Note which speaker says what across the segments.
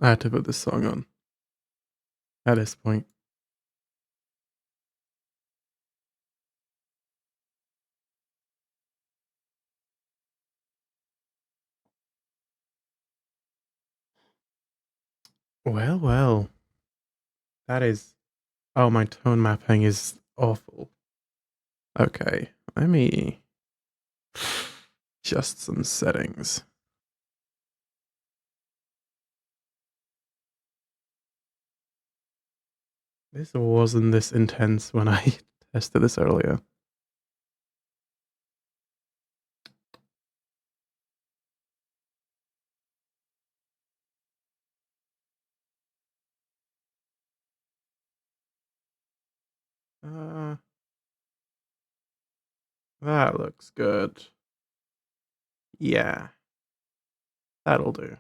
Speaker 1: I had to put this song on at this point. Well, well. That is... Oh, my tone mapping is awful. Okay, let me... Just some settings. This wasn't this intense when I tested this earlier. That looks good. Yeah, that'll do.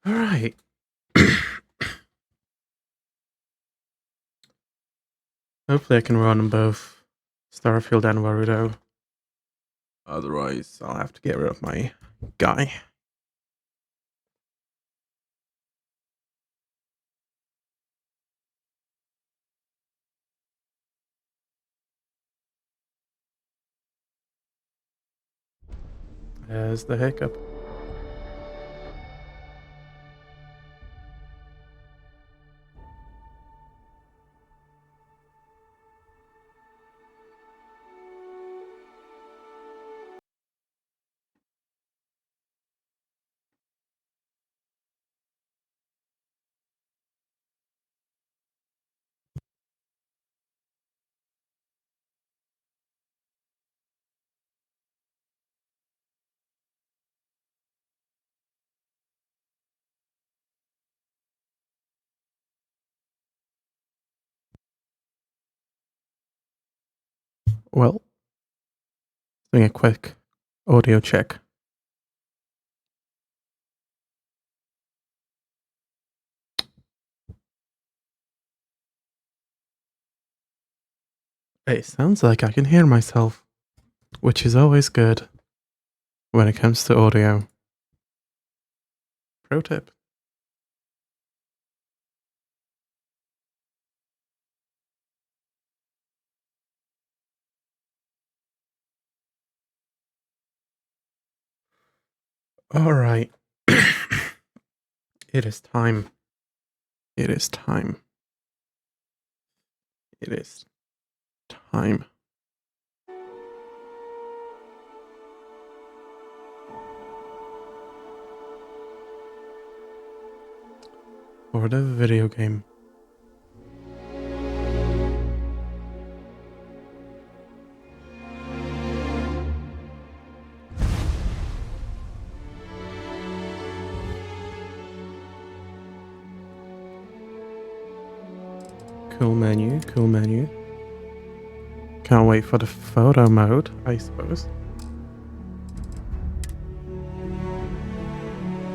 Speaker 1: All right. Hopefully I can run on both Starfield and Warudo. Otherwise, I'll have to get rid of my guy. There's the hiccup. Well, doing a quick audio check. It sounds like I can hear myself, which is always good when it comes to audio. Pro tip. All right. It is time. It is time. It is time. For the video game. Cool menu, cool menu. Can't wait for the photo mode, I suppose.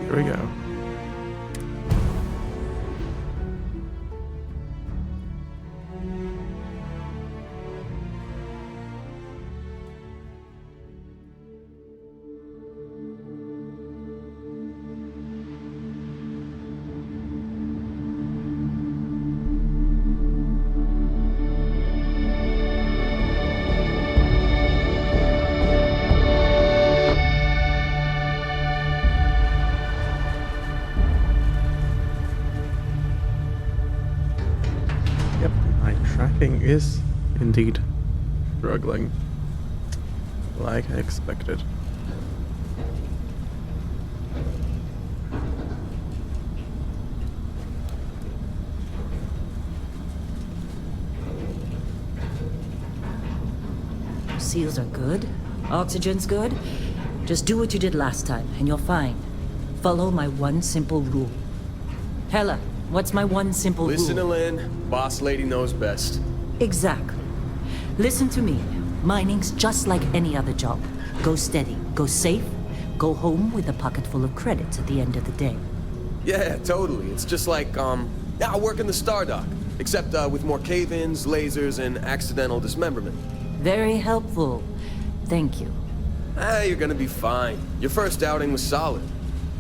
Speaker 1: Here we go. Yep, my tracking is indeed struggling, like I expected.
Speaker 2: Seals are good. Oxygen's good. Just do what you did last time, and you're fine. Follow my one simple rule. Hella, What's my one simple
Speaker 3: Listen to
Speaker 2: rule?
Speaker 3: Lynn. Boss lady knows best.
Speaker 2: Exactly. Listen to me. Mining's just like any other job. Go steady, go safe, go home with a pocket full of credits at the end of the day.
Speaker 3: Yeah, totally. It's just like, I work in the Star Dock. Except, with more cave-ins, lasers, and accidental dismemberment.
Speaker 2: Very helpful. Thank you.
Speaker 3: You're gonna be fine. Your first outing was solid.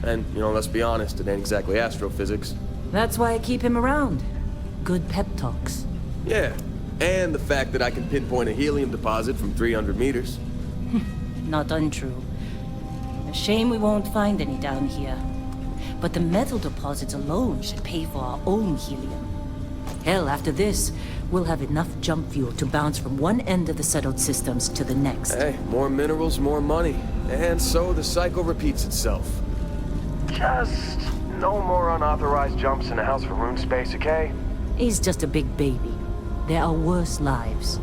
Speaker 3: And, let's be honest, it ain't exactly astrophysics.
Speaker 2: That's why I keep him around. Good pep talks.
Speaker 3: Yeah, and the fact that I can pinpoint a helium deposit from 300 meters.
Speaker 2: Not untrue. A shame we won't find any down here. But the metal deposits alone should pay for our own helium. Hell, after this, we'll have enough jump fuel to bounce from one end of the settled systems to the next.
Speaker 3: Hey, more minerals, more money. And so the cycle repeats itself.
Speaker 4: Just no more unauthorized jumps in the house for room space, okay?
Speaker 2: He's just a big baby. There are worse lives.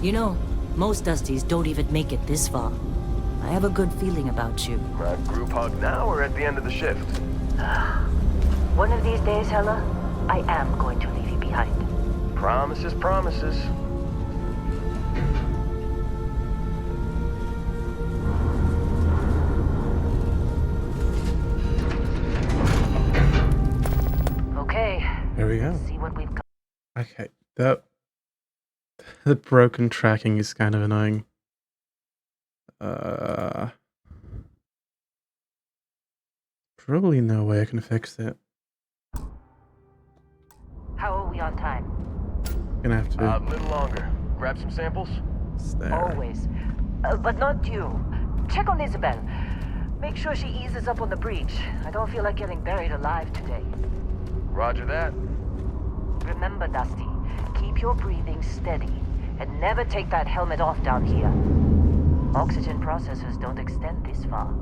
Speaker 2: You know, most Dusties don't even make it this far. I have a good feeling about you.
Speaker 4: Group hug now or at the end of the shift?
Speaker 2: One of these days, Hella, I am going to leave you behind.
Speaker 4: Promises, promises.
Speaker 2: Okay.
Speaker 1: There we go.
Speaker 2: See what we've got.
Speaker 1: Okay, the broken tracking is kind of annoying. Probably no way I can fix it.
Speaker 2: How are we on time?
Speaker 1: Gonna have
Speaker 4: A
Speaker 1: to
Speaker 4: little longer. Grab some samples?
Speaker 1: stare.
Speaker 2: Always. But not you. Check on Isabel. Make sure she eases up on the breach. I don't feel like getting buried alive today.
Speaker 4: Roger that.
Speaker 2: Remember, Dusty, keep your breathing steady and never take that helmet off down here. Oxygen processors don't extend this far.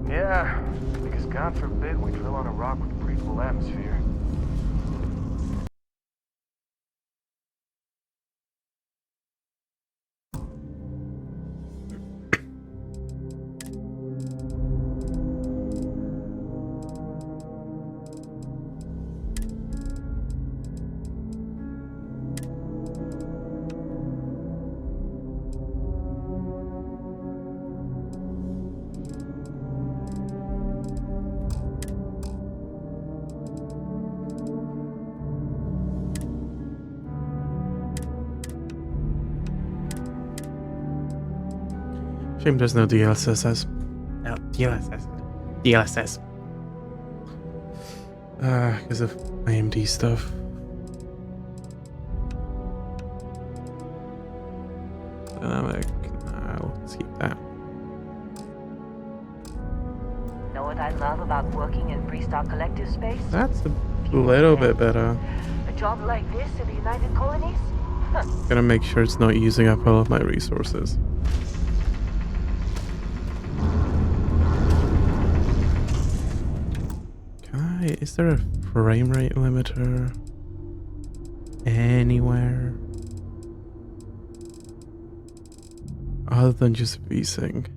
Speaker 4: Yeah, because God forbid we drill on a rock with breathable atmosphere.
Speaker 1: Shame there's no DLSS. No, DLSS. DLSS. Because of AMD stuff. Dynamic. Let's keep that.
Speaker 2: Know what I love about working in Pre-Stock Collective space?
Speaker 1: That's a little bit better.
Speaker 2: A job like this in the United Colonies?
Speaker 1: Gonna make sure it's not using up all of my resources. Is there a frame rate limiter anywhere other than just VSync?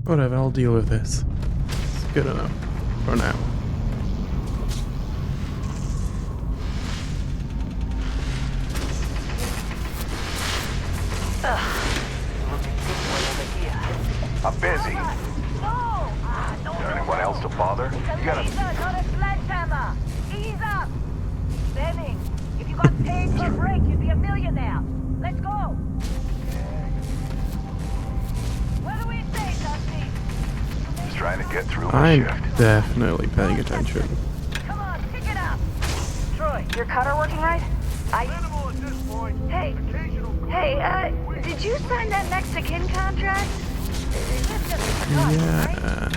Speaker 1: Whatever, I'll deal with this. It's good enough for now.
Speaker 4: I'm busy. Is there anyone else to bother? You gotta...
Speaker 5: Not a sledgehammer! Ease up! Benning, if you got paid for a break, you'd be a millionaire. Let's go! What do we say, Dusty?
Speaker 4: Just trying to get through my
Speaker 1: I'm
Speaker 4: shift.
Speaker 1: definitely paying attention.
Speaker 5: Come on, pick it up!
Speaker 6: Troy, your cutter working right?
Speaker 4: Minimal at this point.
Speaker 6: Hey, did you sign that Mexican contract?
Speaker 1: Yeah.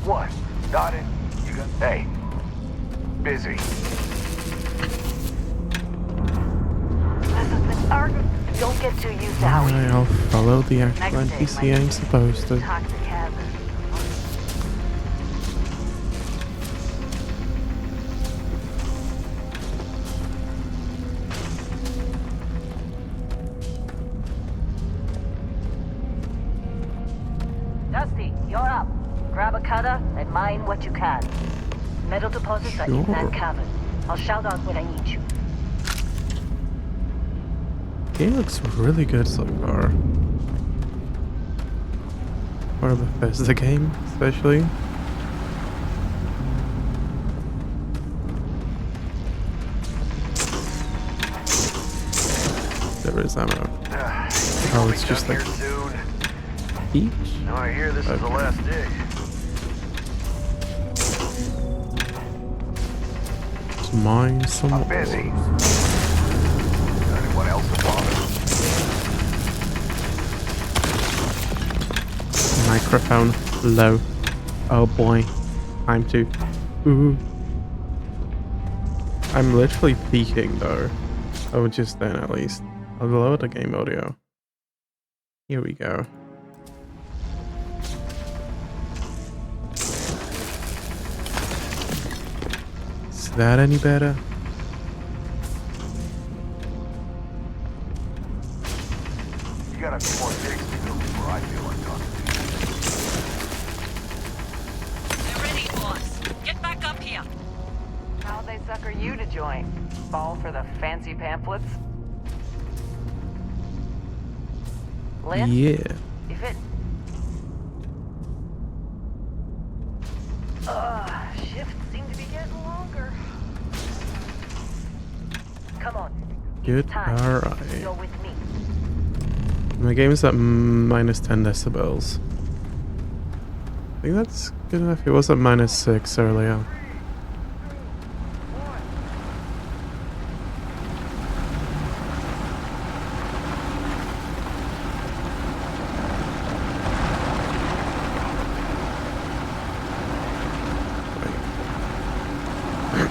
Speaker 4: What? Got it? You got... Hey. Busy.
Speaker 6: Don't get too used to how we
Speaker 1: I'll follow the actual
Speaker 6: Next day,
Speaker 1: NPC I'm supposed to.
Speaker 6: toxic hazard.
Speaker 5: Grab a cutter and mine what you can. Metal deposits are in
Speaker 1: Sure.
Speaker 5: that cavern. I'll shout out when I need you.
Speaker 1: Game looks really good so far. For the Bethesda game, especially. There is ammo. Oh, it's just like
Speaker 4: soon.
Speaker 1: each?
Speaker 4: Now I hear this is the
Speaker 1: Okay.
Speaker 4: last dig.
Speaker 1: Let's mine some more.
Speaker 4: Busy. Anyone else to bother?
Speaker 1: Microphone low. Oh boy. Time to. Ooh. I'm literally peeking though. Oh, just then at least. I'll lower the game audio. Here we go. Is that any better?
Speaker 4: You got a few more digs to do before I feel like talking to you.
Speaker 2: They're ready, boss. Get back up here.
Speaker 7: How'd they sucker you to join? Fall for the fancy pamphlets? Lynn?
Speaker 1: Yeah.
Speaker 7: You fit? Shifts seem to be getting longer.
Speaker 5: Come on.
Speaker 1: Good.
Speaker 5: Time.
Speaker 1: Alright.
Speaker 5: You're with me.
Speaker 1: My game is at minus 10 decibels. I think that's good enough. It was at minus 6 earlier.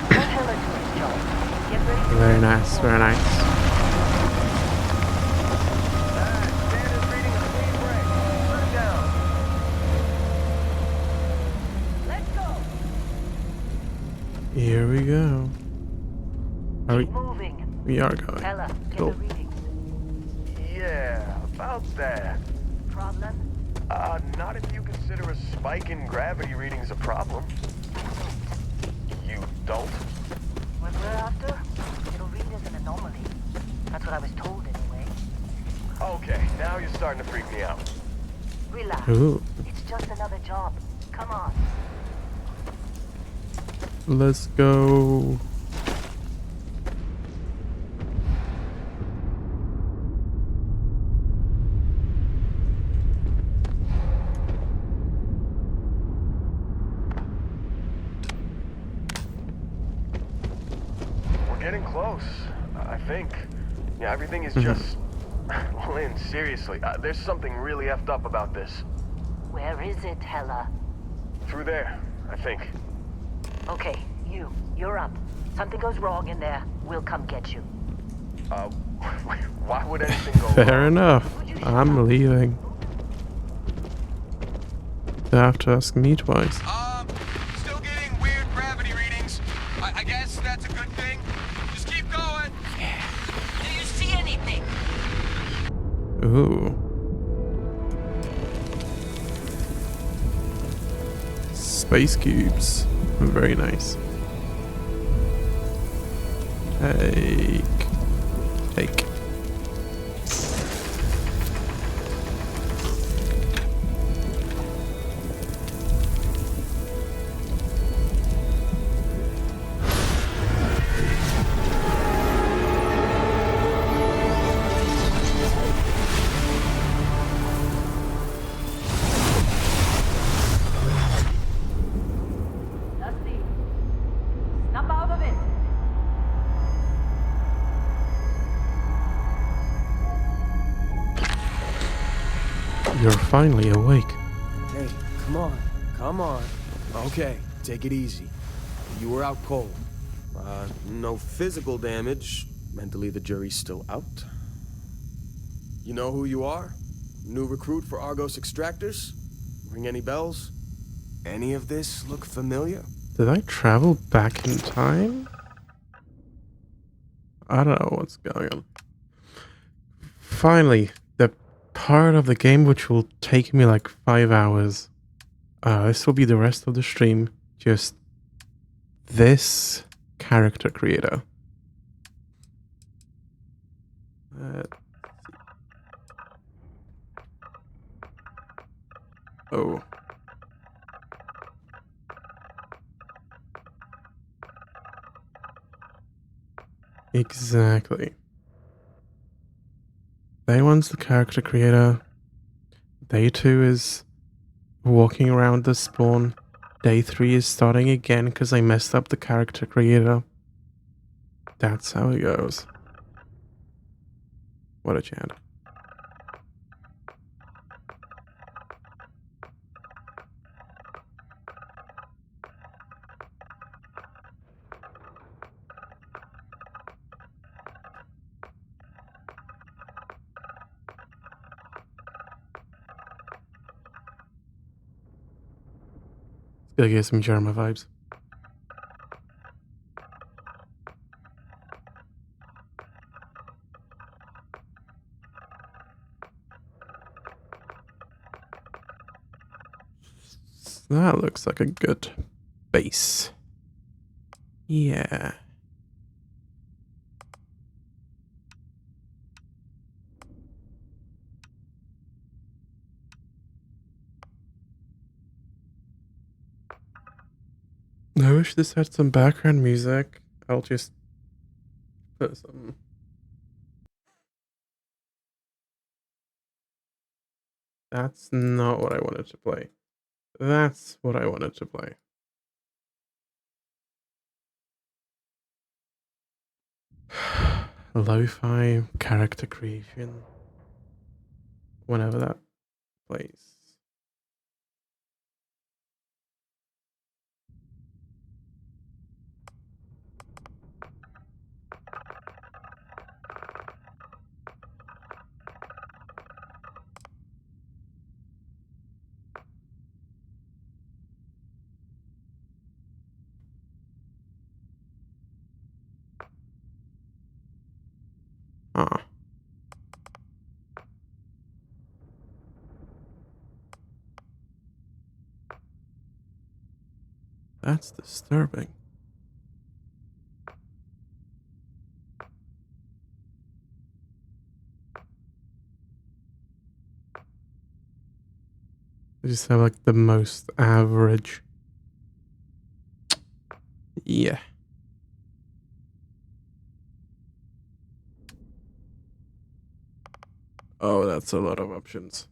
Speaker 5: Tell Helen to his job. Get ready to
Speaker 1: Very nice, very nice.
Speaker 4: Standard reading a clean break. Put it down.
Speaker 5: Let's go.
Speaker 1: Here we go. Are we,
Speaker 5: Keep moving.
Speaker 1: we are going.
Speaker 5: Ella, get
Speaker 1: Cool.
Speaker 5: the readings.
Speaker 4: Yeah, about that.
Speaker 5: Problem?
Speaker 4: Not if you consider a spike in gravity readings a problem. You don't?
Speaker 5: What we're after? It'll read as an anomaly. That's what I was told anyway.
Speaker 4: Okay, now you're starting to freak me out.
Speaker 5: Relax.
Speaker 1: Ooh,
Speaker 5: It's just another job. Come on.
Speaker 1: let's go.
Speaker 4: We're getting close, I think. Yeah, everything is just... Lynn, seriously, there's something really effed up about this.
Speaker 5: Where is it, Hella?
Speaker 4: Through there, I think.
Speaker 5: Okay, you're up. Something goes wrong in there, we'll come get you.
Speaker 4: Why would anything go
Speaker 1: Fair
Speaker 4: wrong?
Speaker 1: enough. I'm leaving. You have to ask me twice.
Speaker 3: Still getting weird gravity readings. I guess that's a good thing. Just keep going.
Speaker 2: Do you see anything?
Speaker 1: Ooh. Space cubes. Very nice. Take. Take.
Speaker 5: Dusty, snap out of it.
Speaker 1: You're finally awake.
Speaker 3: Hey, come on. Come on. Okay, take it easy. You were out cold. No physical damage. Mentally, the jury's still out. You know who you are? New recruit for Argos Extractors? Ring any bells? Any of this look familiar?
Speaker 1: Did I travel back in time? I don't know what's going on. Finally, the part of the game which will take me like 5 hours. This will be the rest of the stream. Just this character creator. Oh. Exactly. Day 1's the character creator. Day 2 is walking around the spawn. Day 3 is starting again because I messed up the character creator. That's how it goes. What a chat. It's gonna get some Jerma vibes. That looks like a good base. Yeah. I wish this had some background music. I'll just put some. That's not what I wanted to play. That's what I wanted to play. Lo-fi character creation. Whenever that plays. Ah. That's disturbing. I just have like the most average. Yeah. Oh, that's a lot of options.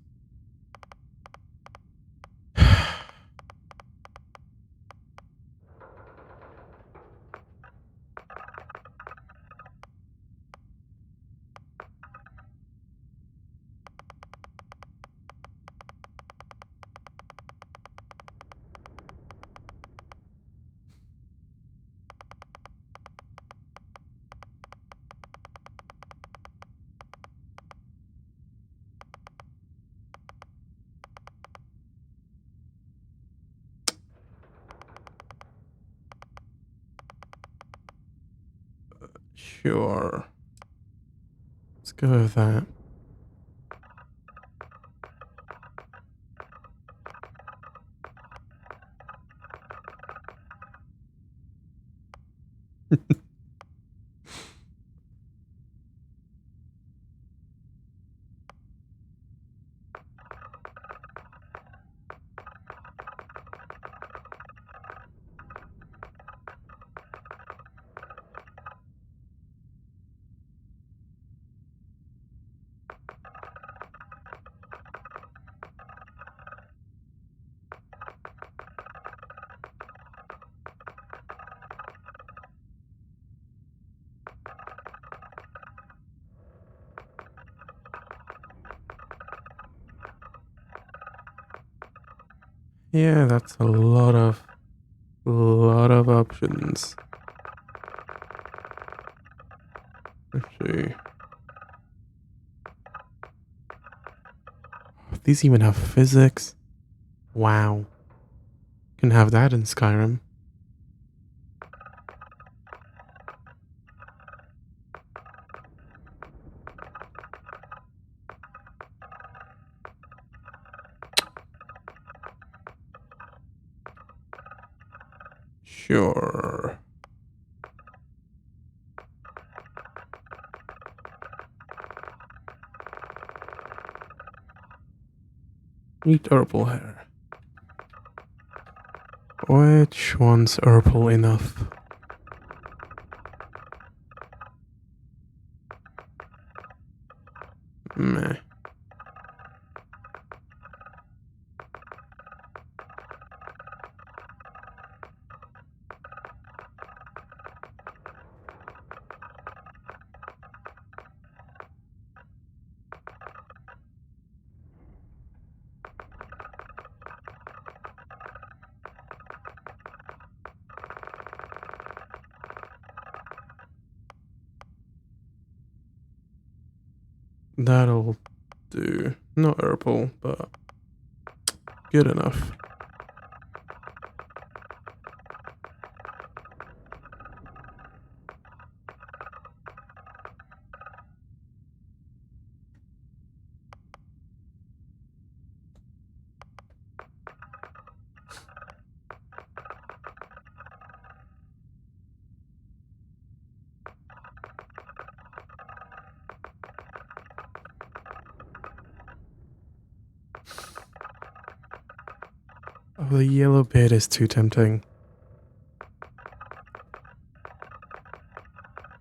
Speaker 1: Sure. Let's go with that. Yeah, that's a lot of options. Let's see. These even have physics. Wow. Can have that in Skyrim. Sure. Need purple hair. Which one's purple enough? Meh. That'll do. Not purple, but good enough. Oh, the yellow bit is too tempting.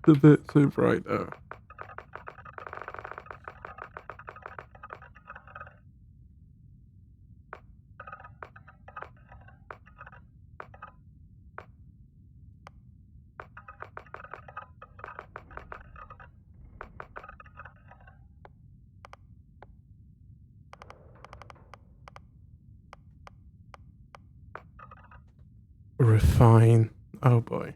Speaker 1: The bit too bright though. Refine. Oh boy.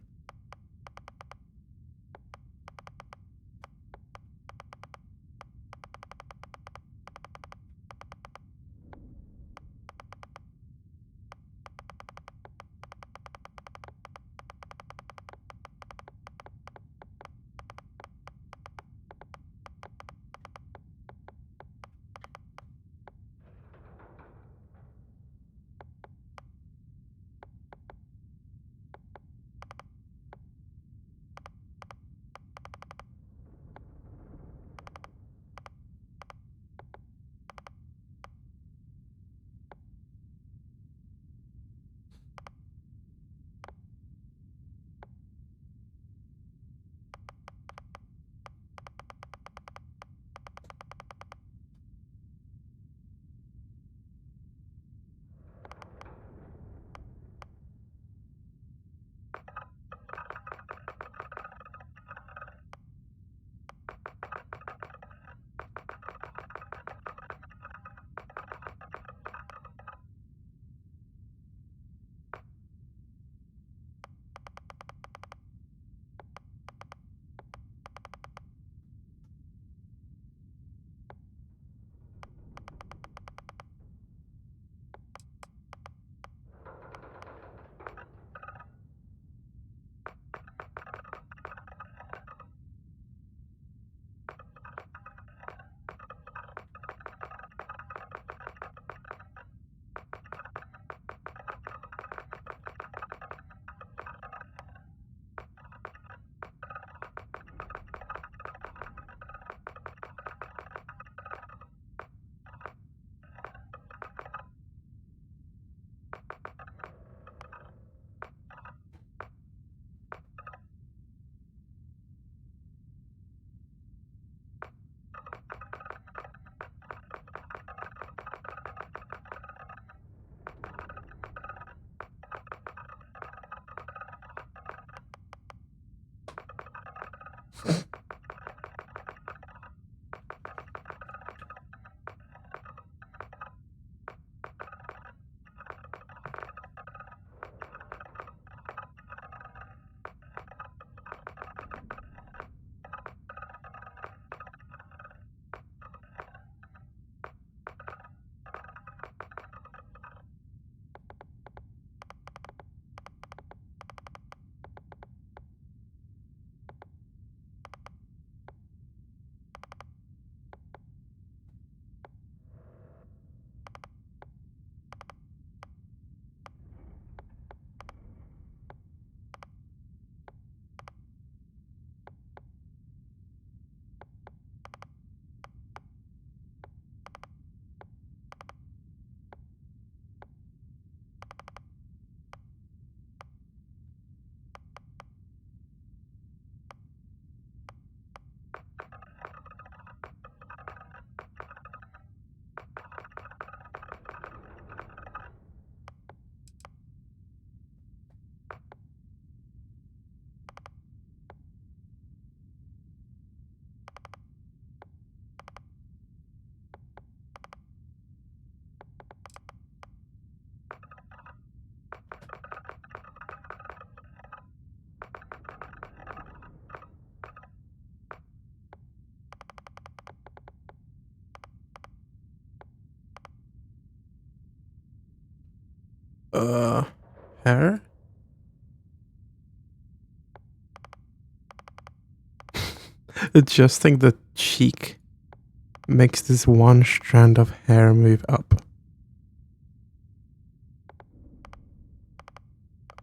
Speaker 1: Hair? Adjusting the cheek makes this one strand of hair move up.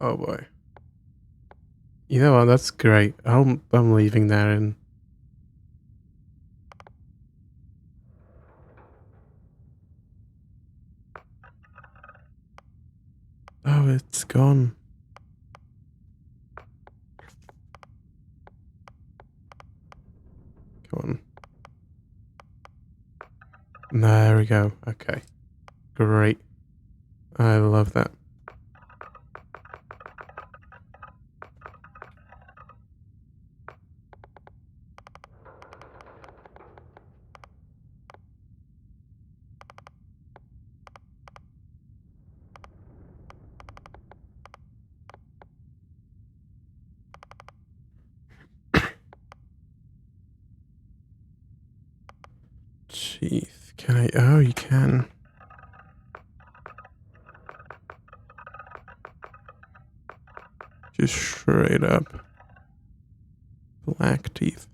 Speaker 1: Oh boy. You know what, that's great. I'm leaving that in. Oh, it's gone. Come on. There we go. Okay. Great. I love that. Teeth. Can I? Oh, you can. Just straight up. Black teeth.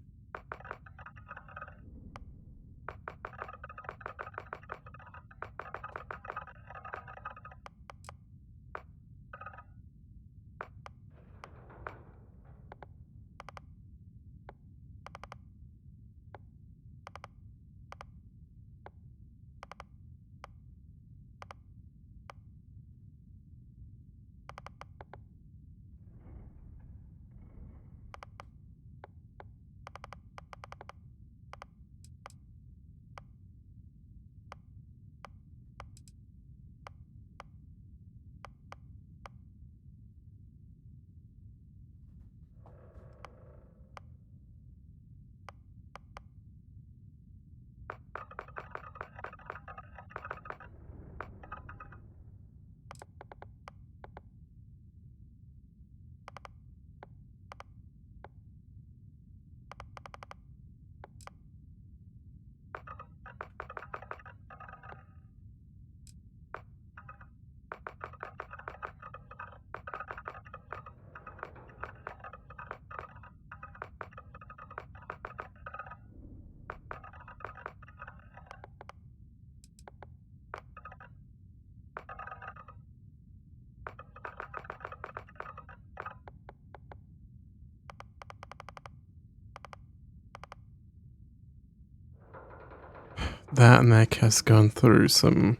Speaker 1: That neck has gone through some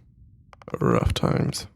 Speaker 1: rough times.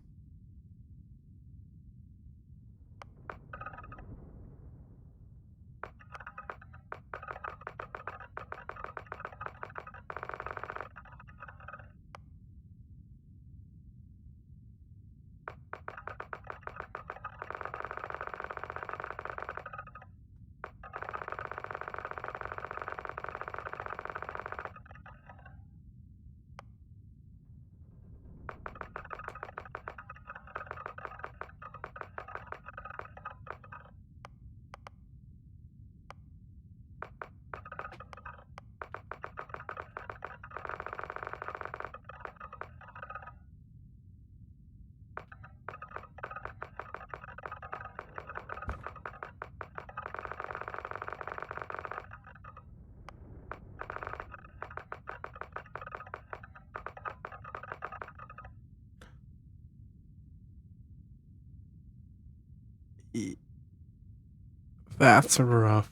Speaker 1: That's rough.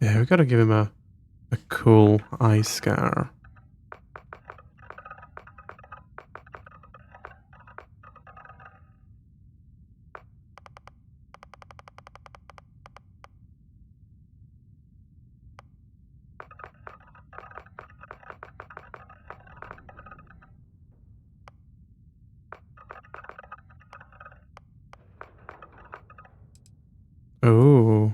Speaker 1: Yeah, we gotta give him a cool eye scar. Oh.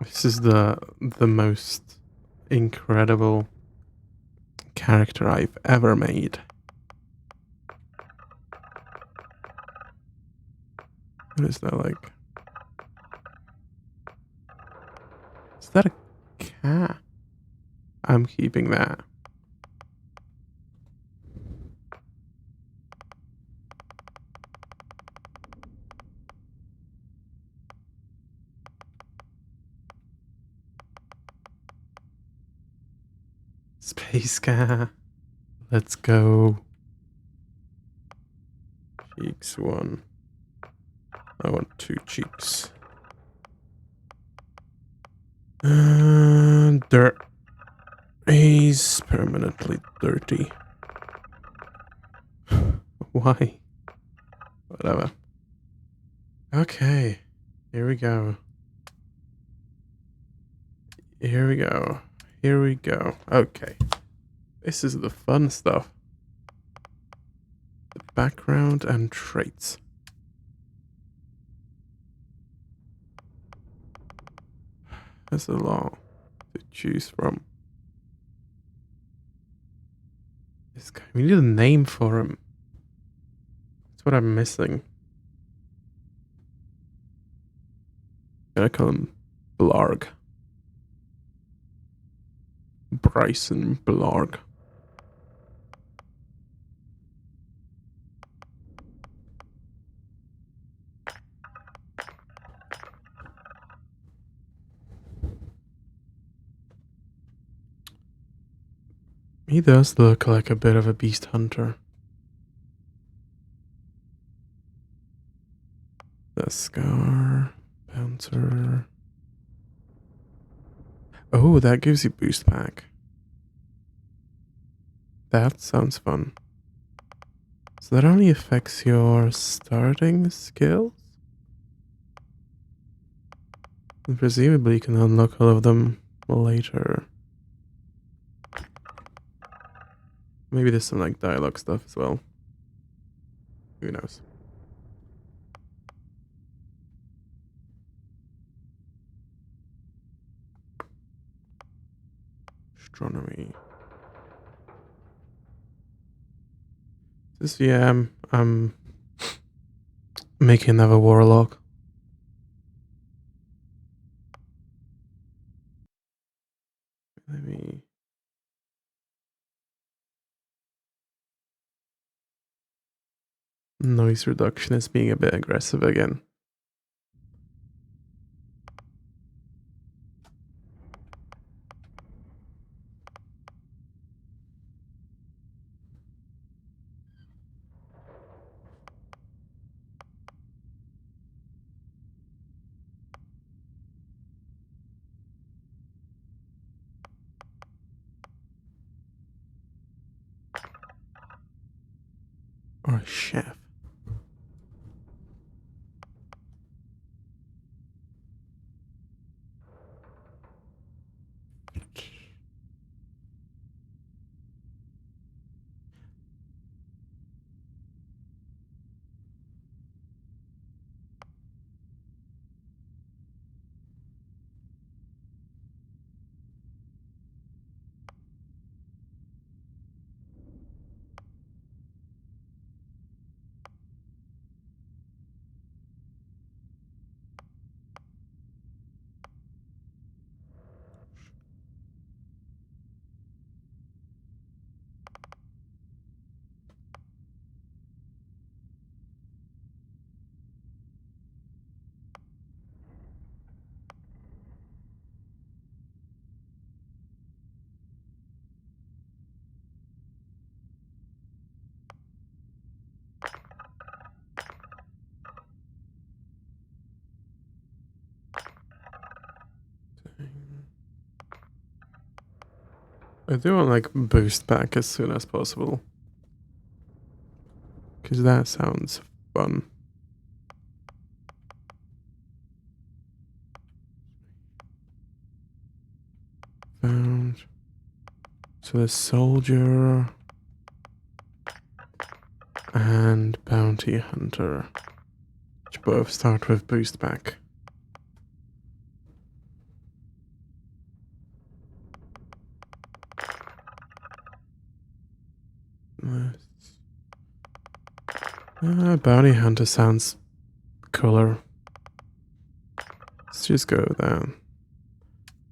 Speaker 1: This is the most incredible character I've ever made. What is that like? Is that a cat? I'm keeping that. Space cat. Let's go. Cheeks 1. I want 2 cheeks. Dirt. He's permanently dirty. Why? Whatever. Okay. Here we go. Here we go. Here we go. Okay. This is the fun stuff. The background and traits. There's a lot to choose from. This guy, we need a name for him. That's what I'm missing. Gotta call him Blarg. Bryson Blarg. He does look like a bit of a beast hunter. The scar, bouncer. Oh, that gives you boost pack. That sounds fun. So that only affects your starting skills? And presumably you can unlock all of them later. Maybe there's some like dialogue stuff as well. Who knows? Astronomy. This I'm making another warlock. Let me noise reduction is being a bit aggressive again. Or a chef. I do want like boost back as soon as possible. Because that sounds fun. Found. So the soldier and bounty hunter, which both start with boost back. Bounty hunter sounds cooler. Let's just go there.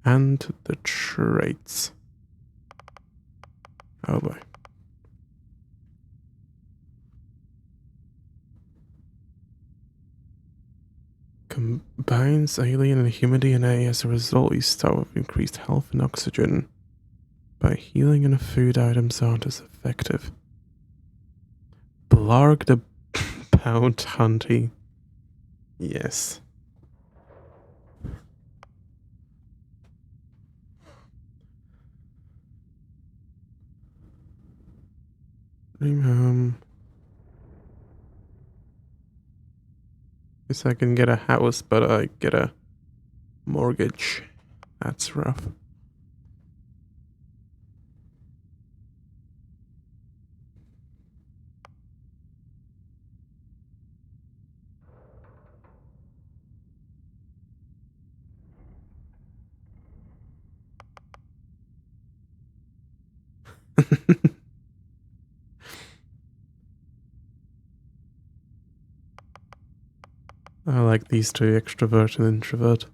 Speaker 1: And the traits. Oh boy. Combines alien and human DNA. As a result, you start with increased health and oxygen. But healing and food items aren't as effective. Blarg the Pound Hunty. Yes. Bring home. Guess I can get a house, but I get a mortgage. That's rough. I like these two, extrovert and introvert.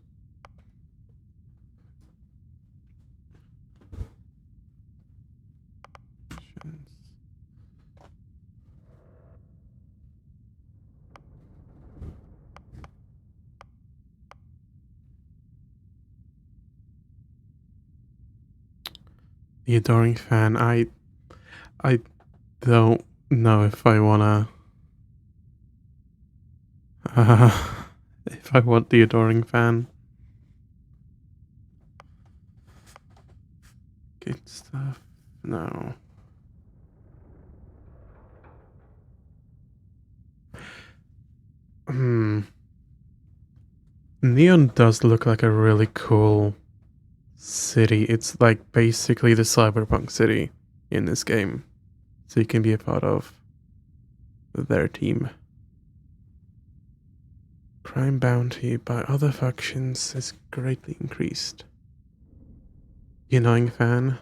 Speaker 1: The adoring fan. I don't know if I wanna. If I want the adoring fan. Good stuff. No. Neon does look like a really cool city. It's like basically the cyberpunk city in this game. So you can be a part of their team. Crime bounty by other factions is greatly increased. You annoying fan?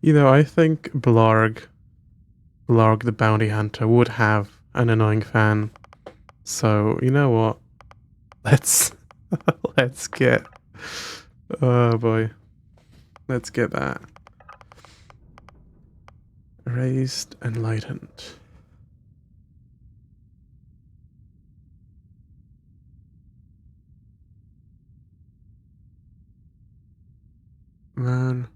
Speaker 1: You know, I think Blarg the bounty hunter would have an annoying fan. So, you know what? Let's get... Oh boy. Let's get that. Raised Enlightened. Man.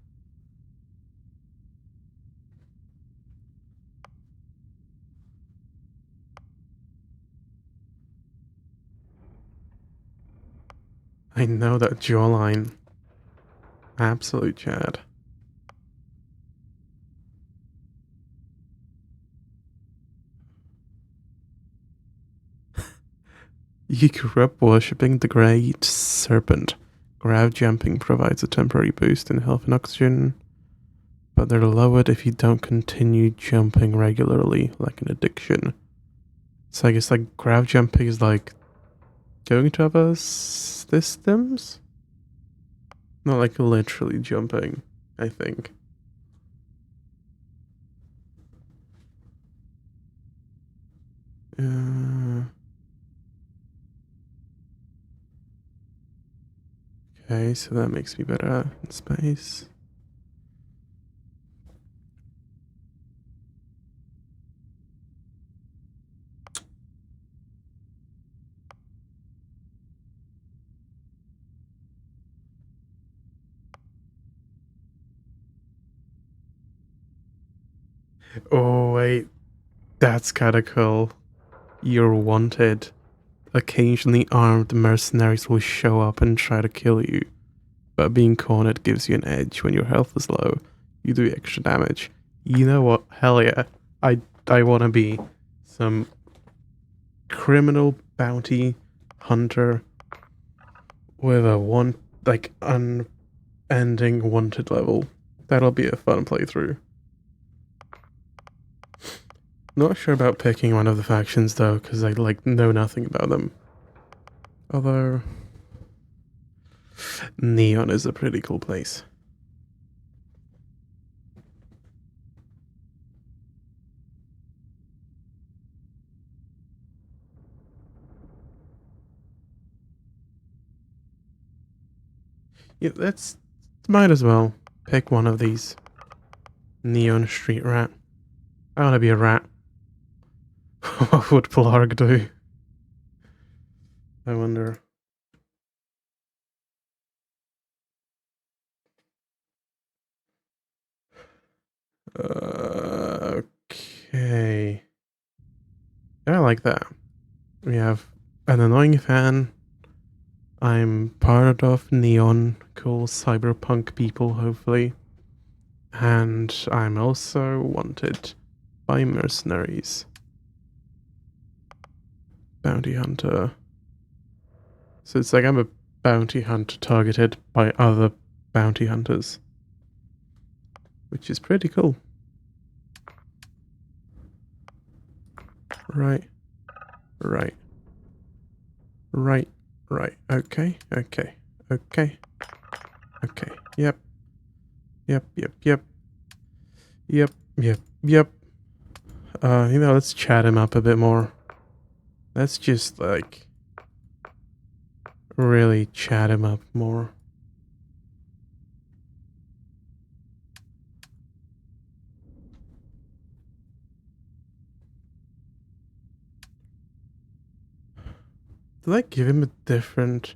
Speaker 1: I know that jawline. Absolute Chad. You grew up worshipping the Great Serpent. Grav jumping provides a temporary boost in health and oxygen, but they're lowered if you don't continue jumping regularly, like an addiction. So I guess like grav jumping is like going to other systems? Not like literally jumping, I think. Okay, so that makes me better in space. Oh wait, that's kinda cool. You're wanted. Occasionally armed mercenaries will show up and try to kill you, but being cornered gives you an edge. When your health is low, you do extra damage. You know what? Hell yeah. I wanna be some criminal bounty hunter with a unending wanted level. That'll be a fun playthrough. Not sure about picking one of the factions though, because I know nothing about them. Although Neon is a pretty cool place. Yeah, let's might as well pick one of these. Neon street rat. I want to be a rat. What would Blarg do? I wonder. Okay. I like that. We have an annoying fan. I'm part of neon, cool cyberpunk people, hopefully. And I'm also wanted by mercenaries. Bounty hunter. So it's like I'm a bounty hunter targeted by other bounty hunters. Which is pretty cool. Right. Right. Right. Right. Okay. Okay. Okay. Okay. Yep. Yep. Yep. Yep. Yep. Yep. Yep. Let's chat him up a bit more. Let's just, like, really chat him up more. Did I give him a different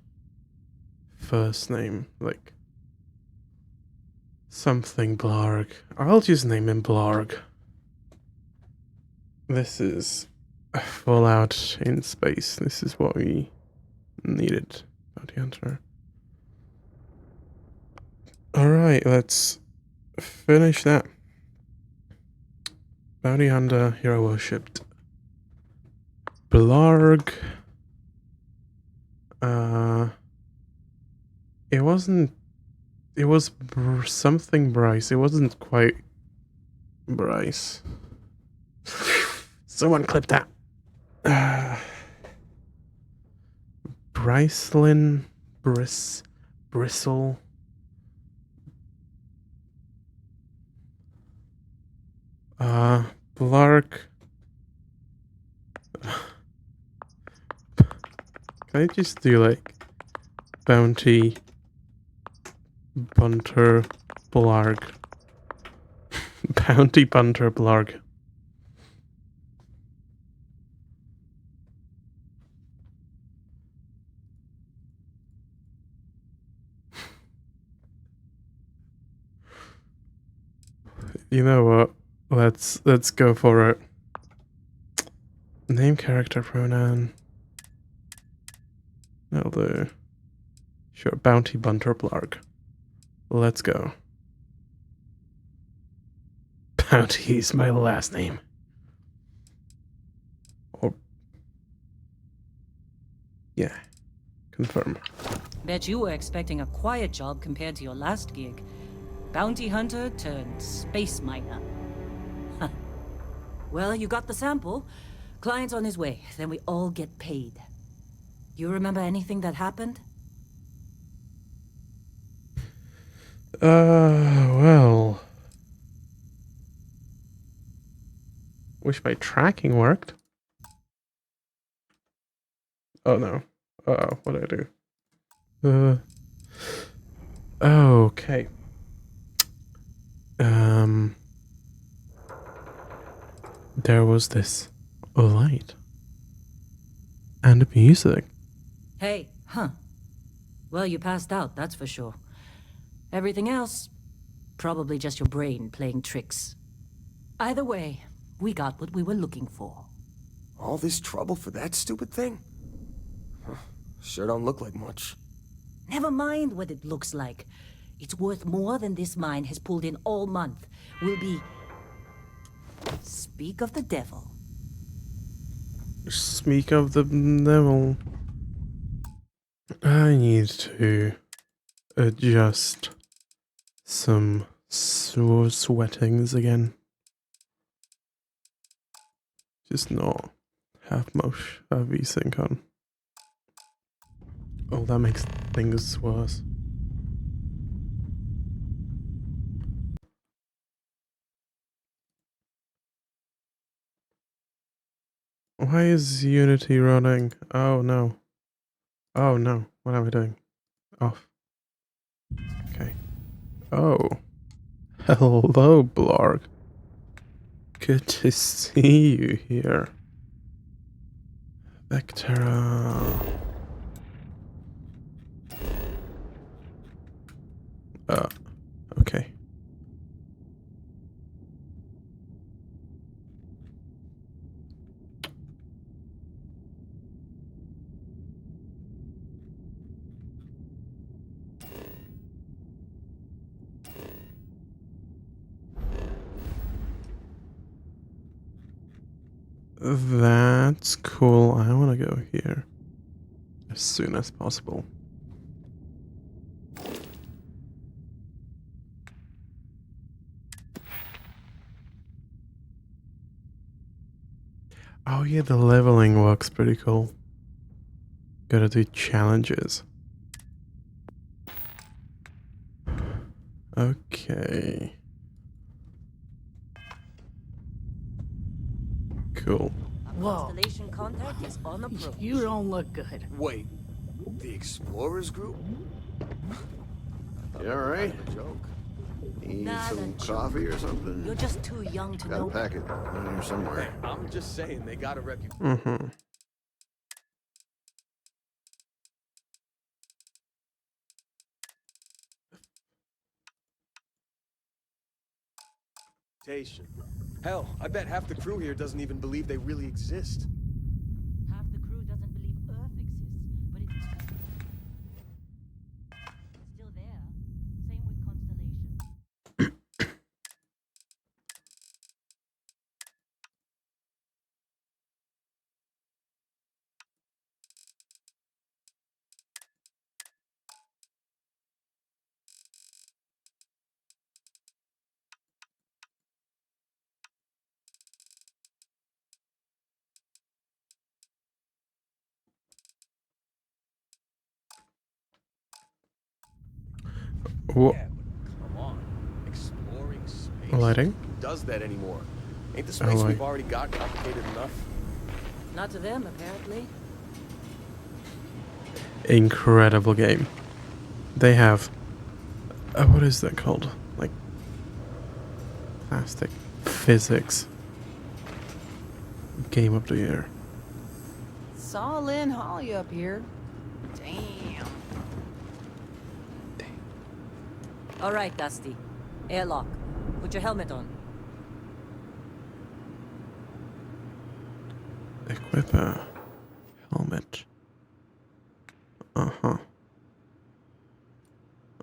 Speaker 1: first name? Like, something Blarg. I'll just name him Blarg. This is Fallout in space. This is what we needed. Bounty hunter. Alright, let's finish that. Bounty hunter, hero worshipped. Blarg. It wasn't. It was something Bryce. It wasn't quite Bryce. Someone clip that. Brycelyn, Bristle. Blarg. Can I just do like bounty bunter Blarg? Bounty bunter Blarg. You know what? Let's go for it. Name, character, pronoun. That'll do. Sure, bounty bunter Blarg. Let's go. Bounty is my last name. Or yeah, confirm.
Speaker 2: Bet you were expecting a quiet job compared to your last gig. Bounty hunter turned space miner. Huh. Well, you got the sample. Client's on his way, then we all get paid. You remember anything that happened?
Speaker 1: Well. Wish my tracking worked. Oh no. Uh-oh, what did I do? Okay. There was this light. And music.
Speaker 2: Hey, huh. Well, you passed out, that's for sure. Everything else, probably just your brain playing tricks. Either way, we got what we were looking for.
Speaker 3: All this trouble for that stupid thing? Huh, sure don't look like much.
Speaker 2: Never mind what it looks like. It's worth more than this mine has pulled in all month. We'll be... Speak of the devil.
Speaker 1: Speak of the devil. I need to adjust some sweatings again. Just not have much VSync on. Oh, that makes things worse. Why is Unity running? Oh no. Oh no. What am I doing? Off. Okay. Oh. Hello, Blarg. Good to see you here. Vectora. Okay. That's cool. I want to go here as soon as possible. Oh yeah, the leveling works pretty cool. Gotta do challenges. Okay. Cool.
Speaker 2: Our constellation contact is on approach.
Speaker 8: You don't look good.
Speaker 3: Wait, the Explorers group?
Speaker 9: You alright?
Speaker 3: Kind of a joke.
Speaker 9: Need
Speaker 2: Not
Speaker 9: some
Speaker 2: a joke.
Speaker 9: coffee or something?
Speaker 2: You're just too young to
Speaker 9: Got a
Speaker 2: know.
Speaker 9: packet in here somewhere.
Speaker 3: Hey, I'm just saying they got a reputation.
Speaker 1: Mm-hmm.
Speaker 3: Hell, I bet half the crew here doesn't even believe they really exist.
Speaker 2: Half the crew doesn't believe Earth exists, but it's still there. Same with Constellation.
Speaker 1: What?
Speaker 3: Yeah, but come on. Exploring space?
Speaker 1: Lighting?
Speaker 3: Who does that anymore? Ain't the
Speaker 1: Oh,
Speaker 3: space
Speaker 1: I-
Speaker 3: we've already got complicated enough?
Speaker 2: Not to them, apparently.
Speaker 1: Incredible game. They have what is that called? Like plastic physics. Game of the year.
Speaker 8: Saw Lynn Holly up here. Damn.
Speaker 2: All right, Dusty. Airlock. Put your helmet on.
Speaker 1: Equip a helmet. Uh-huh.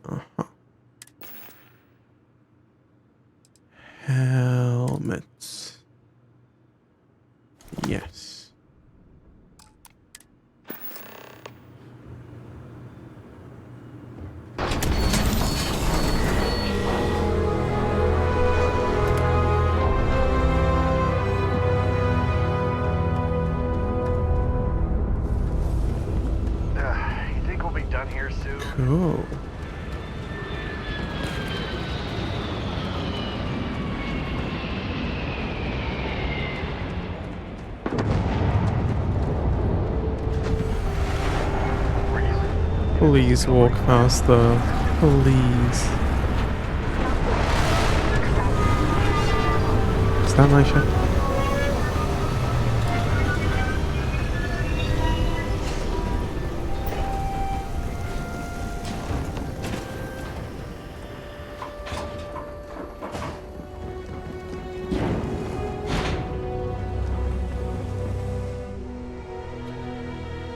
Speaker 1: Uh-huh. Helmets. Yes.
Speaker 4: You think we'll be done here soon?
Speaker 1: Cool. Please walk faster. Please. Is that my ship?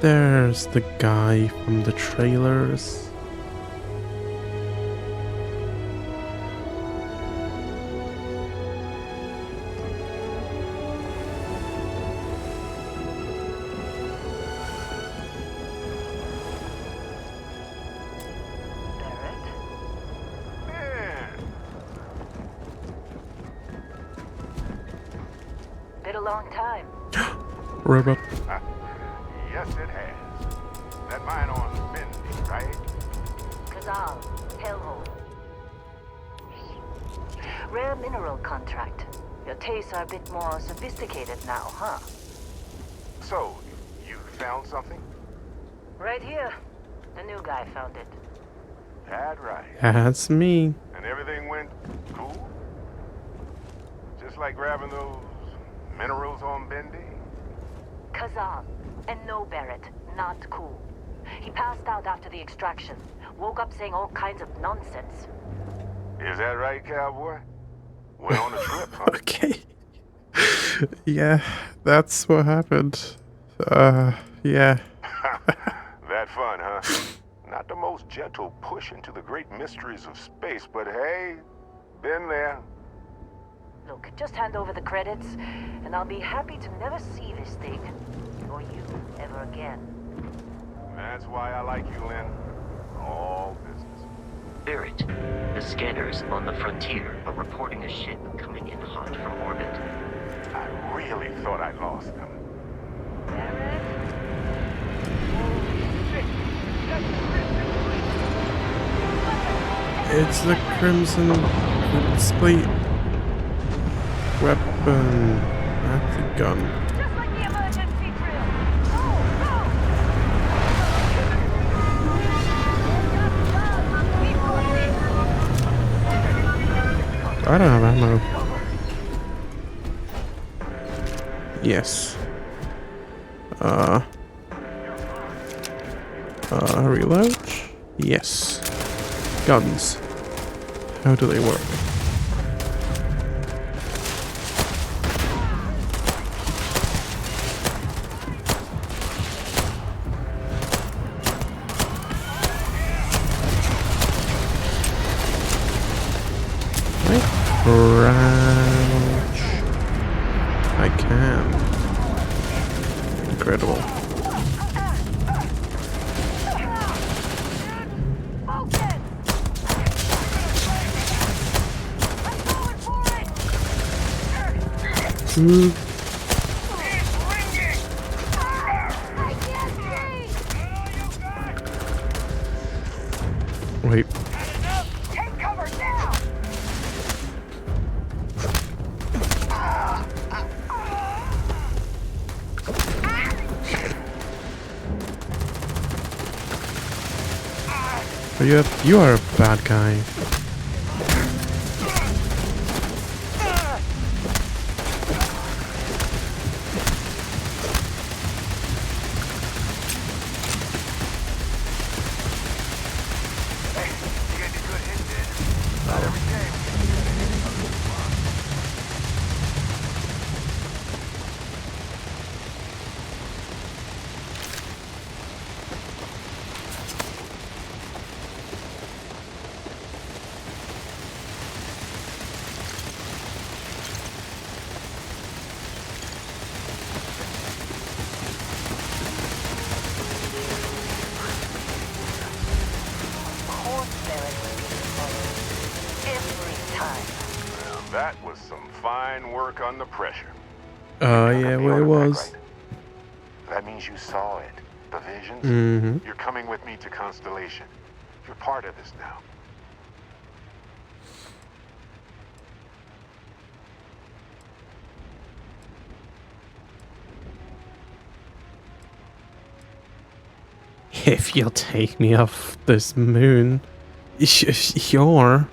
Speaker 1: There's the guy from the trailers.
Speaker 5: Been a long time.
Speaker 1: Robot.
Speaker 10: Yes, it has. That mine on Bendy, right?
Speaker 5: Kazal, Hellhole. Rare mineral contract. Your tastes are a bit more sophisticated now, huh?
Speaker 10: So, you found something?
Speaker 5: Right here. The new guy found it.
Speaker 10: That right.
Speaker 1: That's me.
Speaker 10: And everything went cool? Just like grabbing those minerals on Bendy?
Speaker 5: Kazan. And no, Barrett. Not cool. He passed out after the extraction. Woke up saying all kinds of nonsense.
Speaker 10: Is that right, cowboy? Went on a trip, huh?
Speaker 1: Okay. Yeah, that's what happened. Yeah.
Speaker 10: That fun, huh? Not the most gentle push into the great mysteries of space, but hey, been there.
Speaker 5: Look, just hand over the credits, and I'll be happy to never see this thing, or you, ever again.
Speaker 10: That's why I like you, Lynn. All business.
Speaker 11: Barrett, the scanners on the frontier are reporting a ship coming in hot from orbit.
Speaker 10: I really thought I lost them.
Speaker 5: Barrett?
Speaker 1: It's the Crimson Split weapon. That's a gun.
Speaker 5: Just like the emergency drill. Go, go!
Speaker 1: I don't have ammo. Yes. Reload? Yes. Guns. How do they work? Crouch. I can. Incredible. Wait.
Speaker 5: Take cover now!
Speaker 1: You are a bad guy.
Speaker 10: That was some fine work under pressure.
Speaker 1: Yeah, well, it was.
Speaker 10: That means you saw it. The visions?
Speaker 1: Mm-hmm.
Speaker 10: You're coming with me to Constellation. You're part of this now.
Speaker 1: If you'll take me off this moon, sure.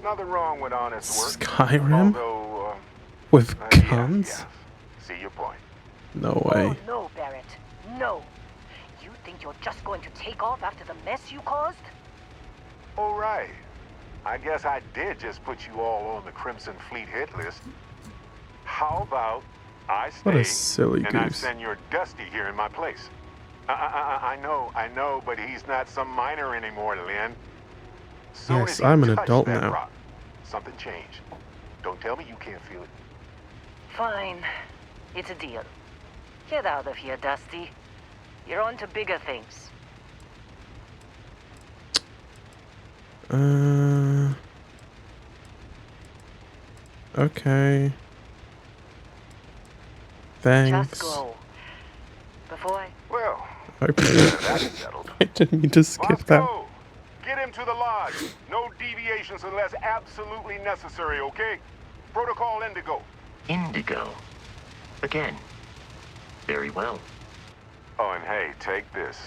Speaker 10: Nothing wrong with honest work.
Speaker 1: Skyrim?
Speaker 10: Although,
Speaker 1: With guns?
Speaker 10: Yeah. See your point.
Speaker 1: No way.
Speaker 5: Oh, no, Barrett. No. You think you're just going to take off after the mess you caused?
Speaker 10: All right. I guess I did just put you all on the Crimson Fleet hit list. How about I stay
Speaker 1: What a silly
Speaker 10: and I
Speaker 1: goose.
Speaker 10: send your Dusty here in my place? I know, but he's not some minor anymore, Lynn. Soon
Speaker 1: Yes,
Speaker 10: as he
Speaker 1: I'm an
Speaker 10: touched
Speaker 1: adult
Speaker 10: that
Speaker 1: now.
Speaker 10: rock, something changed. Don't tell me you can't feel it.
Speaker 5: Fine. It's a deal. Get out of here, Dusty. You're on to bigger things.
Speaker 1: Okay. Thanks.
Speaker 5: Just go. Before I...
Speaker 10: Well,
Speaker 1: that's
Speaker 10: settled.
Speaker 1: I didn't mean to skip that.
Speaker 10: Bosco, get him to the lodge. No deviations unless absolutely necessary, okay? Protocol Indigo.
Speaker 11: Indigo. Again. Very well.
Speaker 10: Oh, and hey, take this.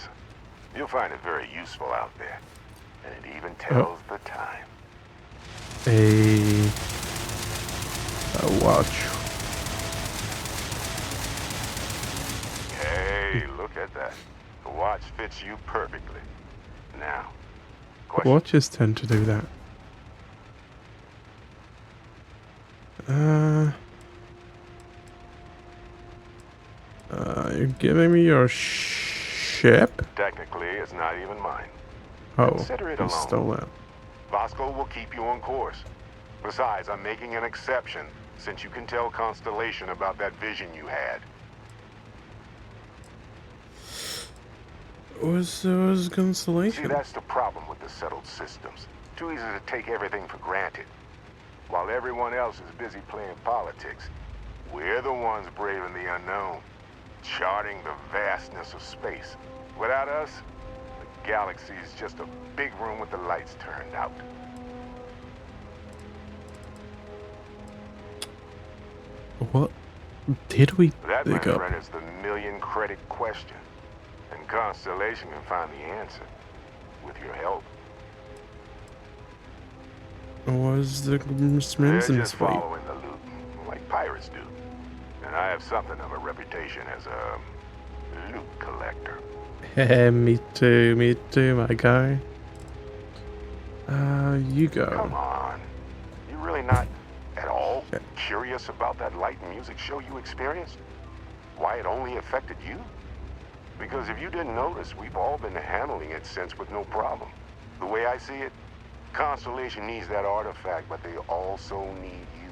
Speaker 10: You'll find it very useful out there. And it even tells the time.
Speaker 1: A watch.
Speaker 10: Hey, look at that. The watch fits you perfectly. Now, question.
Speaker 1: Watches tend to do that. You're giving me your ship?
Speaker 10: Technically, it's not even mine.
Speaker 1: Oh,
Speaker 10: Consider it
Speaker 1: you
Speaker 10: alone.
Speaker 1: stole it.
Speaker 10: Vasco will keep you on course. Besides, I'm making an exception since you can tell Constellation about that vision you had.
Speaker 1: Was
Speaker 10: See,
Speaker 1: Constellation?
Speaker 10: that's the problem with the settled systems. Too easy to take everything for granted. While everyone else is busy playing politics, we're the ones braving the unknown, charting the vastness of space. Without us, the galaxy is just a big room with the lights turned out.
Speaker 1: What did we
Speaker 10: That, my
Speaker 1: dig up?
Speaker 10: friend, is the million-credit question. And Constellation can find the answer. With your help.
Speaker 1: Was the
Speaker 10: They're
Speaker 1: Smithson's
Speaker 10: just
Speaker 1: fleet?
Speaker 10: following the loot, like pirates do. And I have something of a reputation as a loot collector.
Speaker 1: Me too, my guy. You go.
Speaker 10: Come on. You really not at all curious about that light and music show you experienced? Why it only affected you? Because if you didn't notice, we've all been handling it since with no problem. The way I see it, Constellation needs that artifact, but they also need you.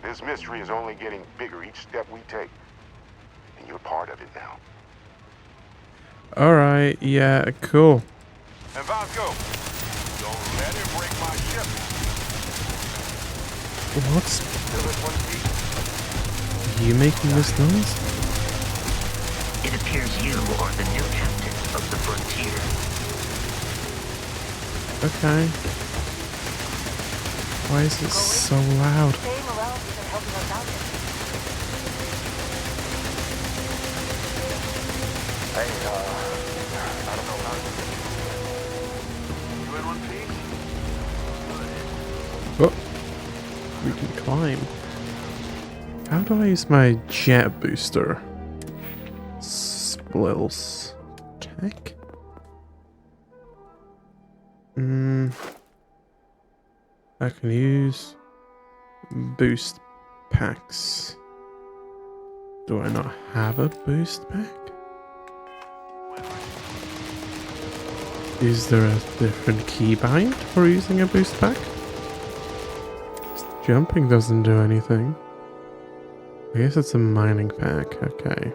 Speaker 10: This mystery is only getting bigger each step we take. And you're part of it now.
Speaker 1: Alright, yeah, cool.
Speaker 10: And Vasco, don't let him break my ship.
Speaker 1: What's
Speaker 10: Still in one piece.
Speaker 1: you making this noise?
Speaker 11: It appears you are the new captain of the Frontier.
Speaker 1: Okay. Why is it so loud?
Speaker 5: Staying around isn't helping us out.
Speaker 4: Hey, I don't know how you in one piece?
Speaker 1: Oh, we can climb. How do I use my jet booster? Splils. Tech? I can use boost packs. Do I not have a boost pack? Is there a different keybind for using a boost pack? Jumping doesn't do anything. I guess it's a mining pack, okay.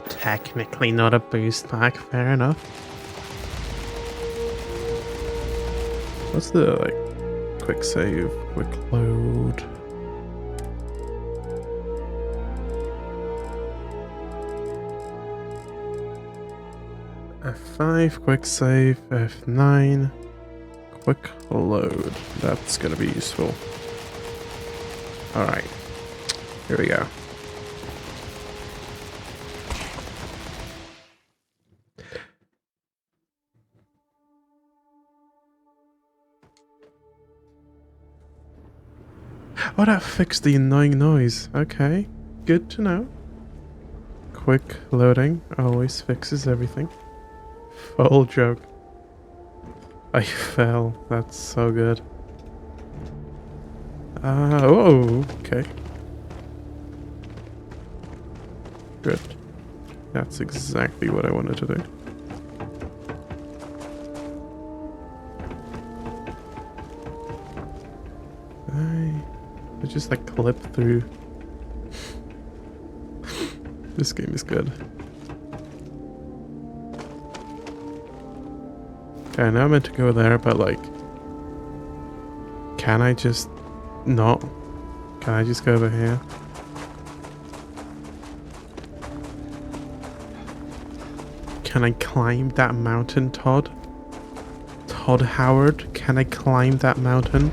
Speaker 1: Technically not a boost pack, fair enough. What's the, like, quick save, quick load? F5, quick save, F9, quick load. That's gonna be useful. Alright, here we go. Oh, that fixed the annoying noise. Okay, good to know. Quick loading always fixes everything. Full joke. I fell. That's so good. Oh, okay. Good. That's exactly what I wanted to do. I just like clip through. This game is good. Okay, I know I meant to go there, but like, can I just not? Can I just go over here? Can I climb that mountain, Todd? Todd Howard, can I climb that mountain?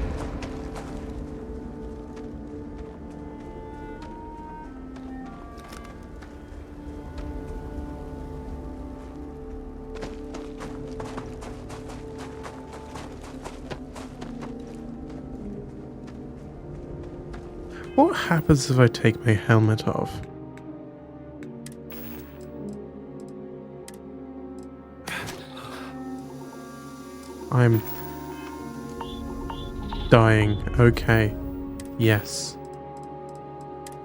Speaker 1: What happens if I take my helmet off? I'm dying. Okay. Yes.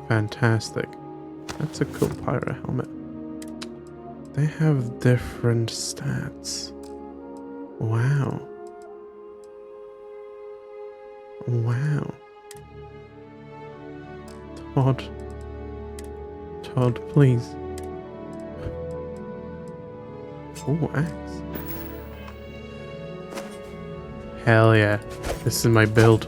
Speaker 1: Fantastic. That's a cool pyro helmet. They have different stats. Wow. Wow. Todd, please. Oh, axe. Hell yeah. This is my build.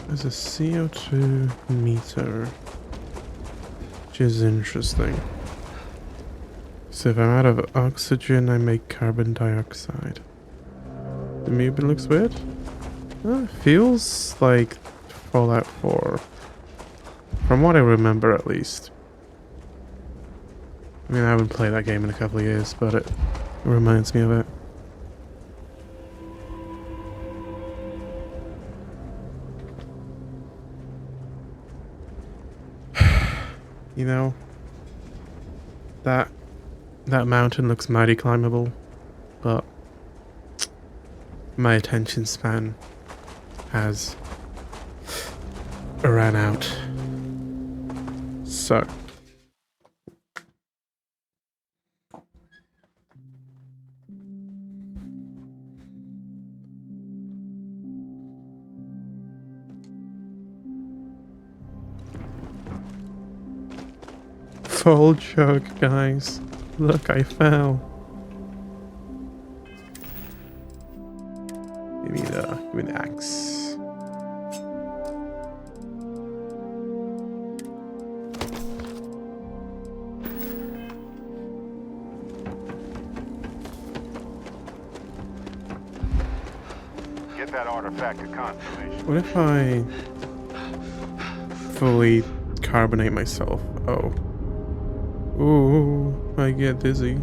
Speaker 1: There's a CO2 meter, which is interesting. So if I'm out of oxygen, I make carbon dioxide. The movement looks weird. It feels like Fallout 4. From what I remember, at least. I mean, I haven't played that game in a couple of years, but it reminds me of it. You know, that mountain looks mighty climbable, but my attention span has ran out. So full chug, guys. Look, I fell. Give me the axe.
Speaker 10: Get that artifact of confirmation.
Speaker 1: What if I fully carbonate myself? Oh. Ooh, I get dizzy.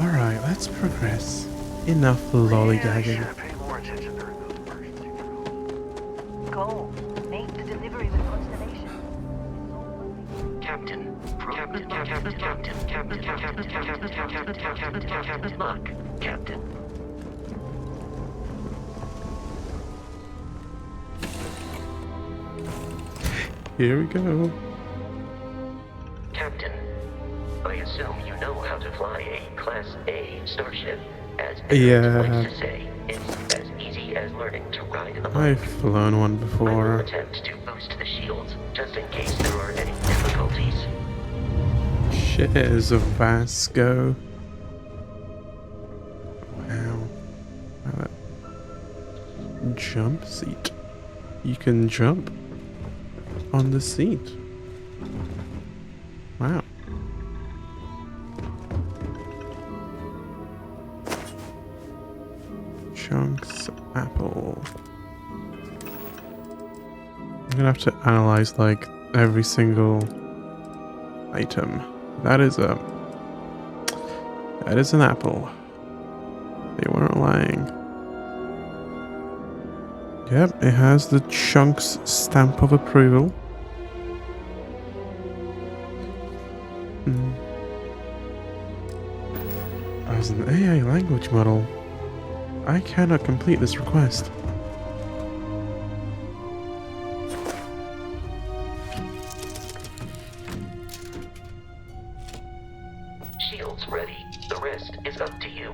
Speaker 1: Alright, let's progress. Enough lollygagging.
Speaker 5: Go. Make the delivery with constellation.
Speaker 11: Captain, look, Captain.
Speaker 1: Here we go.
Speaker 11: Captain, I assume you know how to fly a Class A starship. As
Speaker 1: Yeah.
Speaker 11: likes to say, it's as easy as learning to ride a
Speaker 1: I've
Speaker 11: bike.
Speaker 1: flown one
Speaker 11: I will
Speaker 1: before.
Speaker 11: attempt to boost the shields, just in case there are any difficulties.
Speaker 1: Shares of Vasco. Wow. Wow, that jump seat. You can jump on the seat. Wow. Chunks apple. I'm gonna have to analyze like every single item. That is an apple. They weren't lying. Yep, it has the Chunks stamp of approval. As an AI language model, I cannot complete this request.
Speaker 11: Shields ready. The rest is up to you.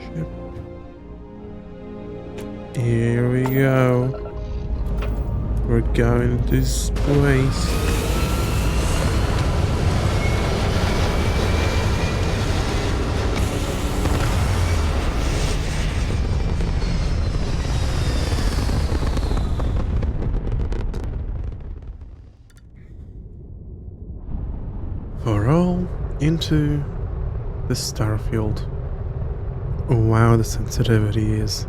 Speaker 11: Ship. Here we go.
Speaker 1: We're going this place. We're all into the Starfield. Wow, the sensitivity is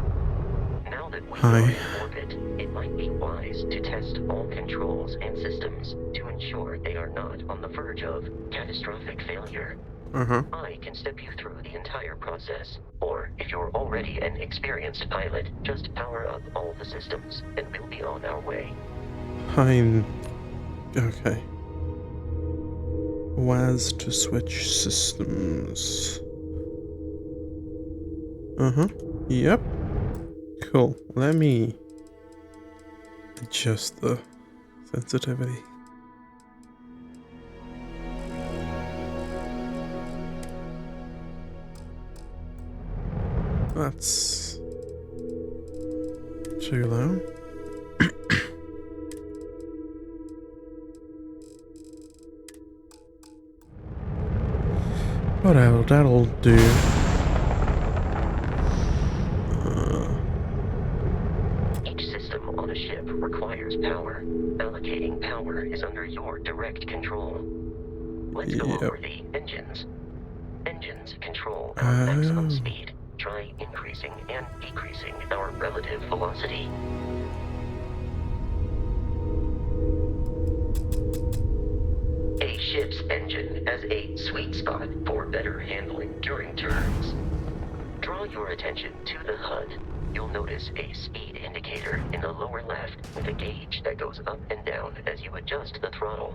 Speaker 11: Now that we
Speaker 1: high.
Speaker 11: are in orbit, it might be wise to test all controls and systems to ensure they are not on the verge of catastrophic failure. I can step you through the entire process, or if you're already an experienced pilot, just power up all the systems and we'll be on our way.
Speaker 1: Okay. Was to switch systems. Yep. Cool. Let me adjust the sensitivity. That's too low. Whatever, that'll do.
Speaker 11: Each system on a ship requires power. Allocating power is under your direct control. Let's go over the engines. Engines control our maximum speed. Try increasing and decreasing our relative velocity. A ship's engine has a sweet spot for better handling during turns. Draw your attention to the HUD. You'll notice a speed indicator in the lower left with a gauge that goes up and down as you adjust the throttle.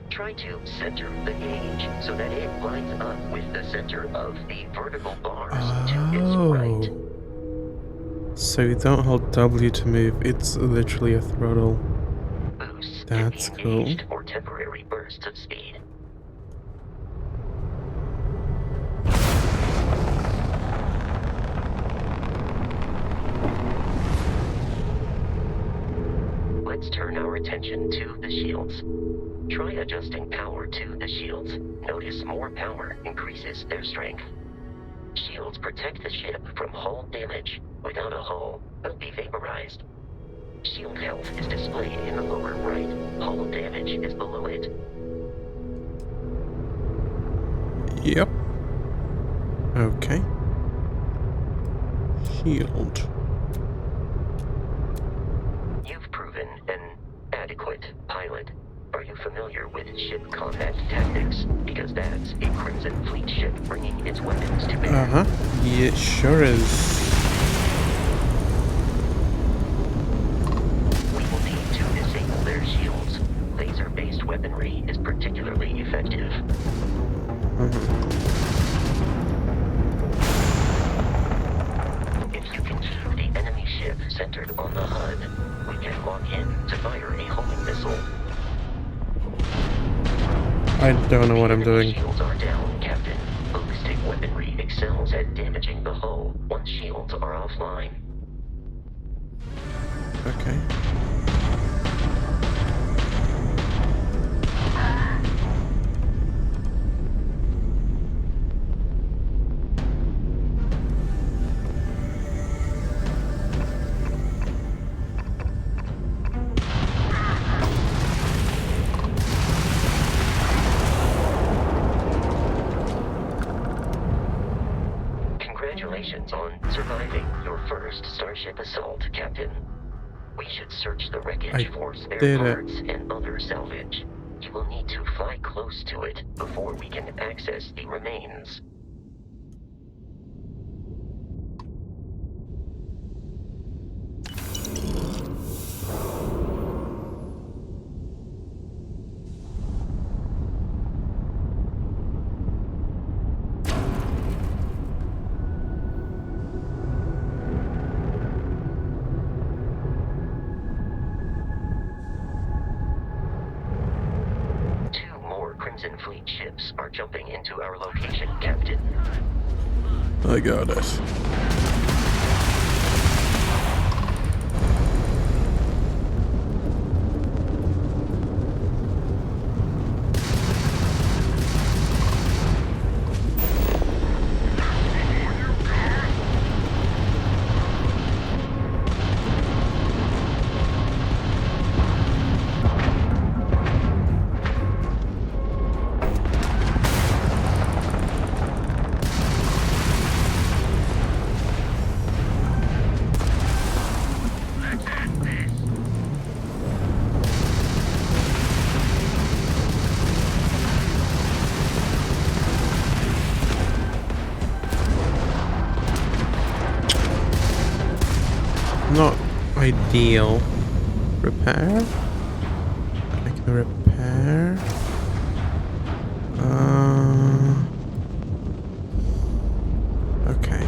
Speaker 11: Try to center the gauge so that it lines up with the center of the vertical bars to its right.
Speaker 1: So you don't hold W to move, it's literally a throttle.
Speaker 11: Boosts
Speaker 1: That's
Speaker 11: can be
Speaker 1: cool.
Speaker 11: engaged or temporary bursts of speed. Let's turn our attention to the shields. Try adjusting power to the shields. Notice more power increases their strength. Shields protect the ship from hull damage. Without a hull, they'll be vaporized. Shield health is displayed in the lower right. Hull damage is below it.
Speaker 1: Yep. Okay. Shield.
Speaker 11: You've proven an adequate pilot. Are you familiar with ship combat tactics? Because that's a Crimson Fleet ship bringing its weapons to bear.
Speaker 1: Yeah, it sure is.
Speaker 11: We will need to disable their shields. Laser-based weaponry is particularly effective. If you can keep the enemy ship centered on the HUD, we can lock in to fire a homing missile.
Speaker 1: I don't know what I'm doing.
Speaker 11: Shields are down, Captain. Ballistic weaponry excels at damaging the hull once shields are offline.
Speaker 1: Okay.
Speaker 11: Congratulations on surviving your first Starship assault, Captain. We should search the wreckage for spare parts and other salvage. You will need to fly close to it before we can access the remains. Crimson Fleet ships are jumping into our location, Captain.
Speaker 1: I got it. not ideal. Repair? I can repair. Okay.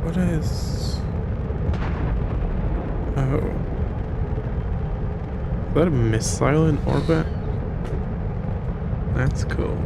Speaker 1: What is... Oh. Is that a missile in orbit? That's cool.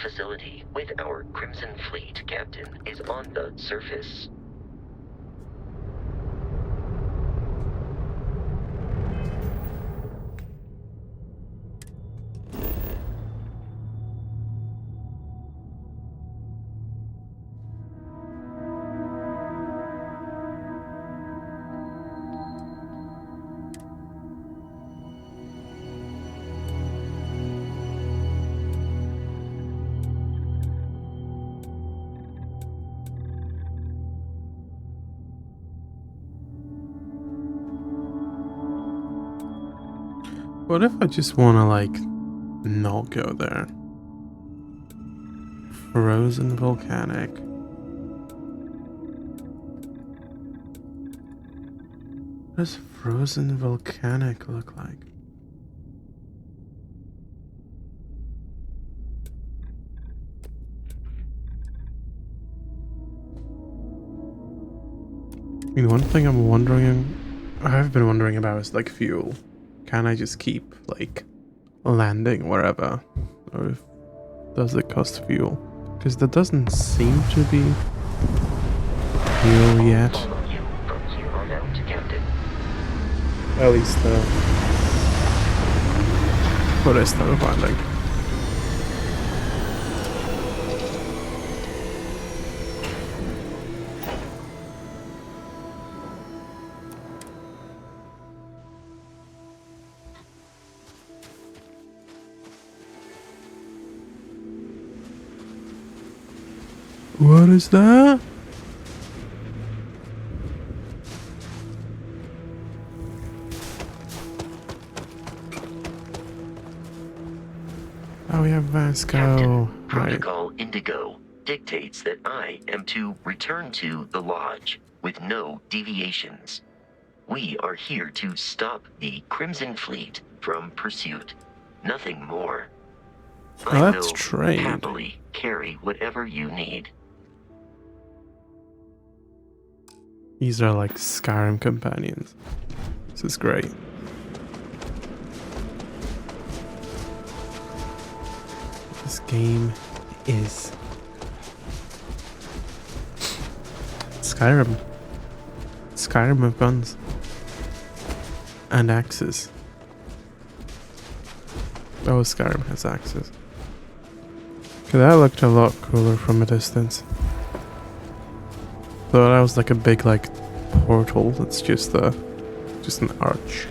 Speaker 11: Facility with our Crimson Fleet captain is on the surface.
Speaker 1: What if I just want to, like, not go there? Frozen volcanic. What does frozen volcanic look like? I mean, one thing I've been wondering about is like fuel. Can I just keep like landing wherever? Or does it cost fuel? Because there doesn't seem to be fuel yet. At least what I started finding. What is that? Oh, we have Vasco.
Speaker 11: Captain, Protocol Indigo dictates that I am to return to the lodge with no deviations. We are here to stop the Crimson Fleet from pursuit. Nothing more. I
Speaker 1: That's
Speaker 11: will
Speaker 1: trained.
Speaker 11: happily carry whatever you need.
Speaker 1: These are like Skyrim companions. This is great. This game is Skyrim. Skyrim with guns and axes. Oh, Skyrim has axes. Okay, that looked a lot cooler from a distance. Thought that was like a big like portal. That's just an arch.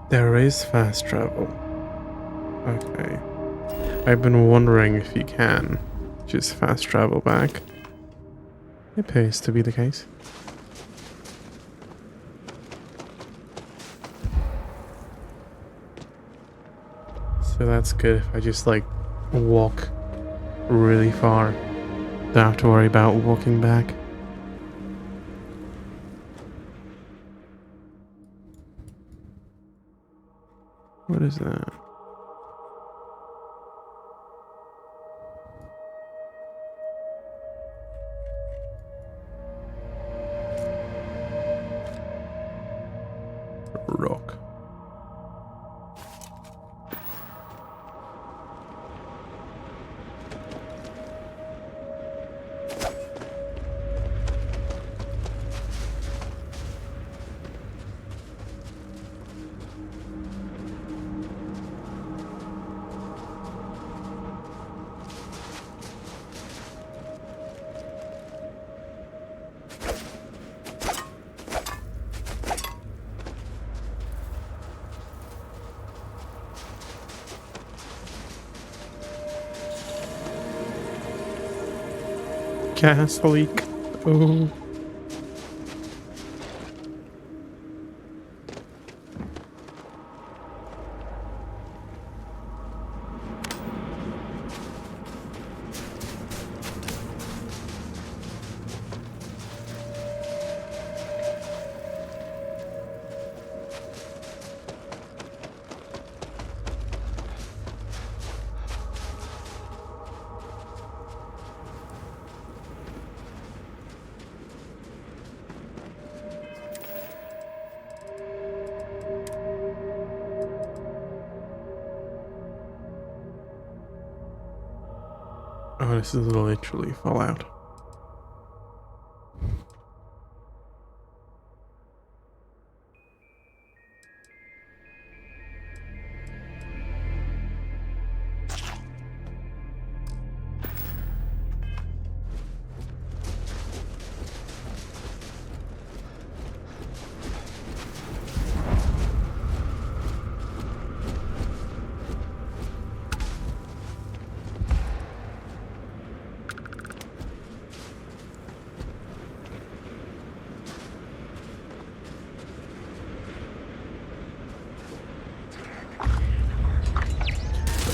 Speaker 1: There is fast travel. Okay. I've been wondering if you can just fast travel back. It appears to be the case. So that's good if I just like walk really far. Don't have to worry about walking back. What is that? Rock. Gas leak. Oh. Oh, this is literally Fallout.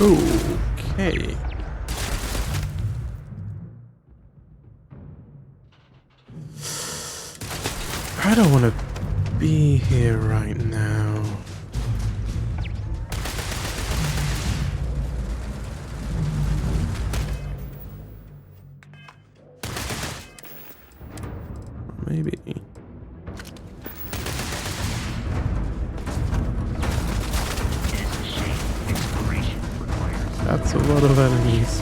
Speaker 1: Okay. I don't want to be here right now. Maybe. That's a lot of enemies.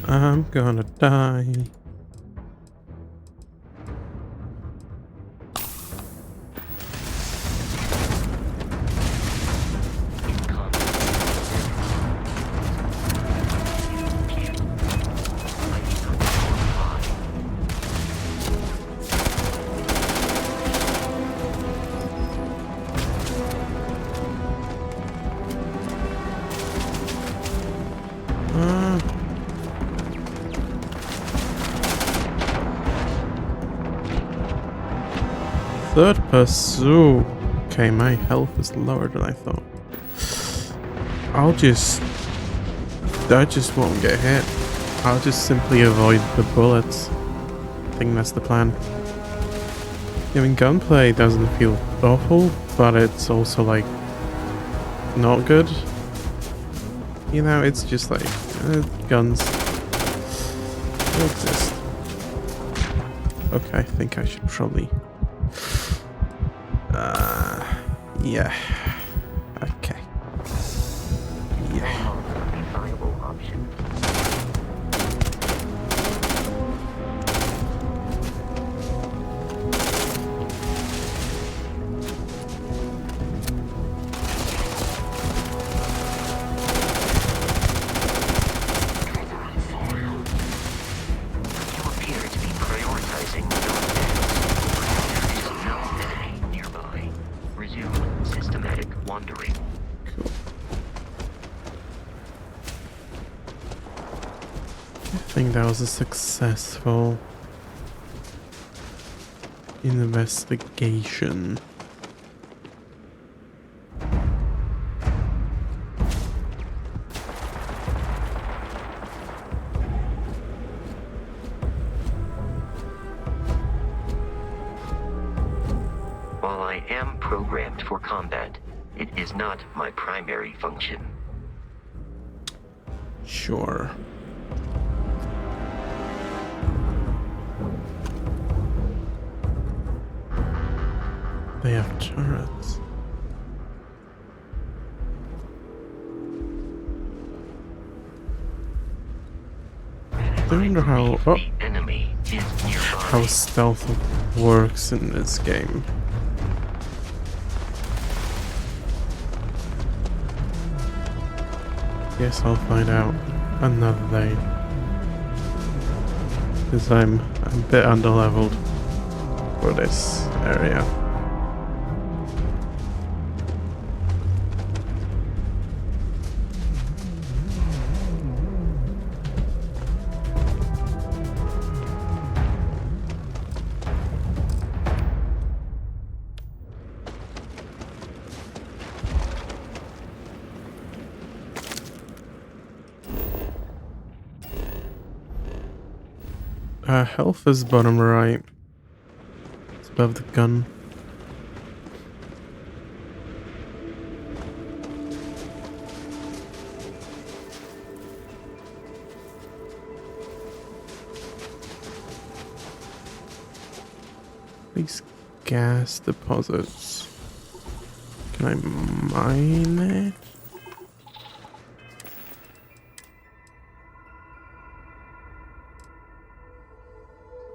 Speaker 1: I'm gonna die. Third pursuit. Okay, my health is lower than I thought. I just won't get hit. I'll just simply avoid the bullets. I think that's the plan. I mean, gunplay doesn't feel awful, but it's also like not good. You know, it's just like guns don't exist. Okay, I think I should probably. Yeah. Okay. Yeah. I think that was a successful investigation.
Speaker 11: While I am programmed for combat, it is not my primary function.
Speaker 1: Sure. They have turrets. I wonder how how stealth works in this game. Guess I'll find out another day. Because I'm a bit underleveled for this area. Health is bottom right. It's above the gun. These gas deposits. Can I mine it?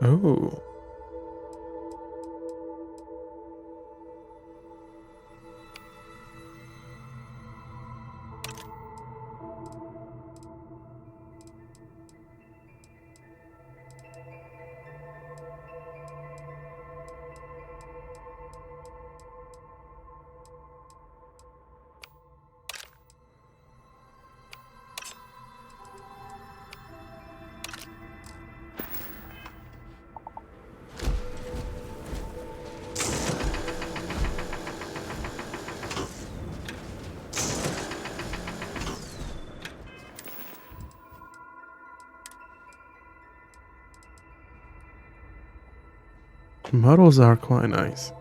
Speaker 1: Oh. Models are quite nice.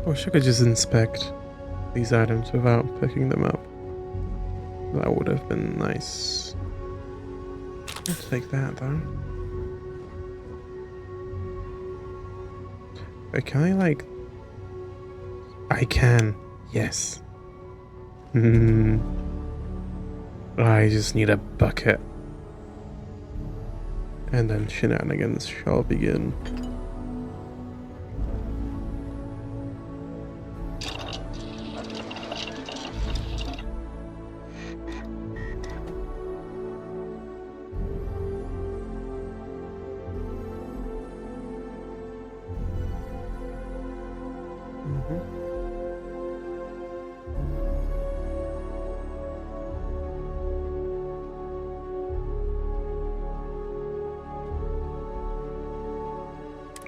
Speaker 1: wish I could just inspect these items without picking them up. That would have been nice. I'll take that though. Wait, can I like... I can. Yes. I just need a bucket. And then shenanigans shall begin.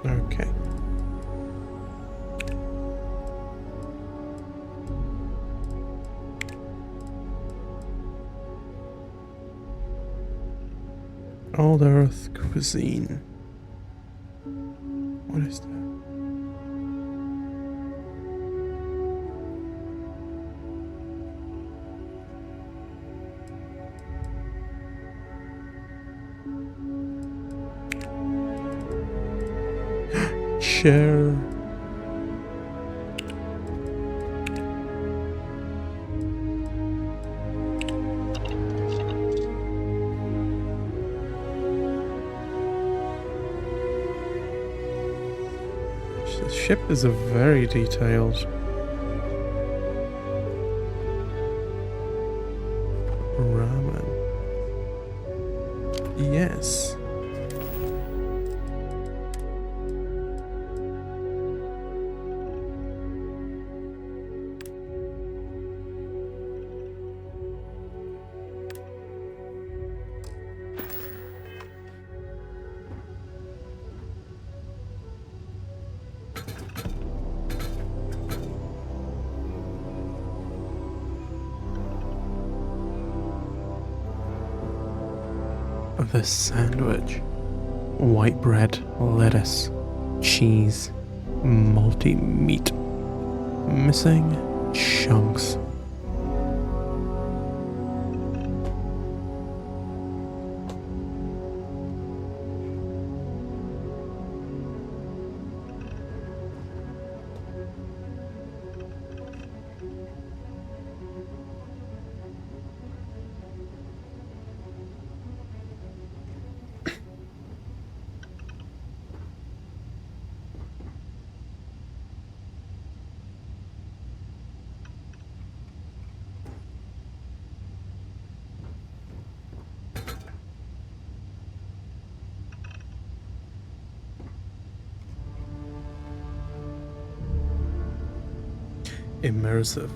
Speaker 1: Okay. Old Earth cuisine. What is that? Share. The ship is a very detailed. Ramen. Yes. The sandwich. White bread, lettuce, cheese, multi meat. Missing chunks. Immersive.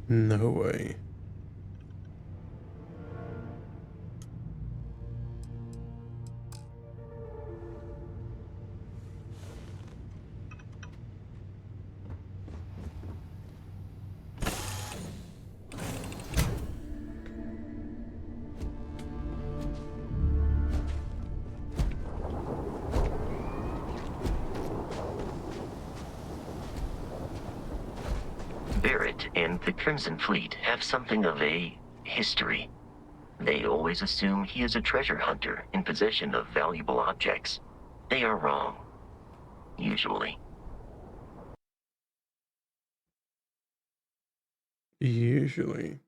Speaker 1: No way.
Speaker 11: Barrett and the Crimson Fleet have something of a history. They always assume he is a treasure hunter in possession of valuable objects. They are wrong. Usually.
Speaker 1: Usually.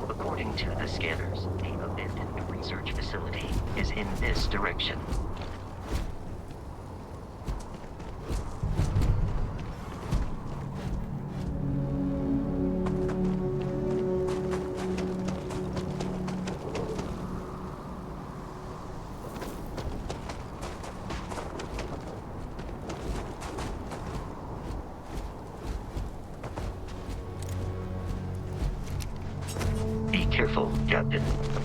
Speaker 11: According to the scanners, the abandoned research facility is in this direction. Be careful, Captain.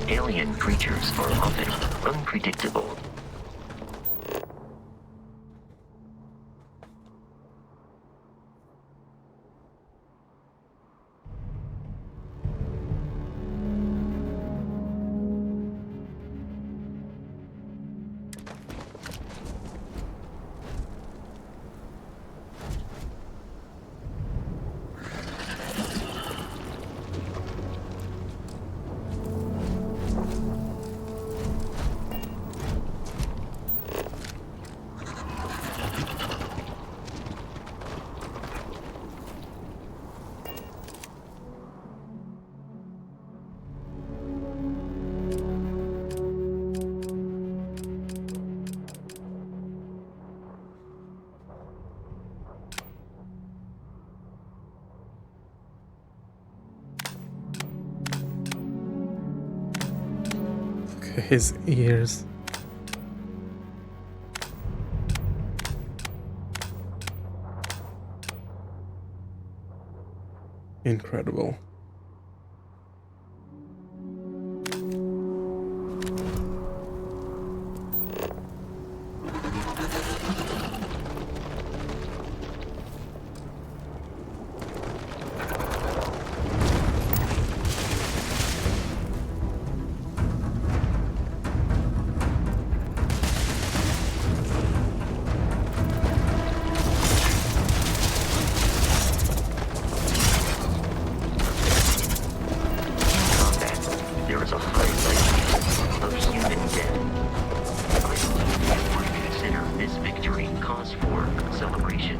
Speaker 11: Alien creatures are often unpredictable.
Speaker 1: Look at his ears. Incredible.
Speaker 11: There is a high likelihood of human death. I believe we would consider this victory cause for celebration.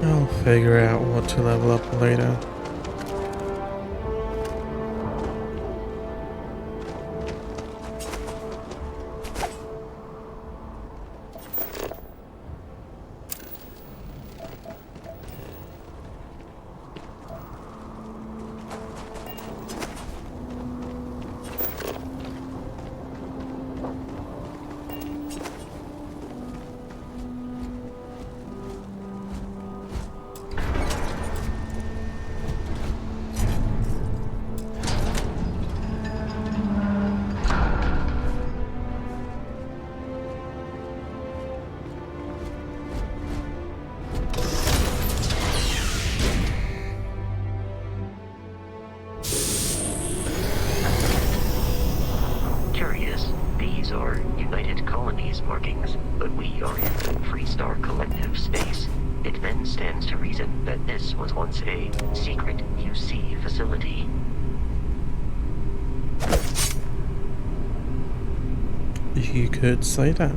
Speaker 1: I'll figure out what to level up later.
Speaker 11: are in Freestar Collective space, it then stands to reason that this was once a secret UC facility.
Speaker 1: You could say that.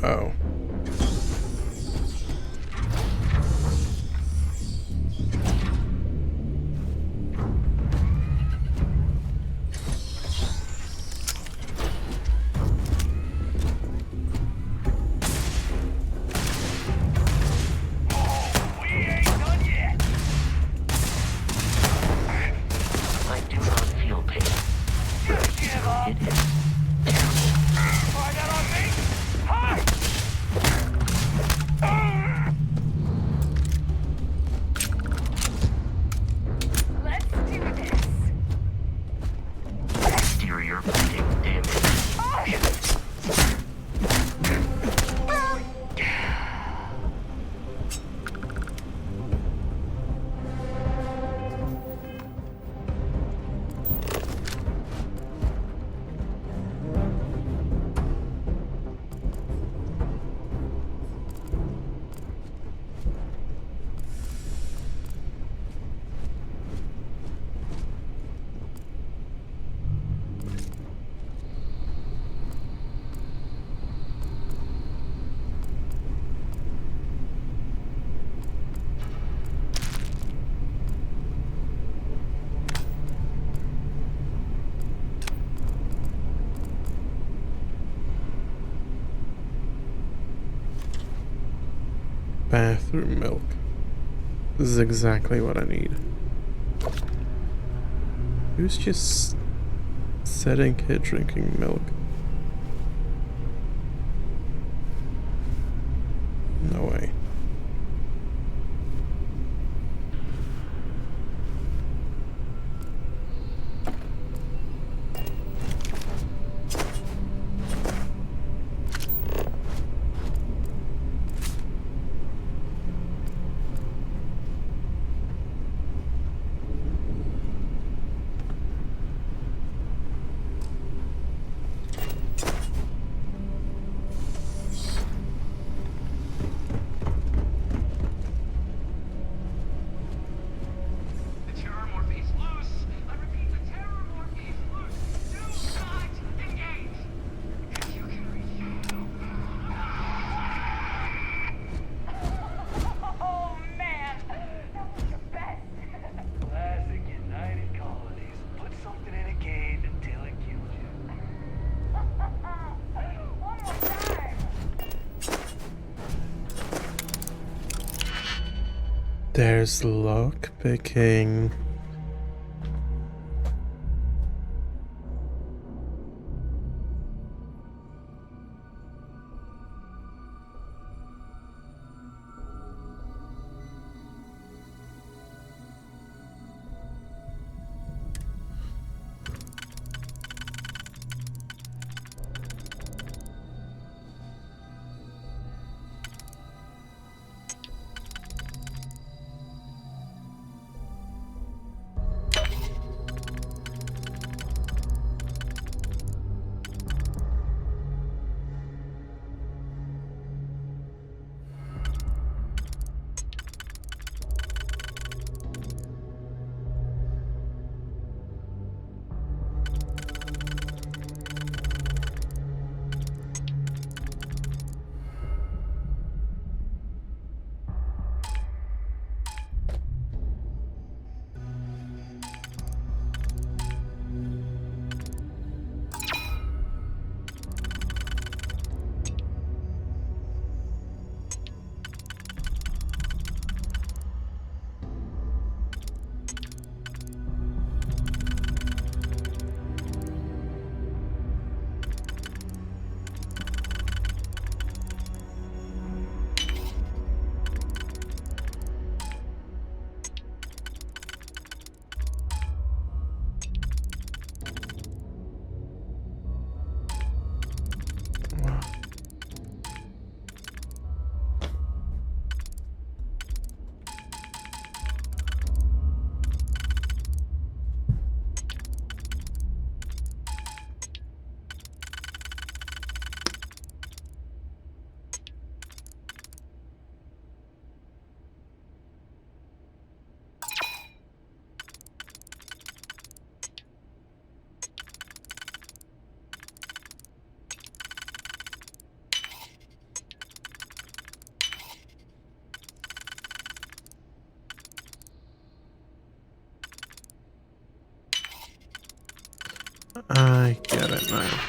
Speaker 1: Oh.
Speaker 11: I do not feel pain. It is exterior plating damage.
Speaker 1: Bathroom milk. This is exactly what I need. Who's just sitting here drinking milk? No way. There's lock picking. I get it now.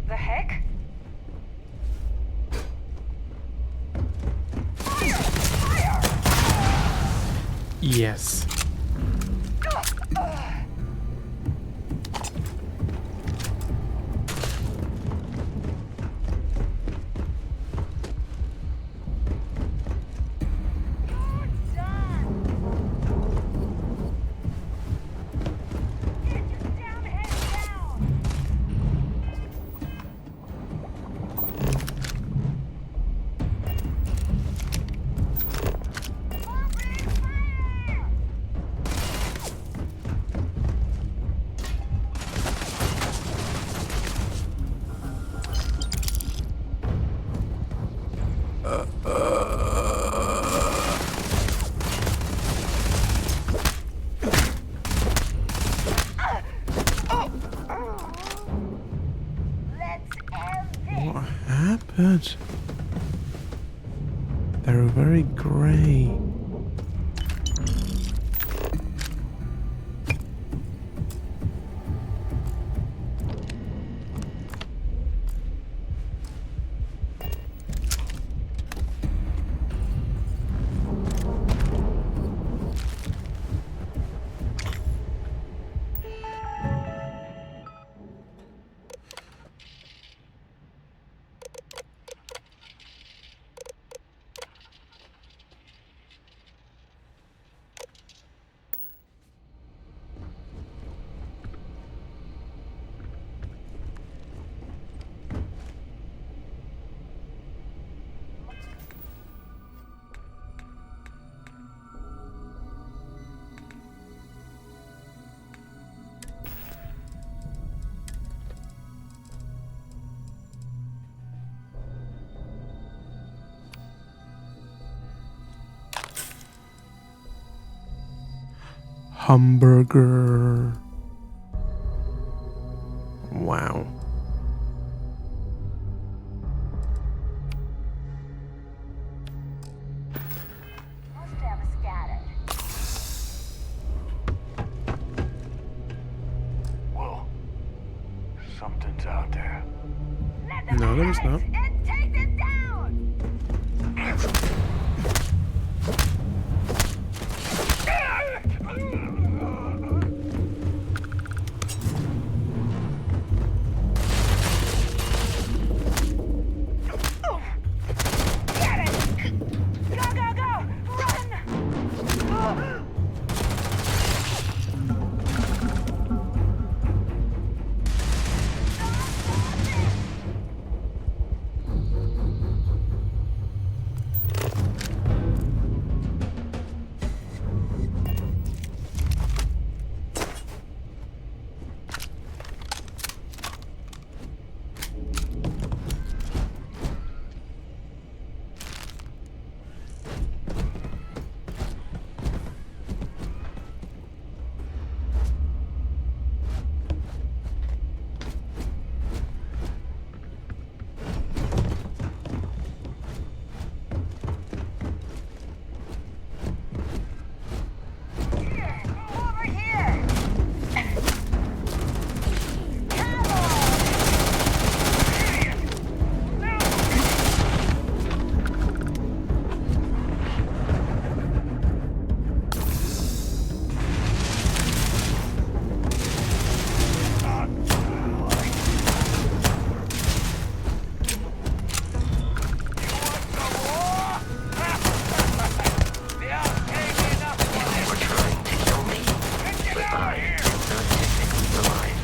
Speaker 6: The heck?
Speaker 1: Yes. What happened? They're very grey. hamburger. Wow.
Speaker 4: Whoa. Something's out there.
Speaker 1: No, there's not.
Speaker 6: Take them down! Get it! Go, go, go! Run! Over here! Come
Speaker 11: You were trying to kill me, but I did not take you alive.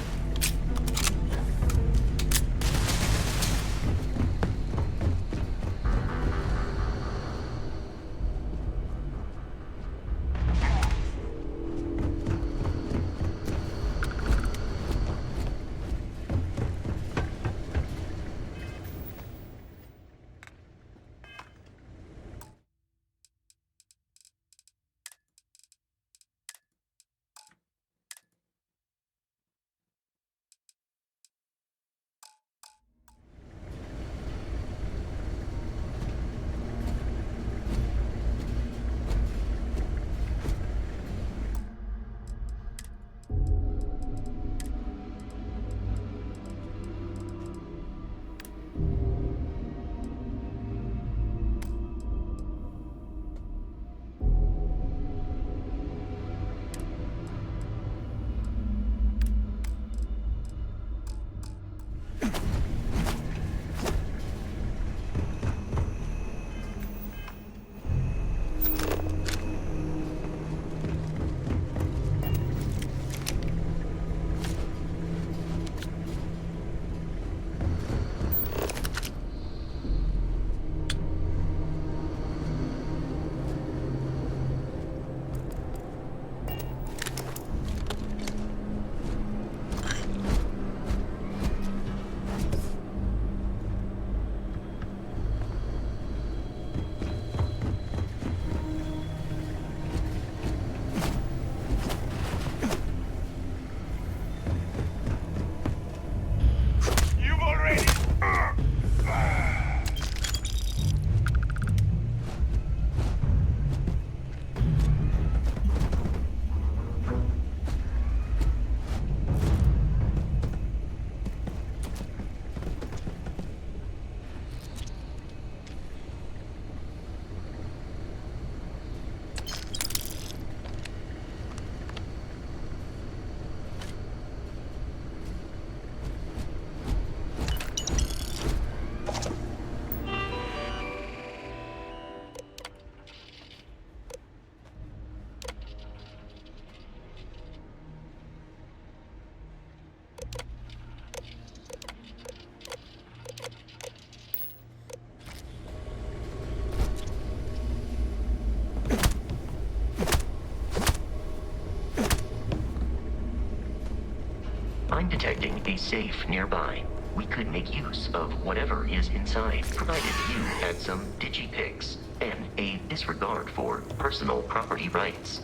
Speaker 11: I'm detecting a safe nearby. We could make use of whatever is inside, provided you had some digipics and a disregard for personal property rights.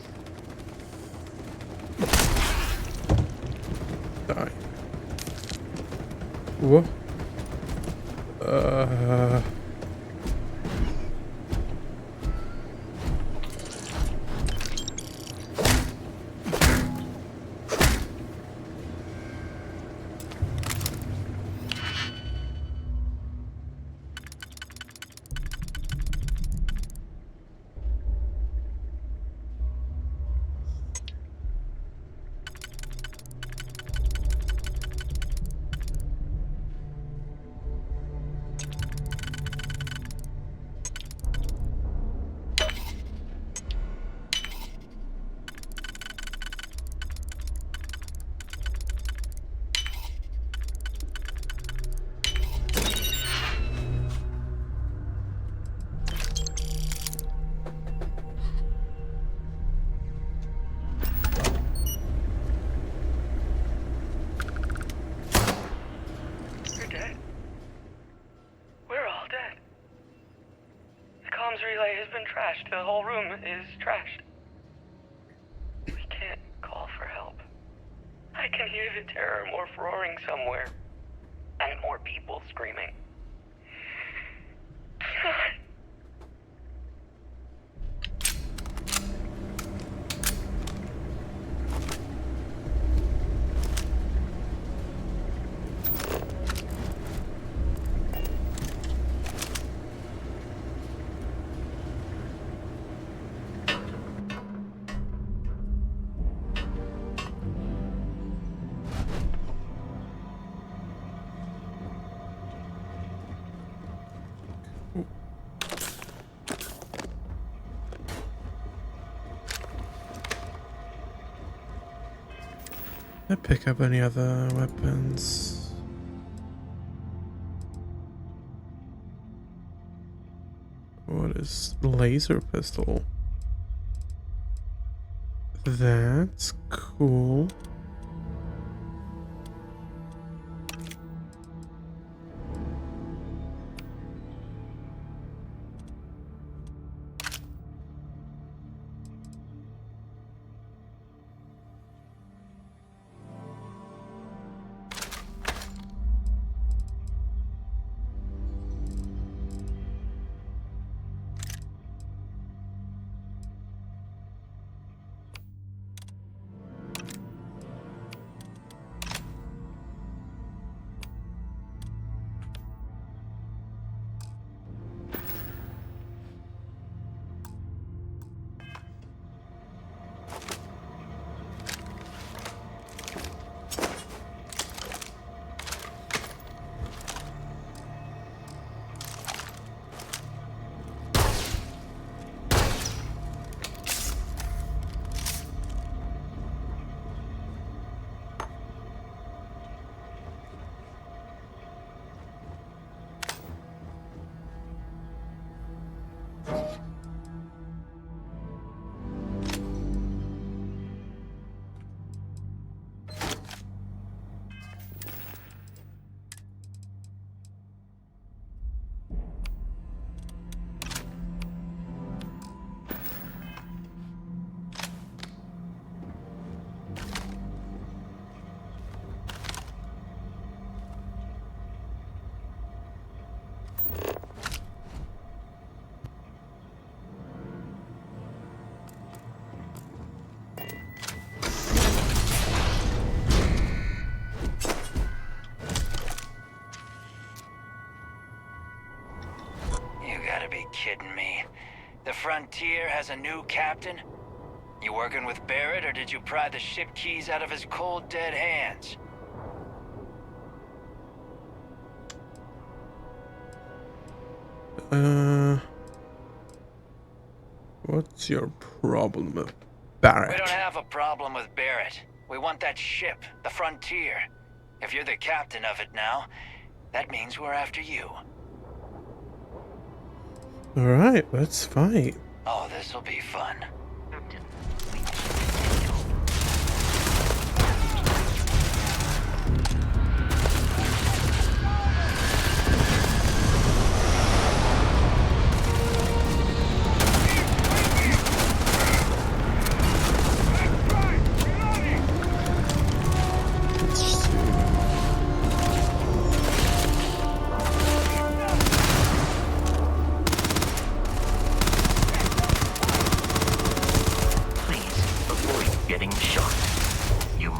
Speaker 1: Whoa.
Speaker 12: relay has been trashed. The whole room is trashed. We can't call for help. I can hear the terror morph roaring somewhere. And more people screaming. God.
Speaker 1: Did I pick up any other weapons? What is laser pistol? That's cool.
Speaker 13: Kidding me? The Frontier has a new captain? You working with Barrett, or did you pry the ship keys out of his cold, dead hands?
Speaker 1: What's your problem with Barrett?
Speaker 13: We don't have a problem with Barrett. We want that ship, the Frontier. If you're the captain of it now, that means we're after you.
Speaker 1: Alright, let's fight.
Speaker 13: Oh, this'll be fun.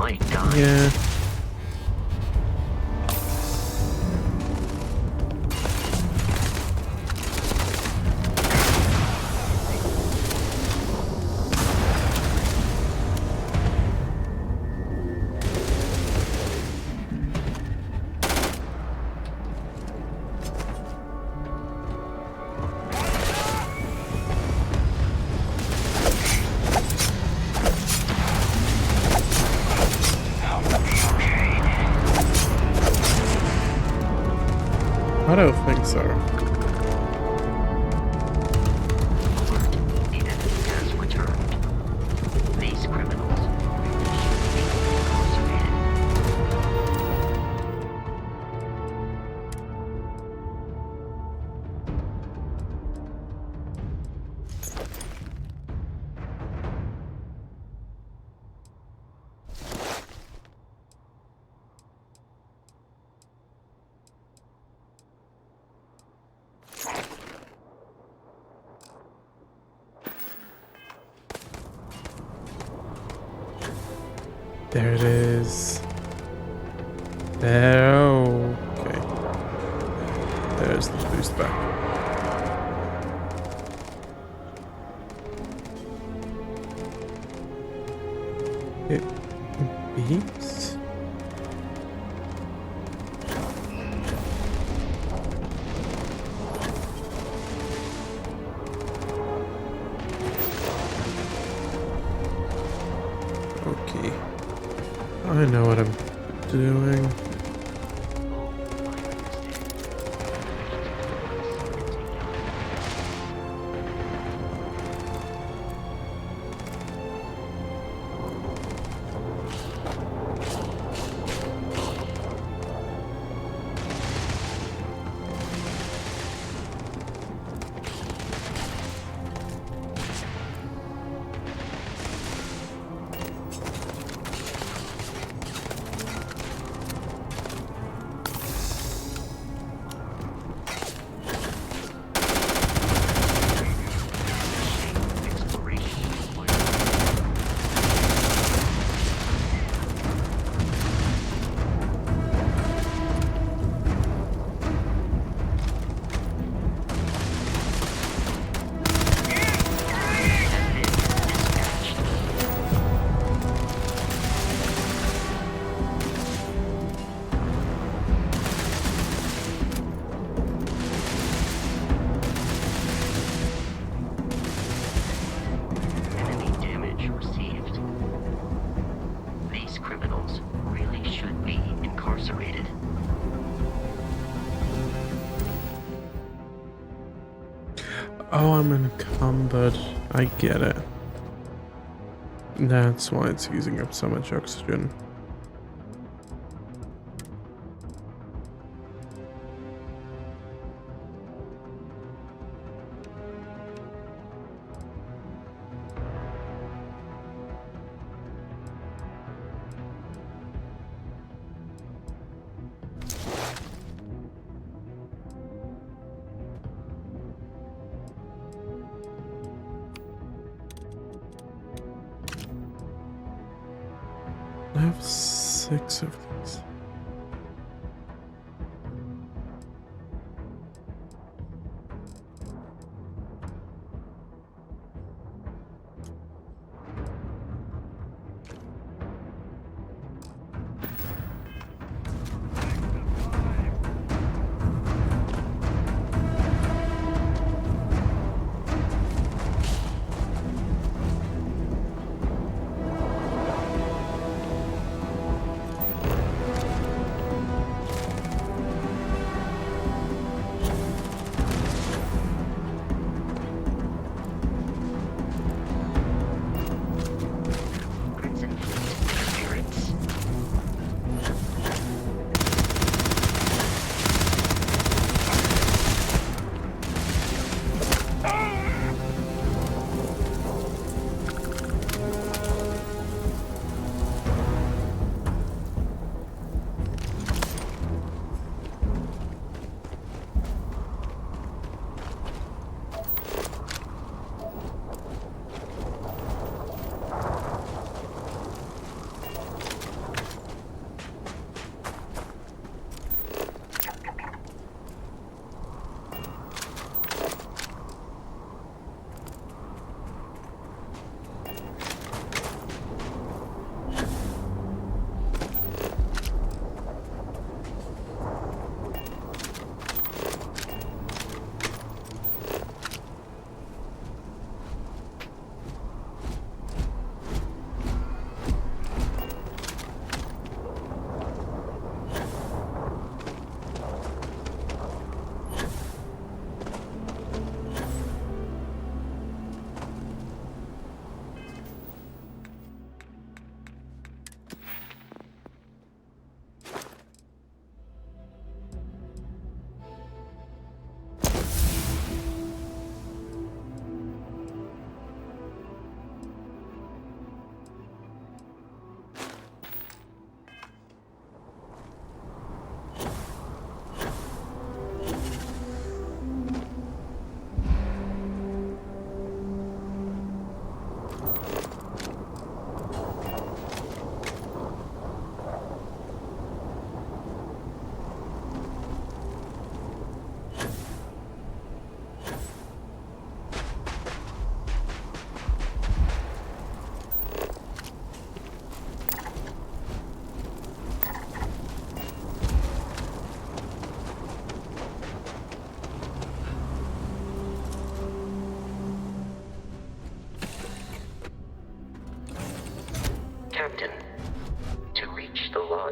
Speaker 11: might die.
Speaker 1: Yeah. I don't think so.
Speaker 11: The enemy has returned. These criminals should be incarcerated.
Speaker 1: There it is. There. Oh, okay. There's the boost back. It beeps. Okay. I know what I'm doing. Oh, I'm encumbered. I get it. That's why it's using up so much oxygen. I have 6 of these.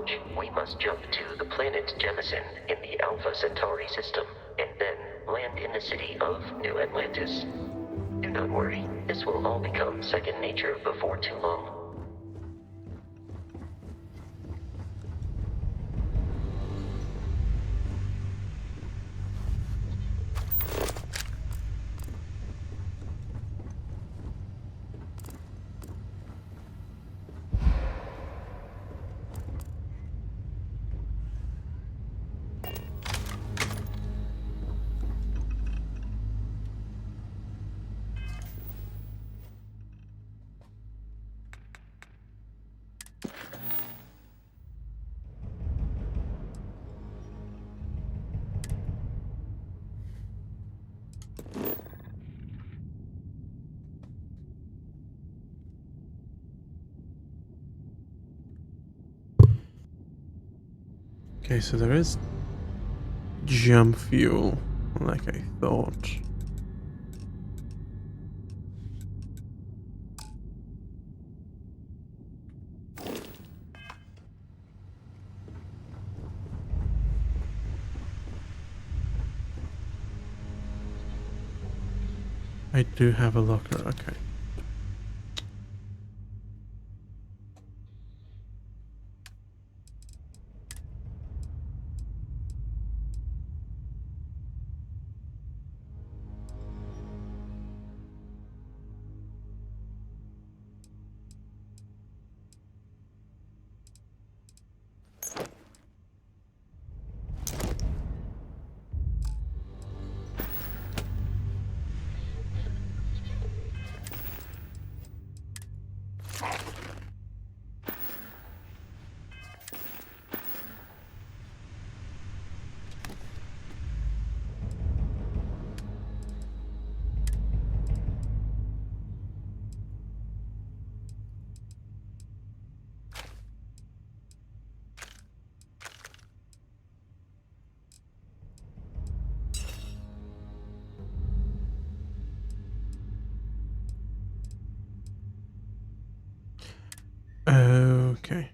Speaker 11: launch, we must jump to the planet Jemison in the Alpha Centauri system, and then land in the city of New Atlantis. Do not worry, this will all become second nature before too long.
Speaker 1: Okay, so there is jump fuel, like I thought. I do have a locker, okay. Okay.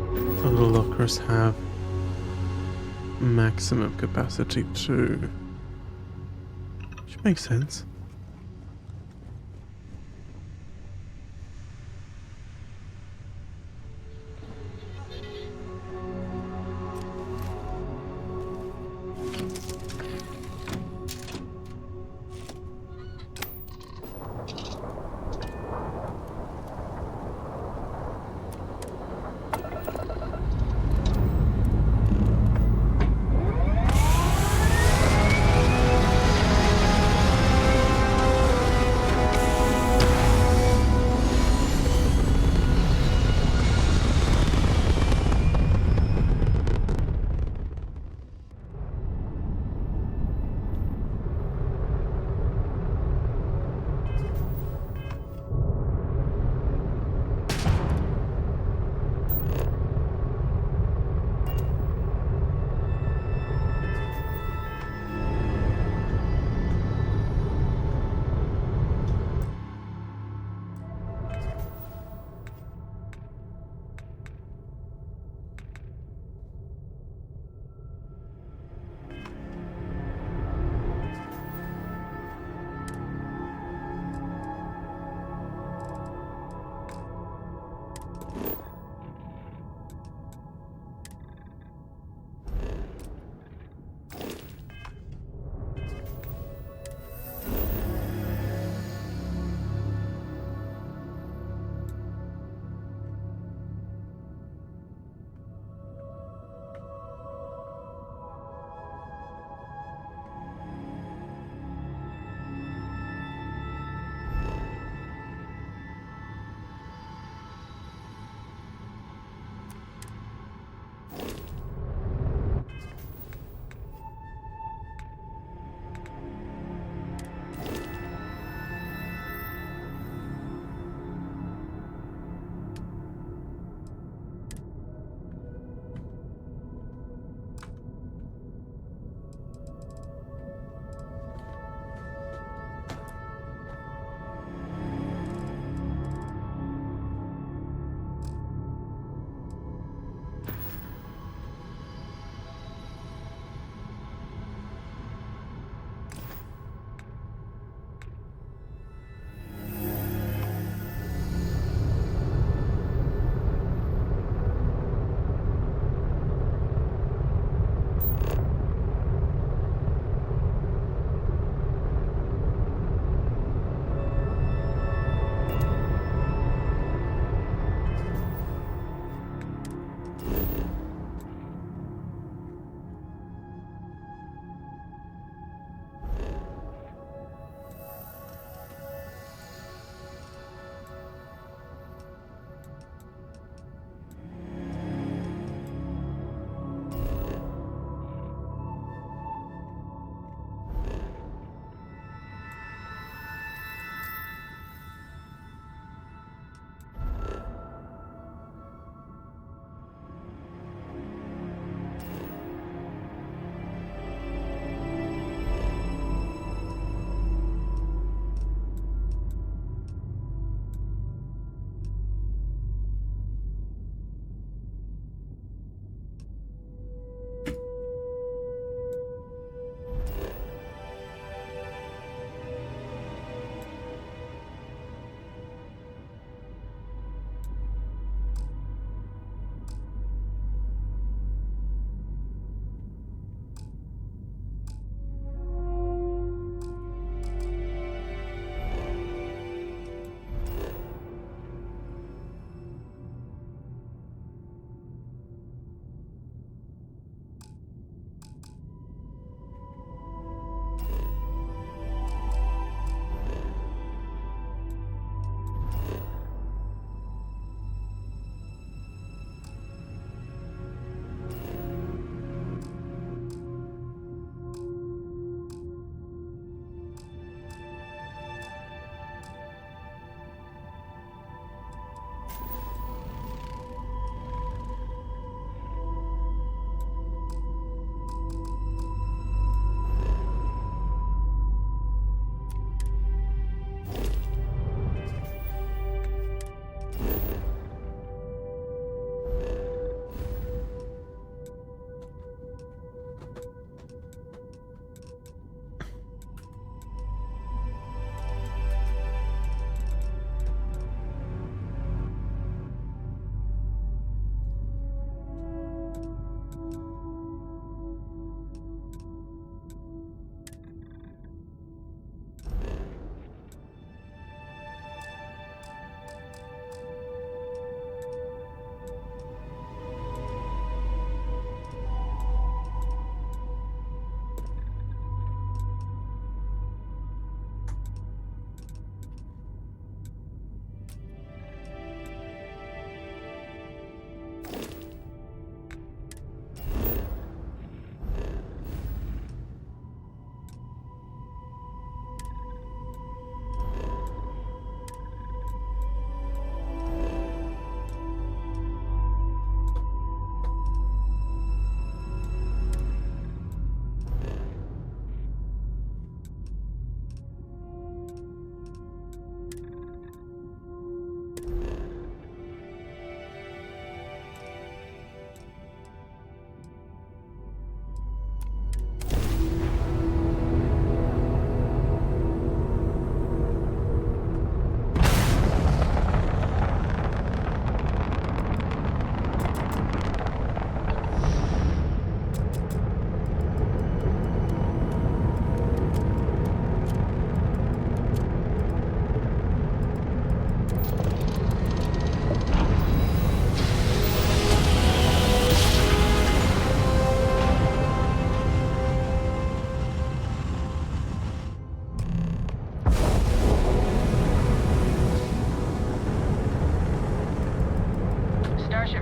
Speaker 1: So the lockers have maximum capacity too. Which makes sense.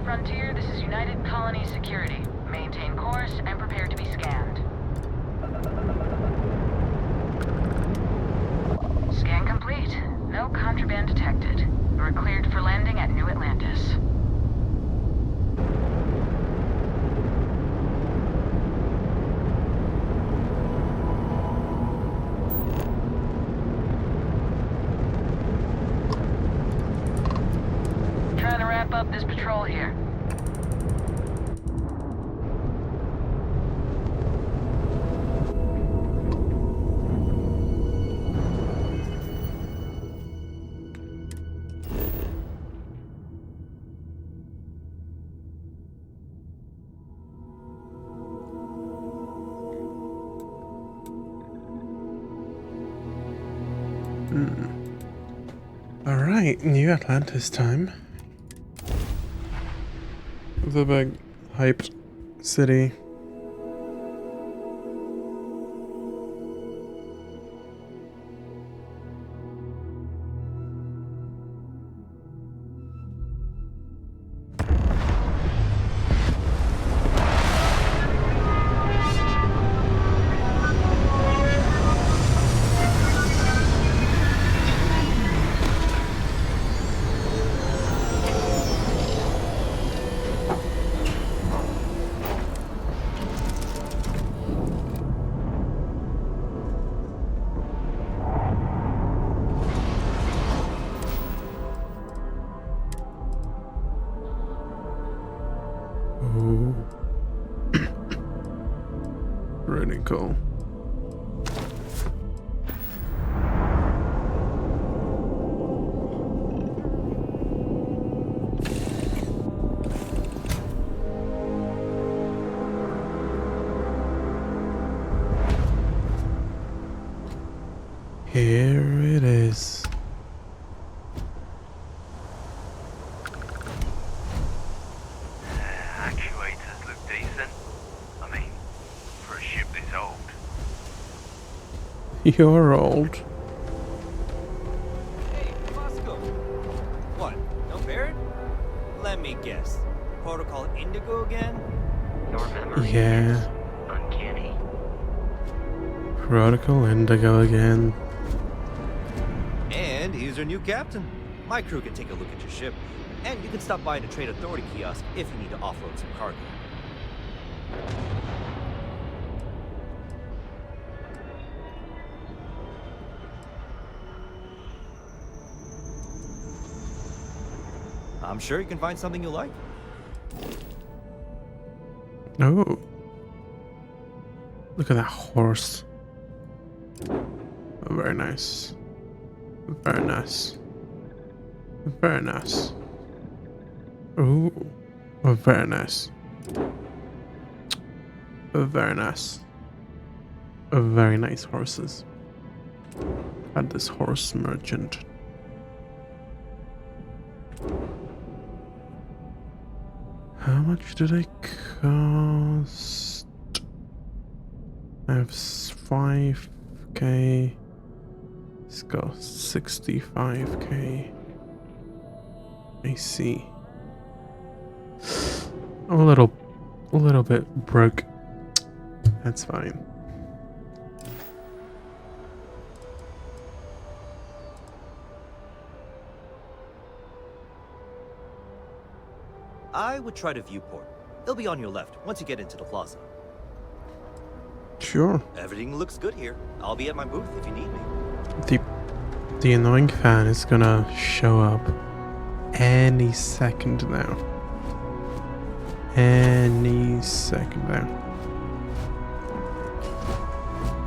Speaker 7: Frontier, this is United Colony Security. Maintain course and prepare to be scanned. Scan complete. No contraband detected. You are cleared for landing at New Atlantis. Trying to wrap up this patrol here.
Speaker 1: Alright, New Atlantis time. The big hyped city. Ooh. Really cool. Here it is.
Speaker 14: Actuators look decent. I mean, for a ship this old.
Speaker 1: You're old.
Speaker 15: Hey, Moscow. What? No Barrett? Let me guess. Protocol Indigo again?
Speaker 11: Your memory
Speaker 1: Yeah.
Speaker 11: is uncanny.
Speaker 1: Protocol Indigo again.
Speaker 15: And here's your new captain. My crew can take a look at your ship, and you can stop by the Trade Authority kiosk if you need to offload some cargo. I'm sure you can find something you like.
Speaker 1: Oh. Look at that horse. Oh, very nice. Very nice. Very nice. Ooh. Oh, very nice. Oh, very nice. Oh, very nice horses. At this horse merchant. How much do they cost? I have 5k. It's got 65k. I see. I'm a little bit broke. That's fine.
Speaker 15: I would try to viewport. It'll be on your left once you get into the plaza.
Speaker 1: Sure.
Speaker 15: Everything looks good here. I'll be at my booth if you need me.
Speaker 1: The annoying fan is gonna show up any second now. Any second now.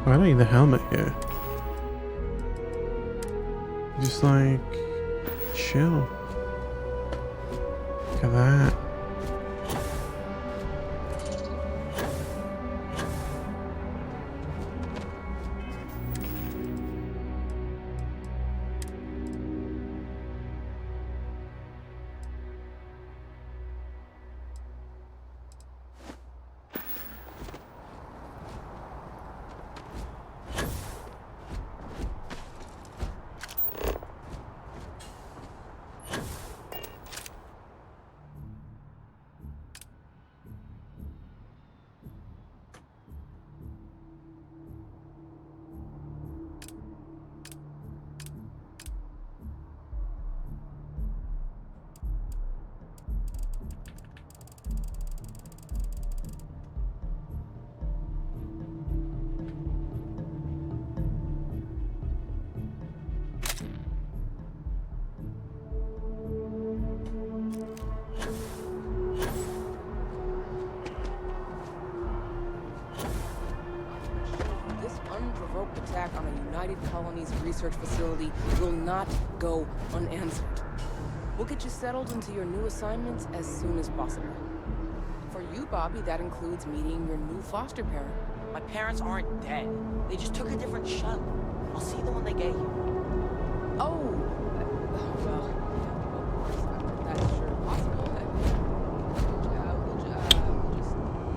Speaker 1: Why do I need the helmet here? Just like chill. Look at that.
Speaker 16: colony's research facility will not go unanswered. We'll get you settled into your new assignments as soon as possible. For you, Bobby, that includes meeting your new foster parent.
Speaker 17: My parents aren't dead. They just took a different shuttle. I'll see them when they get here.
Speaker 16: Oh, well, that's sure possible.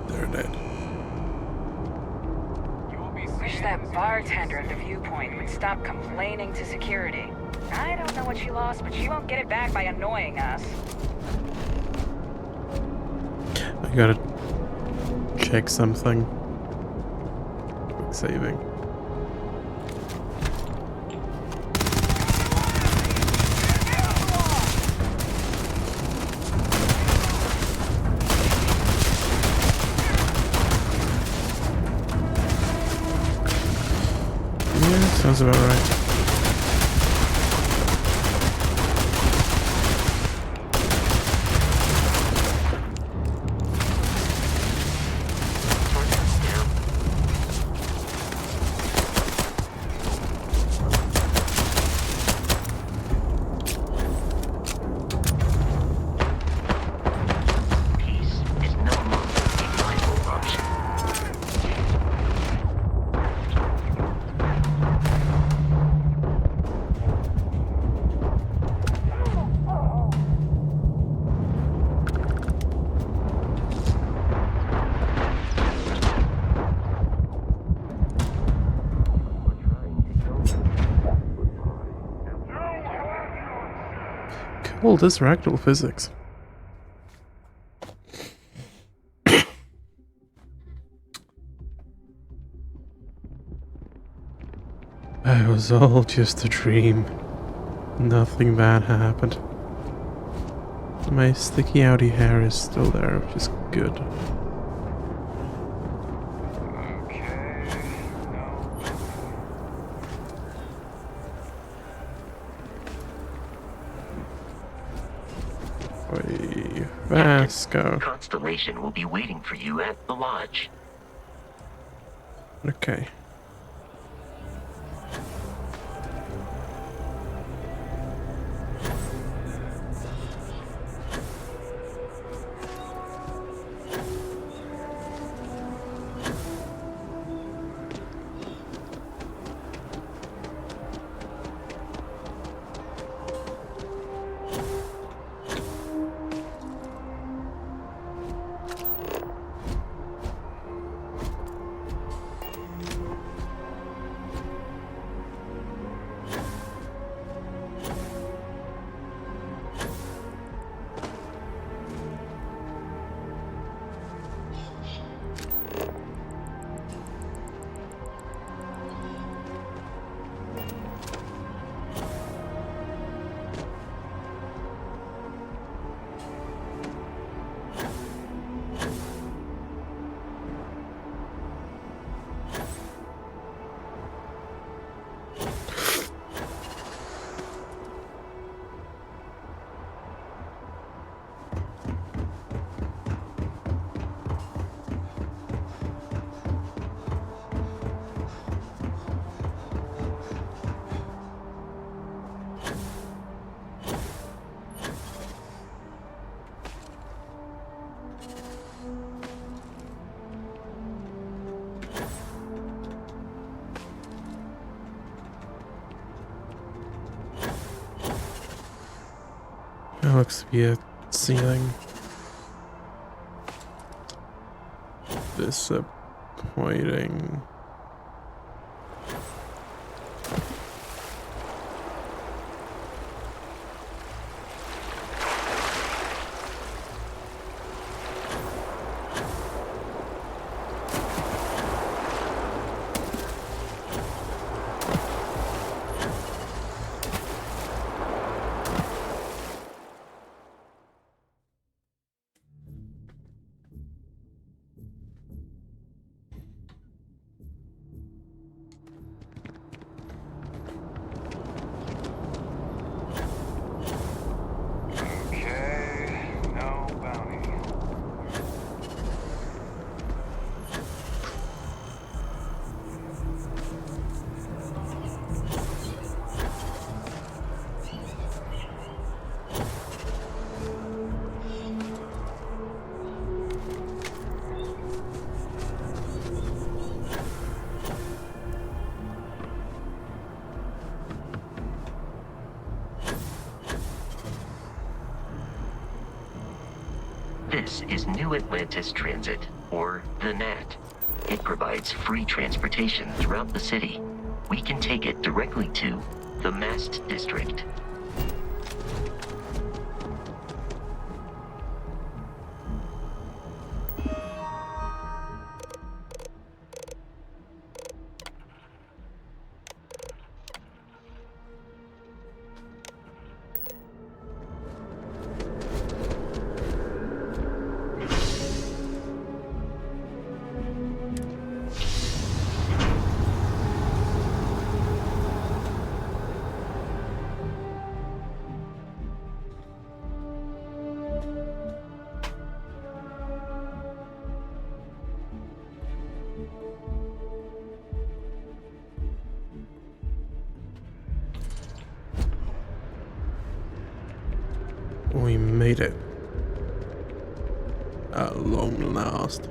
Speaker 1: They're dead.
Speaker 7: Wish that bartender at the viewpoint would stop complaining to security. I don't know what she lost, but she won't get it back by annoying us.
Speaker 1: I gotta check something. Quick saving. Yeah, sounds about right. Cool, this ragdoll physics. It was all just a dream. Nothing bad happened. My sticky outy hair is still there, which is good. Vasco.
Speaker 11: Constellation will be waiting for you at the lodge.
Speaker 1: Okay. That looks to be a ceiling. Disappointing.
Speaker 11: This is New Atlantis Transit, or the NAT. It provides free transportation throughout the city. We can take it directly to the Mast District.
Speaker 1: We made it. At long last.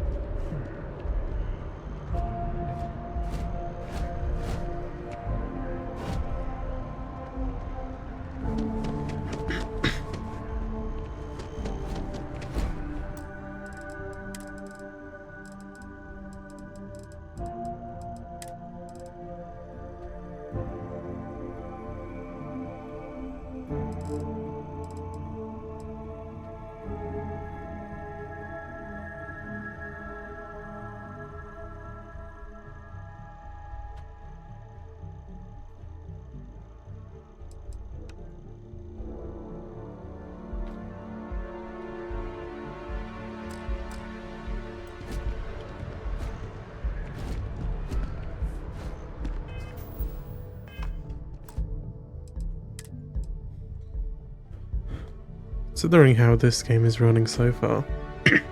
Speaker 1: Considering how this game is running so far, I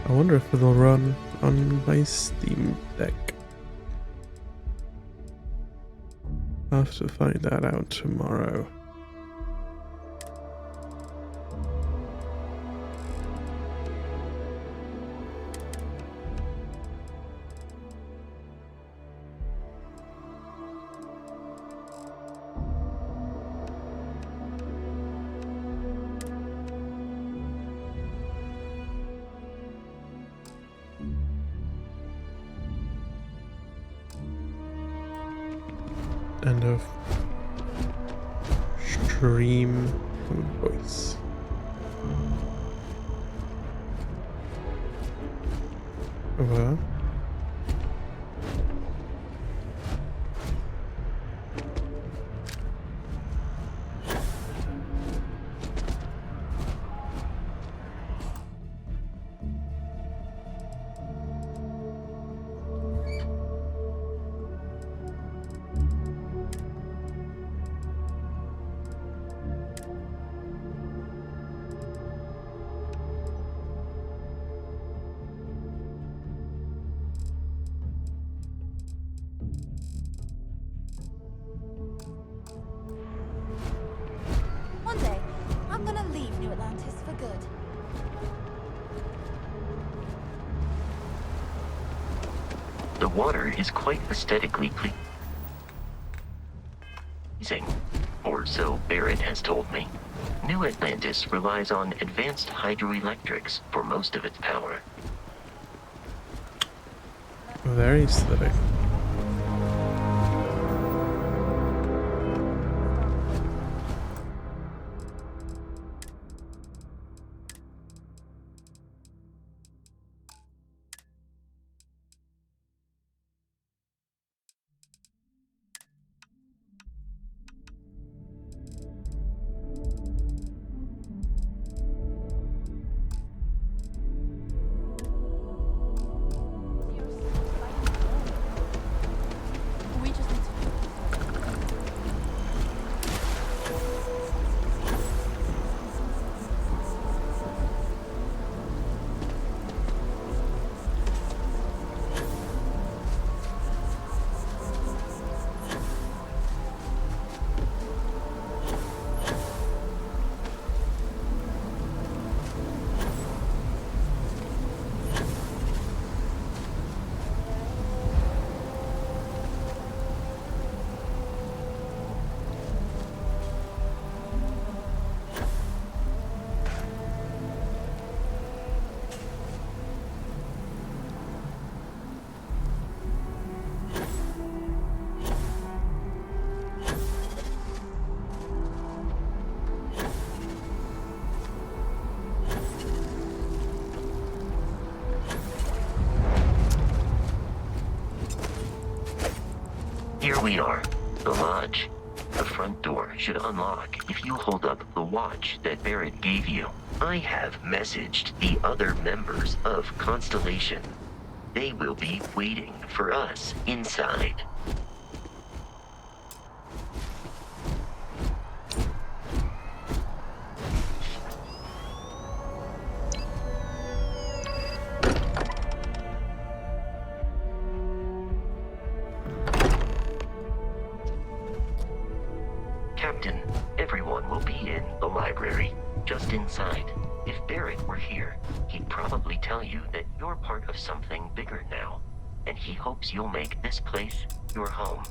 Speaker 1: wonder if it'll run on my Steam Deck. I'll have to find that out tomorrow. End of stream voice. Over.
Speaker 18: One day, I'm gonna leave New Atlantis for good.
Speaker 11: The water is quite aesthetically pleasing, or so Barrett has told me. New Atlantis relies on advanced hydroelectrics for most of its power.
Speaker 1: Very aesthetic.
Speaker 11: we are. The lodge. The front door should unlock if you hold up the watch that Barrett gave you. I have messaged the other members of Constellation. They will be waiting for us inside. Captain, everyone will be in the library, just inside. If Barrett were here, he'd probably tell you that you're part of something bigger now, and he hopes you'll make this place your home.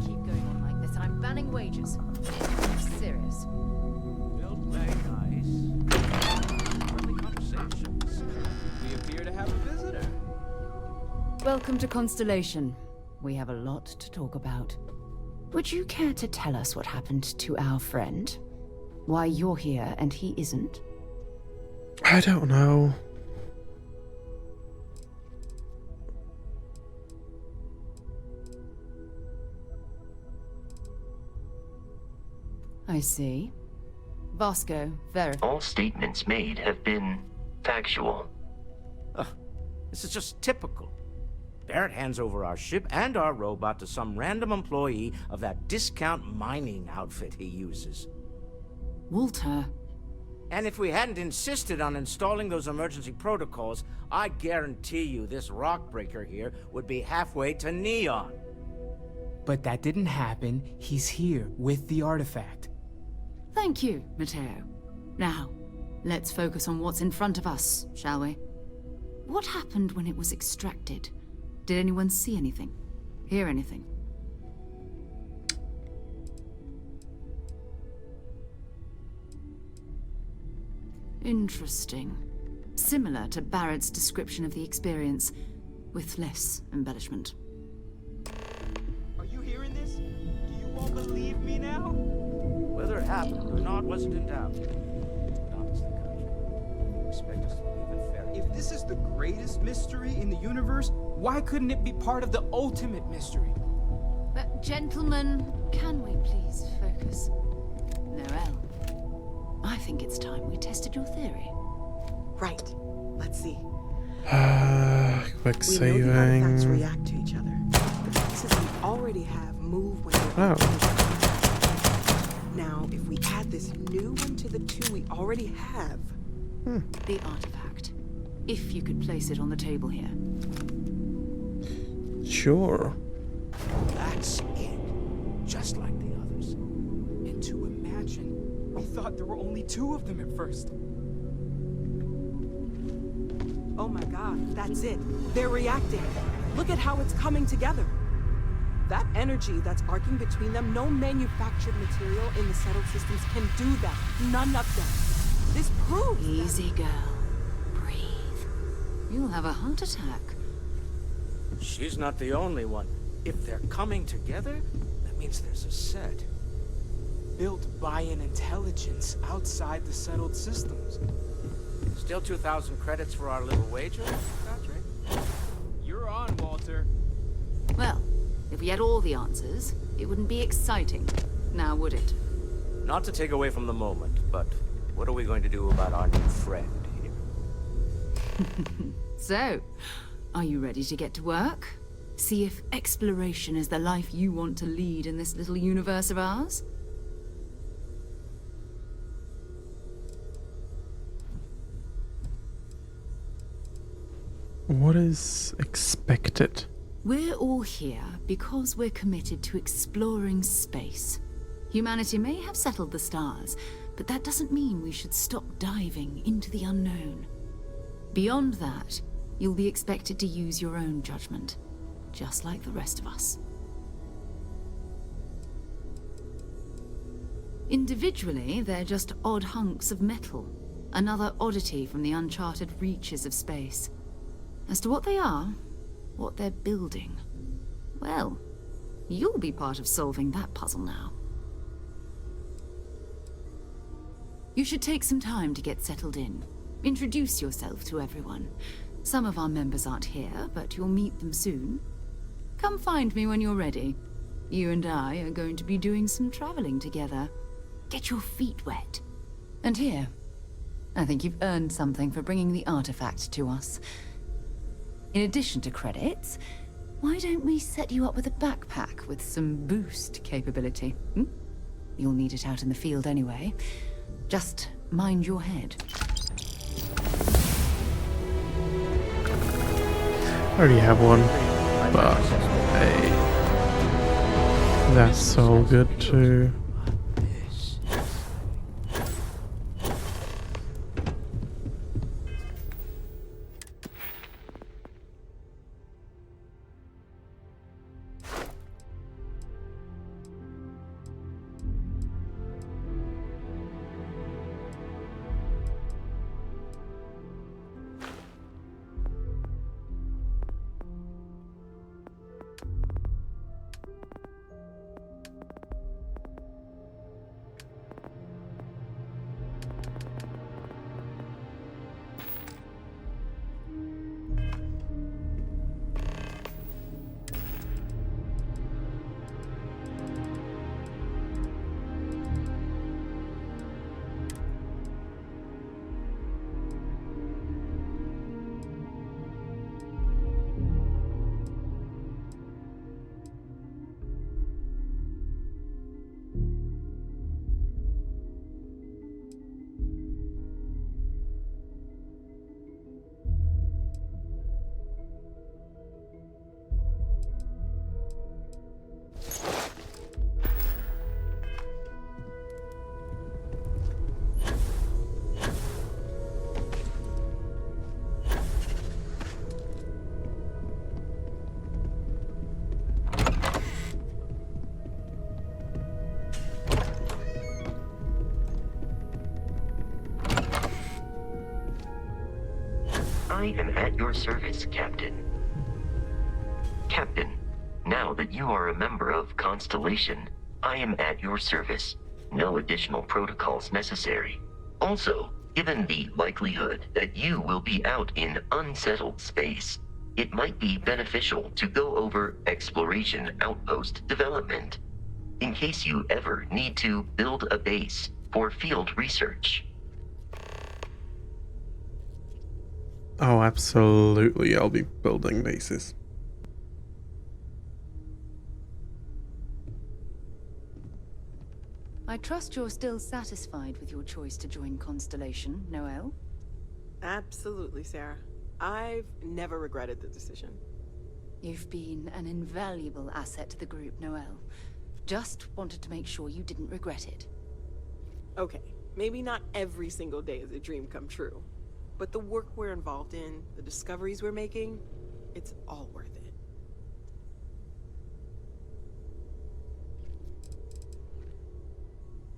Speaker 8: Keep going on like this. I'm banning wages. Serious.
Speaker 19: Build very nice. Friendly conversations. We appear to have a visitor.
Speaker 20: Welcome to Constellation. We have a lot to talk about. Would you care to tell us what happened to our friend? Why you're here and he isn't?
Speaker 1: I don't know.
Speaker 20: I see. Vasco, verify.
Speaker 11: All statements made have been factual.
Speaker 21: This is just typical. Barrett hands over our ship and our robot to some random employee of that discount mining outfit he uses.
Speaker 20: Walter.
Speaker 21: And if we hadn't insisted on installing those emergency protocols, I guarantee you this rock breaker here would be halfway to Neon.
Speaker 22: But that didn't happen. He's here with the artifact.
Speaker 20: Thank you, Matteo. Now, let's focus on what's in front of us, shall we? What happened when it was extracted? Did anyone see anything? Hear anything? Interesting. Similar to Barrett's description of the experience, with less embellishment.
Speaker 19: Are you hearing this? Do you all believe me now?
Speaker 21: Whether it happened or not wasn't in doubt. But honestly, Contra, you expect us to believe in fairy.
Speaker 19: If this is the greatest mystery in the universe, why couldn't it be part of the ultimate mystery?
Speaker 20: But gentlemen, can we please focus? Noel, I think it's time we tested your theory.
Speaker 23: Right. Let's see.
Speaker 1: Quick
Speaker 23: We know the artifacts
Speaker 1: saving.
Speaker 23: react to each other. The pieces we already have move when they're Now, if we add this new one to the two we already have...
Speaker 20: The artifact. If you could place it on the table here.
Speaker 1: Sure.
Speaker 19: That's it. Just like the others. And to imagine, we thought there were only two of them at first.
Speaker 23: Oh my god, that's it. They're reacting. Look at how it's coming together. That energy that's arcing between them, no manufactured material in the settled systems can do that. None of them. This proves
Speaker 20: Easy, girl. Breathe. You'll have a heart attack.
Speaker 21: She's not the only one. If they're coming together, that means there's a set.
Speaker 19: Built by an intelligence outside the settled systems.
Speaker 21: Still 2,000 credits for our little wager, Patrick?
Speaker 19: You're on, Walter.
Speaker 20: Well, if we had all the answers, it wouldn't be exciting. Now, would it?
Speaker 21: Not to take away from the moment, but what are we going to do about our new friend here?
Speaker 20: So, are you ready to get to work? See if exploration is the life you want to lead in this little universe of ours?
Speaker 1: What is expected?
Speaker 20: We're all here because we're committed to exploring space. Humanity may have settled the stars, but that doesn't mean we should stop diving into the unknown. Beyond that, you'll be expected to use your own judgment, just like the rest of us. Individually, they're just odd hunks of metal, another oddity from the uncharted reaches of space. As to what they are, what they're building, well, You'll be part of solving that puzzle now. You should take some time to get settled in. Introduce yourself to everyone. Some of our members aren't here, but you'll meet them soon. Come find me when you're ready. You and I are going to be doing some traveling together. Get your feet wet. And here, I think you've earned something for bringing the artifact to us. In addition to credits, why don't we set you up with a backpack with some boost capability? You'll need it out in the field anyway. Just mind your head.
Speaker 1: I already have one, but hey, that's so good too.
Speaker 11: I am at your service, Captain. Captain, now that you are a member of Constellation, I am at your service. No additional protocols necessary. Also, given the likelihood that you will be out in unsettled space, it might be beneficial to go over exploration outpost development, in case you ever need to build a base for field research.
Speaker 1: Oh, absolutely, I'll be building bases.
Speaker 20: I trust you're still satisfied with your choice to join Constellation, Noel?
Speaker 23: Absolutely, Sarah. I've never regretted the decision.
Speaker 20: You've been an invaluable asset to the group, Noel. Just wanted to make sure you didn't regret it.
Speaker 23: Okay, maybe not every single day is a dream come true. But the work we're involved in, the discoveries we're making, it's all worth it.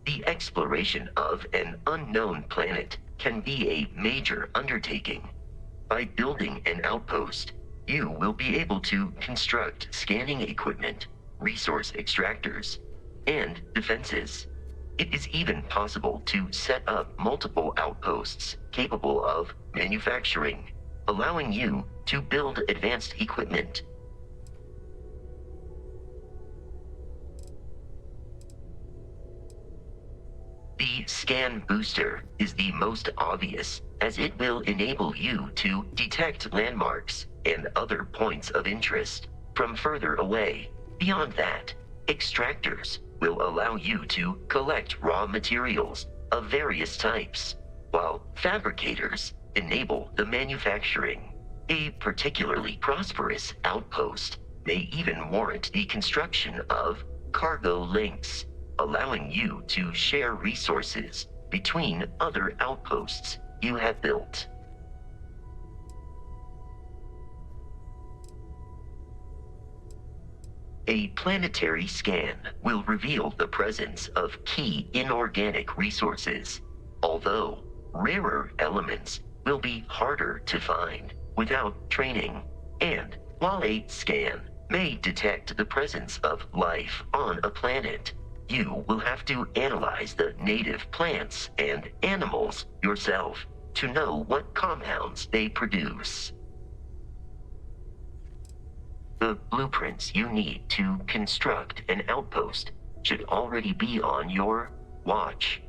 Speaker 11: The exploration of an unknown planet can be a major undertaking. By building an outpost, you will be able to construct scanning equipment, resource extractors, and defenses. It is even possible to set up multiple outposts capable of manufacturing, allowing you to build advanced equipment. The scan booster is the most obvious, as it will enable you to detect landmarks and other points of interest from further away. Beyond that, extractors will allow you to collect raw materials of various types, while fabricators enable the manufacturing. A particularly prosperous outpost may even warrant the construction of cargo links, allowing you to share resources between other outposts you have built. A planetary scan will reveal the presence of key inorganic resources, although rarer elements will be harder to find without training. And while a scan may detect the presence of life on a planet. You will have to analyze the native plants and animals yourself to know what compounds they produce. The blueprints you need to construct an outpost should already be on your watch.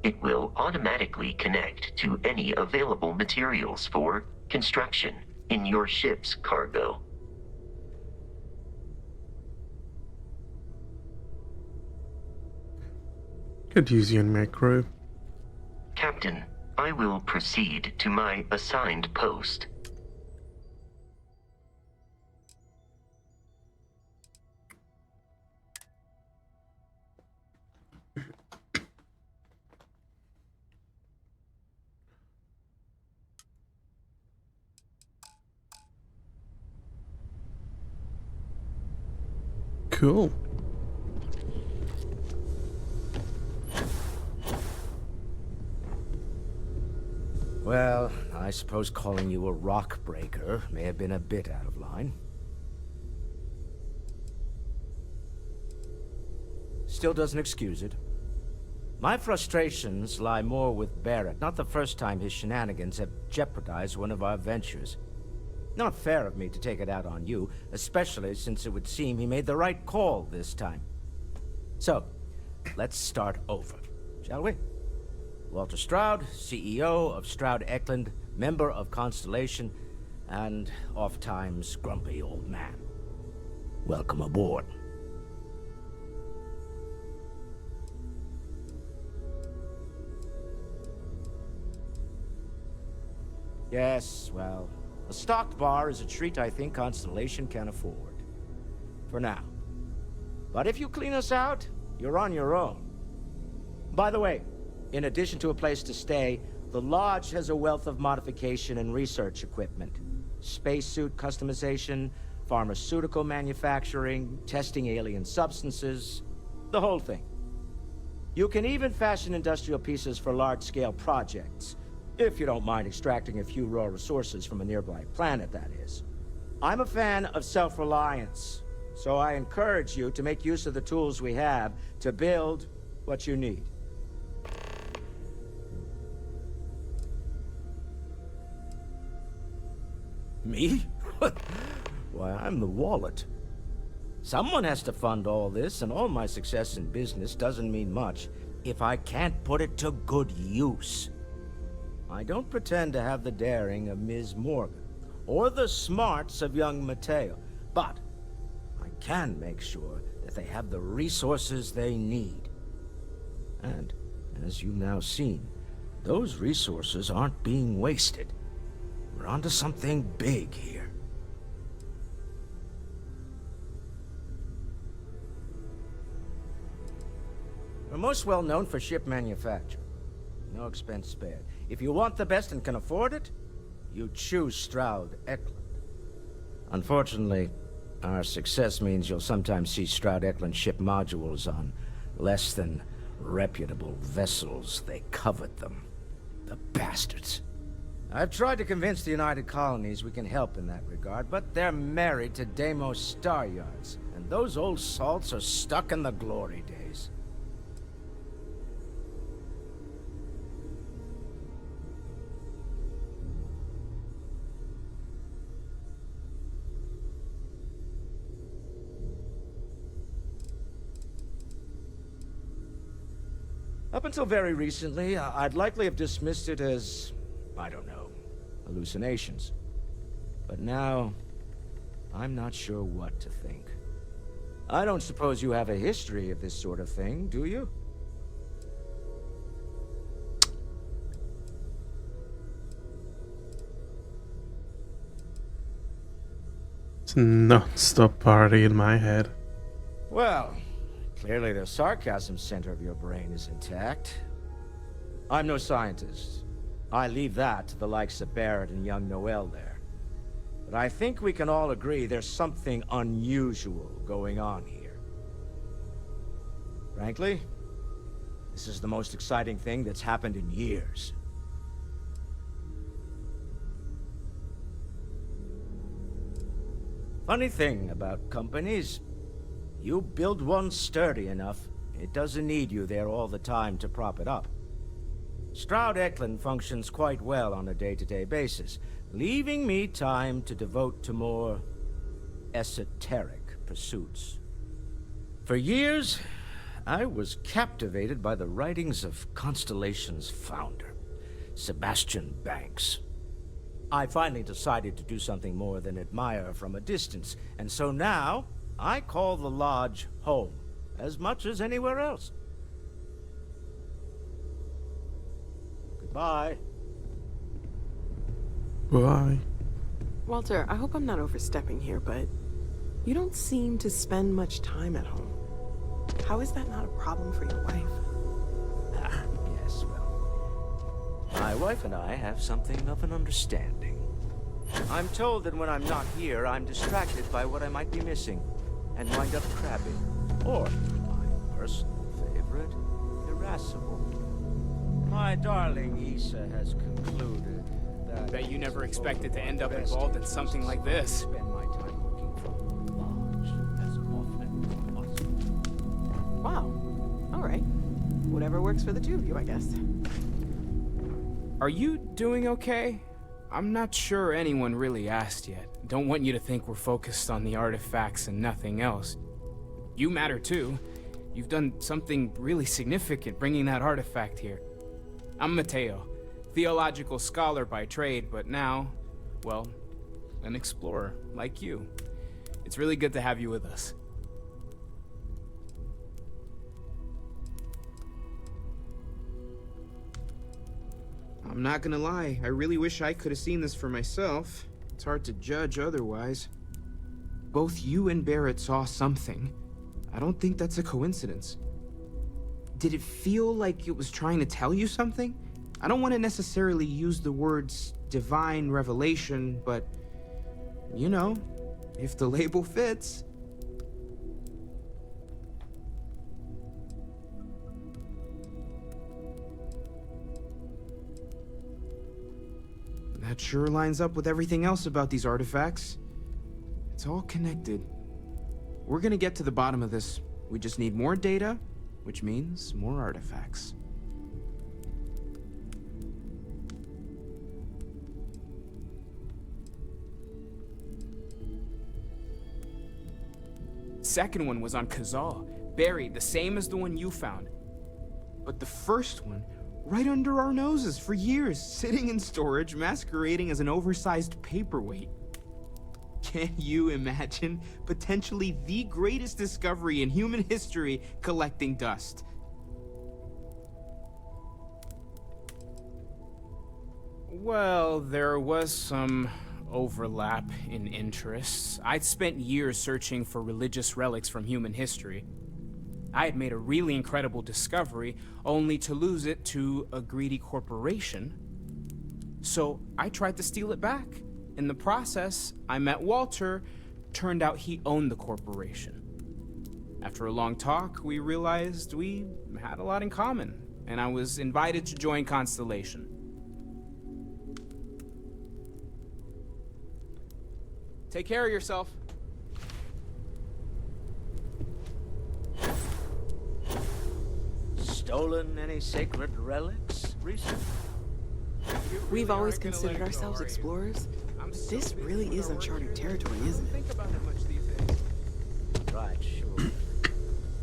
Speaker 11: It will automatically connect to any available materials for construction in your ship's cargo.
Speaker 1: Could use you in my crew.
Speaker 11: Captain, I will proceed to my assigned post.
Speaker 1: Cool.
Speaker 21: Well, I suppose calling you a rock breaker may have been a bit out of line. Still doesn't excuse it. My frustrations lie more with Barrett, not the first time his shenanigans have jeopardized one of our ventures. Not fair of me to take it out on you, especially since it would seem he made the right call this time. So, let's start over, shall we? Walter Stroud, CEO of Stroud Eklund, member of Constellation, and oft-times grumpy old man. Welcome aboard. Yes, well, a stocked bar is a treat I think Constellation can afford. For now. But if you clean us out, you're on your own. By the way, in addition to a place to stay, the Lodge has a wealth of modification and research equipment. Spacesuit customization, pharmaceutical manufacturing, testing alien substances, the whole thing. You can even fashion industrial pieces for large-scale projects, if you don't mind extracting a few raw resources from a nearby planet, that is. I'm a fan of self-reliance, so I encourage you to make use of the tools we have to build what you need. Me? Why, I'm the wallet. Someone has to fund all this, and all my success in business doesn't mean much if I can't put it to good use. I don't pretend to have the daring of Ms. Morgan, or the smarts of young Mateo, but I can make sure that they have the resources they need. And, as you've now seen, those resources aren't being wasted. We're onto something big here. We're most well known for ship manufacture. No expense spared. If you want the best and can afford it, you choose Stroud Eklund. Unfortunately, our success means you'll sometimes see Stroud Eklund ship modules on less than reputable vessels. They covet them. The bastards. I've tried to convince the United Colonies we can help in that regard, but they're married to Deimos Star Yards, and those old salts are stuck in the glory days. Up until very recently, I'd likely have dismissed it as, I don't know, hallucinations. But now, I'm not sure what to think. I don't suppose you have a history of this sort of thing, do you?
Speaker 1: It's a non-stop party in my head.
Speaker 21: Well, clearly the sarcasm center of your brain is intact. I'm no scientist. I leave that to the likes of Barrett and young Noel there. But I think we can all agree there's something unusual going on here. Frankly, this is the most exciting thing that's happened in years. Funny thing about companies, you build one sturdy enough, it doesn't need you there all the time to prop it up. Stroud Eklund functions quite well on a day-to-day basis, leaving me time to devote to more esoteric pursuits. For years, I was captivated by the writings of Constellation's founder, Sebastian Banks. I finally decided to do something more than admire from a distance, and so now I call the Lodge home as much as anywhere else. Goodbye.
Speaker 1: Bye.
Speaker 23: Walter, I hope I'm not overstepping here, but you don't seem to spend much time at home. How is that not a problem for your wife?
Speaker 21: Yes, well, my wife and I have something of an understanding. I'm told that when I'm not here, I'm distracted by what I might be missing, and wind up crabby. Or, my personal favorite, irascible. My darling Issa has concluded that...
Speaker 22: Bet you never expected to end up involved in something like this.
Speaker 21: Spend my time working from the Lodge as often as possible.
Speaker 23: Wow. All right. Whatever works for the two of you, I guess.
Speaker 22: Are you doing okay? I'm not sure anyone really asked yet. Don't want you to think we're focused on the artifacts and nothing else. You matter too. You've done something really significant bringing that artifact here. I'm Mateo, theological scholar by trade, but now, well, an explorer like you. It's really good to have you with us. I'm not gonna lie, I really wish I could have seen this for myself. It's hard to judge otherwise. Both you and Barrett saw something. I don't think that's a coincidence. Did it feel like it was trying to tell you something? I don't want to necessarily use the words divine revelation, but, you know, if the label fits. That sure lines up with everything else about these artifacts. It's all connected. We're gonna get to the bottom of this. We just need more data, which means more artifacts. Second one was on Kazal, buried, the same as the one you found. But the first one, right under our noses for years, sitting in storage, masquerading as an oversized paperweight. Can you imagine potentially the greatest discovery in human history collecting dust? Well, there was some overlap in interests. I'd spent years searching for religious relics from human history. I had made a really incredible discovery, only to lose it to a greedy corporation. So I tried to steal it back. In the process, I met Walter. Turned out he owned the corporation. After a long talk, we realized we had a lot in common, and I was invited to join Constellation. Take care of yourself.
Speaker 21: Stolen any sacred relics recently?
Speaker 23: We've always considered ourselves explorers. This really is uncharted territory, isn't it?
Speaker 21: Right, sure.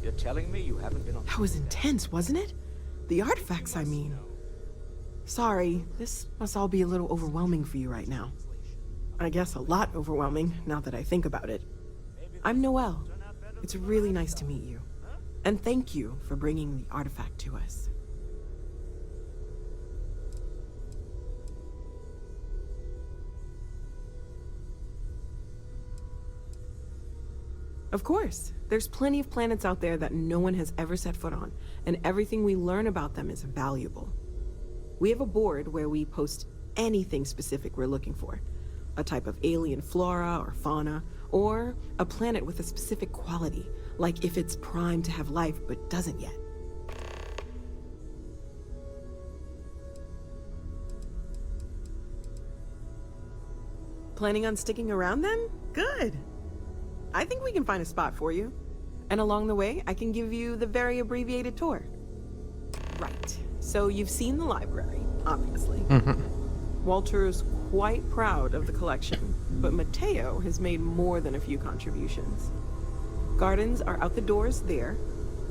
Speaker 21: You're telling me you haven't been on...
Speaker 23: That was intense, wasn't it? The artifacts, I mean. Sorry, this must all be a little overwhelming for you right now. I guess a lot overwhelming, now that I think about it. I'm Noelle. It's really nice to meet you. And thank you for bringing the artifact to us. Of course. There's plenty of planets out there that no one has ever set foot on, and everything we learn about them is valuable. We have a board where we post anything specific we're looking for. A type of alien flora or fauna, or a planet with a specific quality, like if it's primed to have life but doesn't yet. Planning on sticking around then? Good. I think we can find a spot for you. And along the way, I can give you the very abbreviated tour. Right. So you've seen the library, obviously. Walter's quite proud of the collection, but Mateo has made more than a few contributions. Gardens are out the doors there,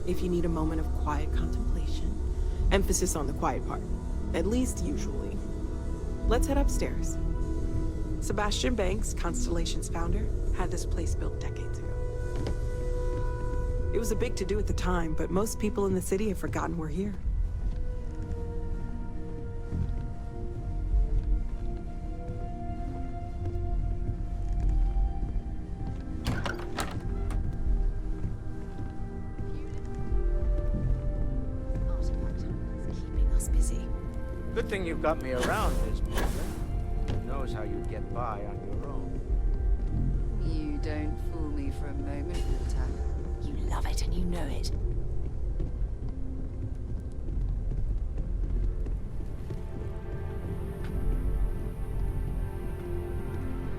Speaker 23: if you need a moment of quiet contemplation. Emphasis on the quiet part, at least usually. Let's head upstairs. Sebastian Banks, Constellation's founder, had this place built decades ago. It was a big to-do at the time, but most people in the city have forgotten we're here.
Speaker 21: Good thing you've got me around, Miss Miller. Who knows how you'd get by on your own.
Speaker 20: You don't fool me for a moment, Walter. You love it and you know it.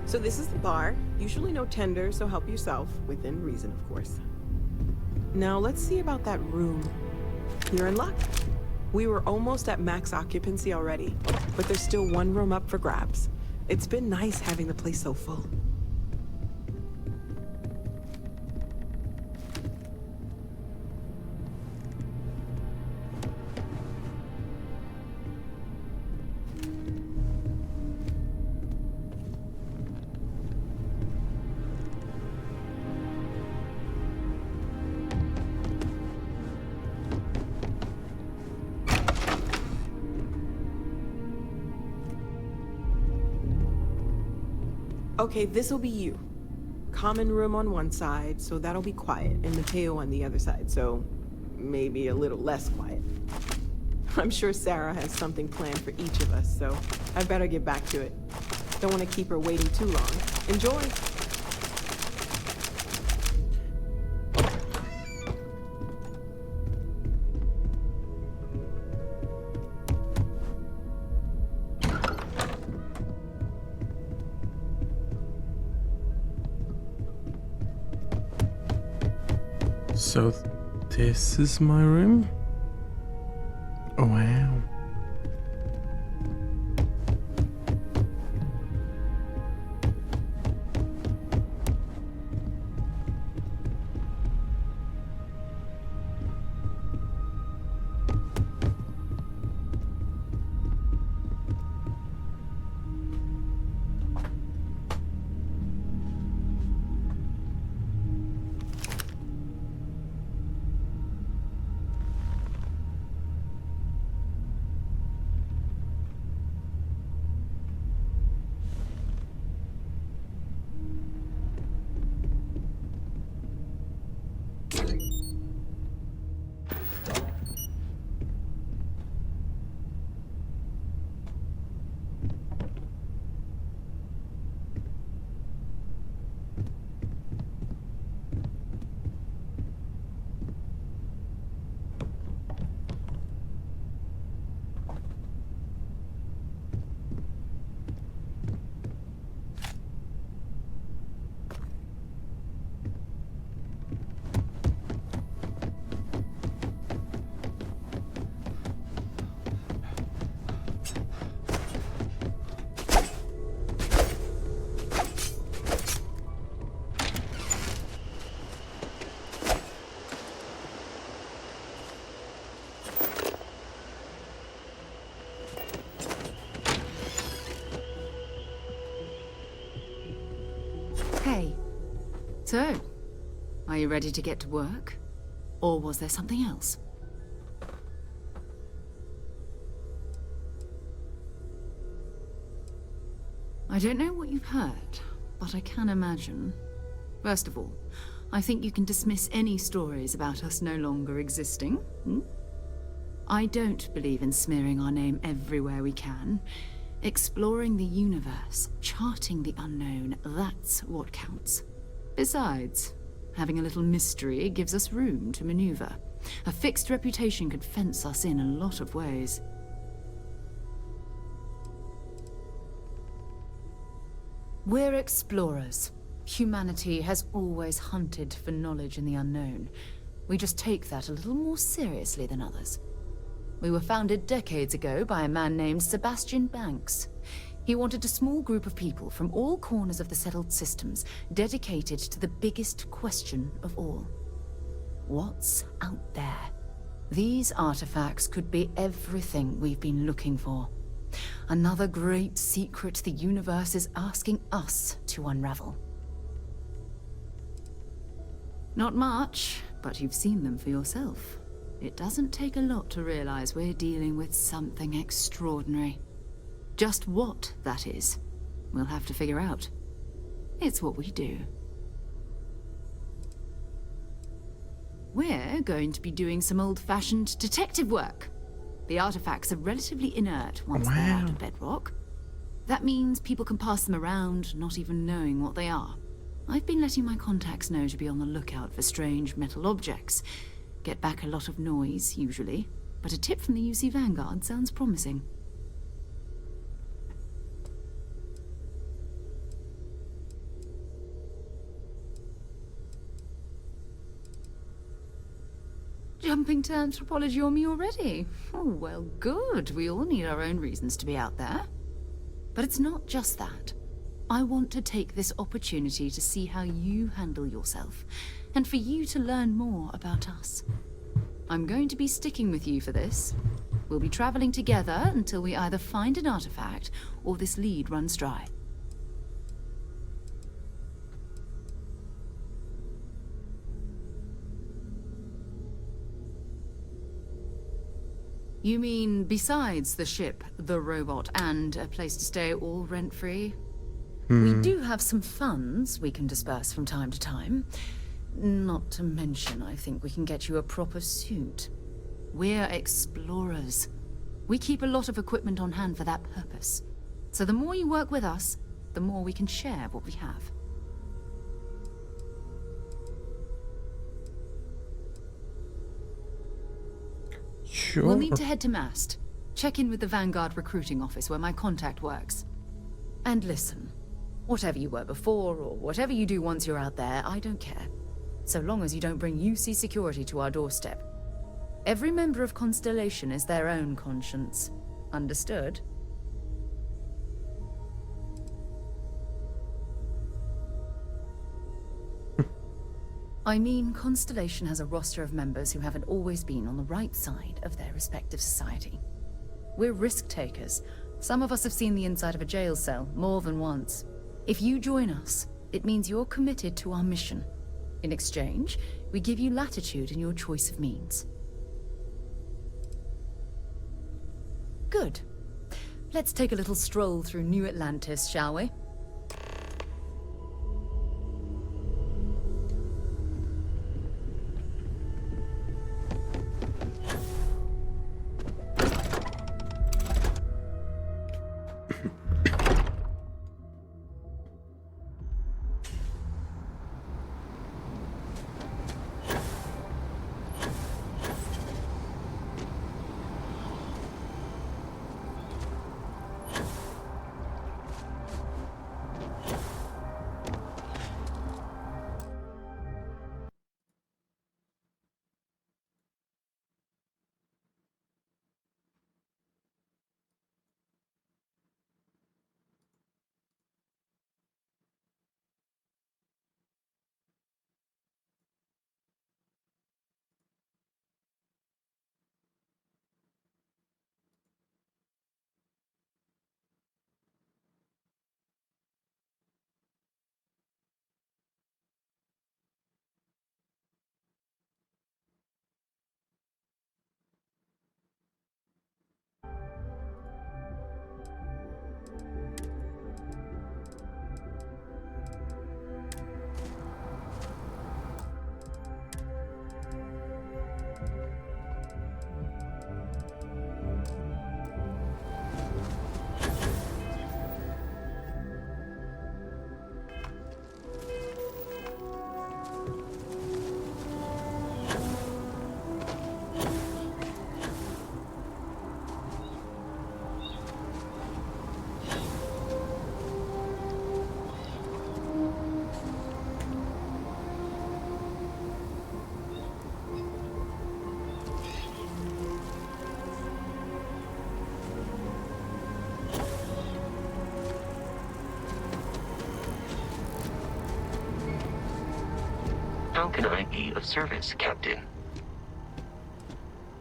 Speaker 23: So this is the bar. Usually no tender, so help yourself. Within reason, of course. Now let's see about that room. You're in luck. We were almost at max occupancy already, but there's still one room up for grabs. It's been nice having the place so full. Okay, this'll be you. Common room on one side, so that'll be quiet, and Mateo on the other side, so maybe a little less quiet. I'm sure Sarah has something planned for each of us, so I better get back to it. Don't want to keep her waiting too long. Enjoy!
Speaker 1: So, this is my room? Oh, wow.
Speaker 20: Hey. So, are you ready to get to work? Or was there something else? I don't know what you've heard, but I can imagine. First of all, I think you can dismiss any stories about us no longer existing. I don't believe in smearing our name everywhere we can. Exploring the universe, charting the unknown, that's what counts. Besides, having a little mystery gives us room to maneuver. A fixed reputation could fence us in a lot of ways. We're explorers. Humanity has always hunted for knowledge in the unknown. We just take that a little more seriously than others. We were founded decades ago by a man named Sebastian Banks. He wanted a small group of people from all corners of the settled systems dedicated to the biggest question of all. What's out there? These artifacts could be everything we've been looking for. Another great secret the universe is asking us to unravel. Not much, but you've seen them for yourself. It doesn't take a lot to realize we're dealing with something extraordinary. Just what that is, we'll have to figure out. It's what we do. We're going to be doing some old-fashioned detective work. The artifacts are relatively inert once they're out of bedrock. That means people can pass them around, not even knowing what they are. I've been letting my contacts know to be on the lookout for strange metal objects. Get back a lot of noise, usually, but a tip from the UC Vanguard sounds promising. Jumping to anthropology on me already? Oh, well, good. We all need our own reasons to be out there. But it's not just that. I want to take this opportunity to see how you handle yourself, and for you to learn more about us. I'm going to be sticking with you for this. We'll be traveling together until we either find an artifact or this lead runs dry. You mean besides the ship, the robot, and a place to stay all rent-free? We do have some funds we can disperse from time to time. Not to mention, I think we can get you a proper suit. We're explorers. We keep a lot of equipment on hand for that purpose. So the more you work with us, the more we can share what we have.
Speaker 1: Sure.
Speaker 20: We'll need to head to Mast. Check in with the Vanguard recruiting office where my contact works. And listen, whatever you were before, or whatever you do once you're out there, I don't care. So long as you don't bring UC security to our doorstep. Every member of Constellation is their own conscience. Understood? I mean, Constellation has a roster of members who haven't always been on the right side of their respective society. We're risk-takers. Some of us have seen the inside of a jail cell more than once. If you join us, it means you're committed to our mission. In exchange, we give you latitude in your choice of means. Good. Let's take a little stroll through New Atlantis, shall we?
Speaker 11: How can I be of service, Captain?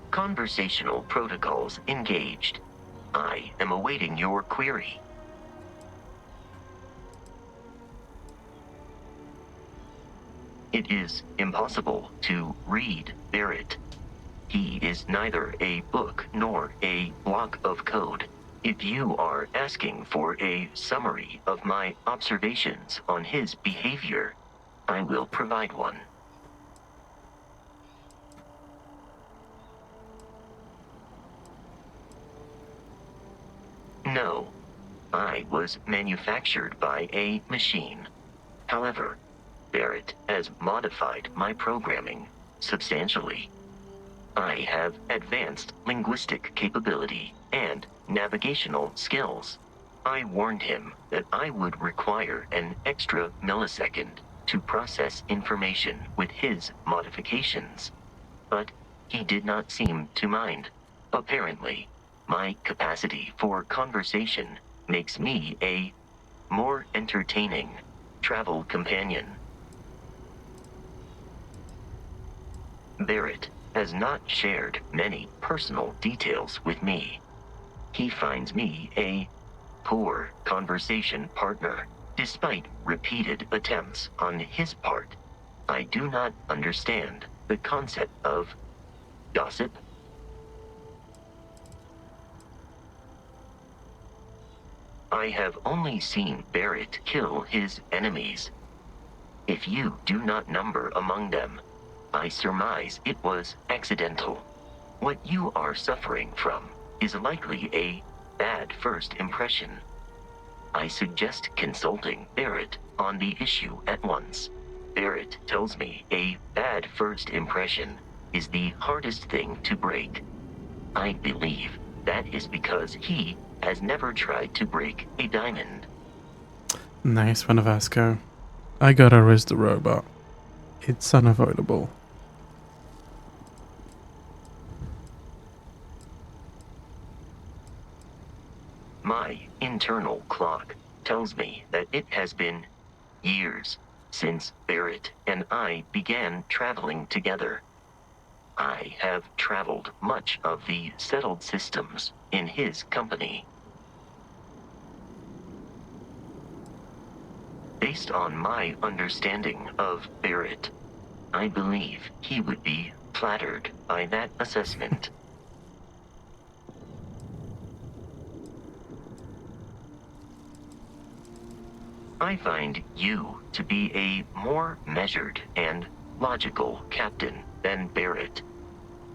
Speaker 11: Conversational protocols engaged. I am awaiting your query. It is impossible to read Barrett. He is neither a book nor a block of code. If you are asking for a summary of my observations on his behavior, I will provide one. No, I was manufactured by a machine. However, Barrett has modified my programming substantially. I have advanced linguistic capability and navigational skills. I warned him that I would require an extra millisecond to process information with his modifications, but he did not seem to mind. Apparently, my capacity for conversation makes me a more entertaining travel companion. Barrett has not shared many personal details with me. He finds me a poor conversation partner, despite repeated attempts on his part. I do not understand the concept of gossip. I have only seen Barrett kill his enemies. If you do not number among them, I surmise it was accidental. What you are suffering from is likely a bad first impression. I suggest consulting Barrett on the issue at once. Barrett tells me a bad first impression is the hardest thing to break. I believe that is because he has never tried to break a diamond.
Speaker 1: Nice one, Vasco. I gotta risk the robot. It's unavoidable.
Speaker 11: My internal clock tells me that it has been years since Barrett and I began traveling together. I have traveled much of the settled systems in his company. Based on my understanding of Barrett, I believe he would be flattered by that assessment. I find you to be a more measured and logical captain than Barrett.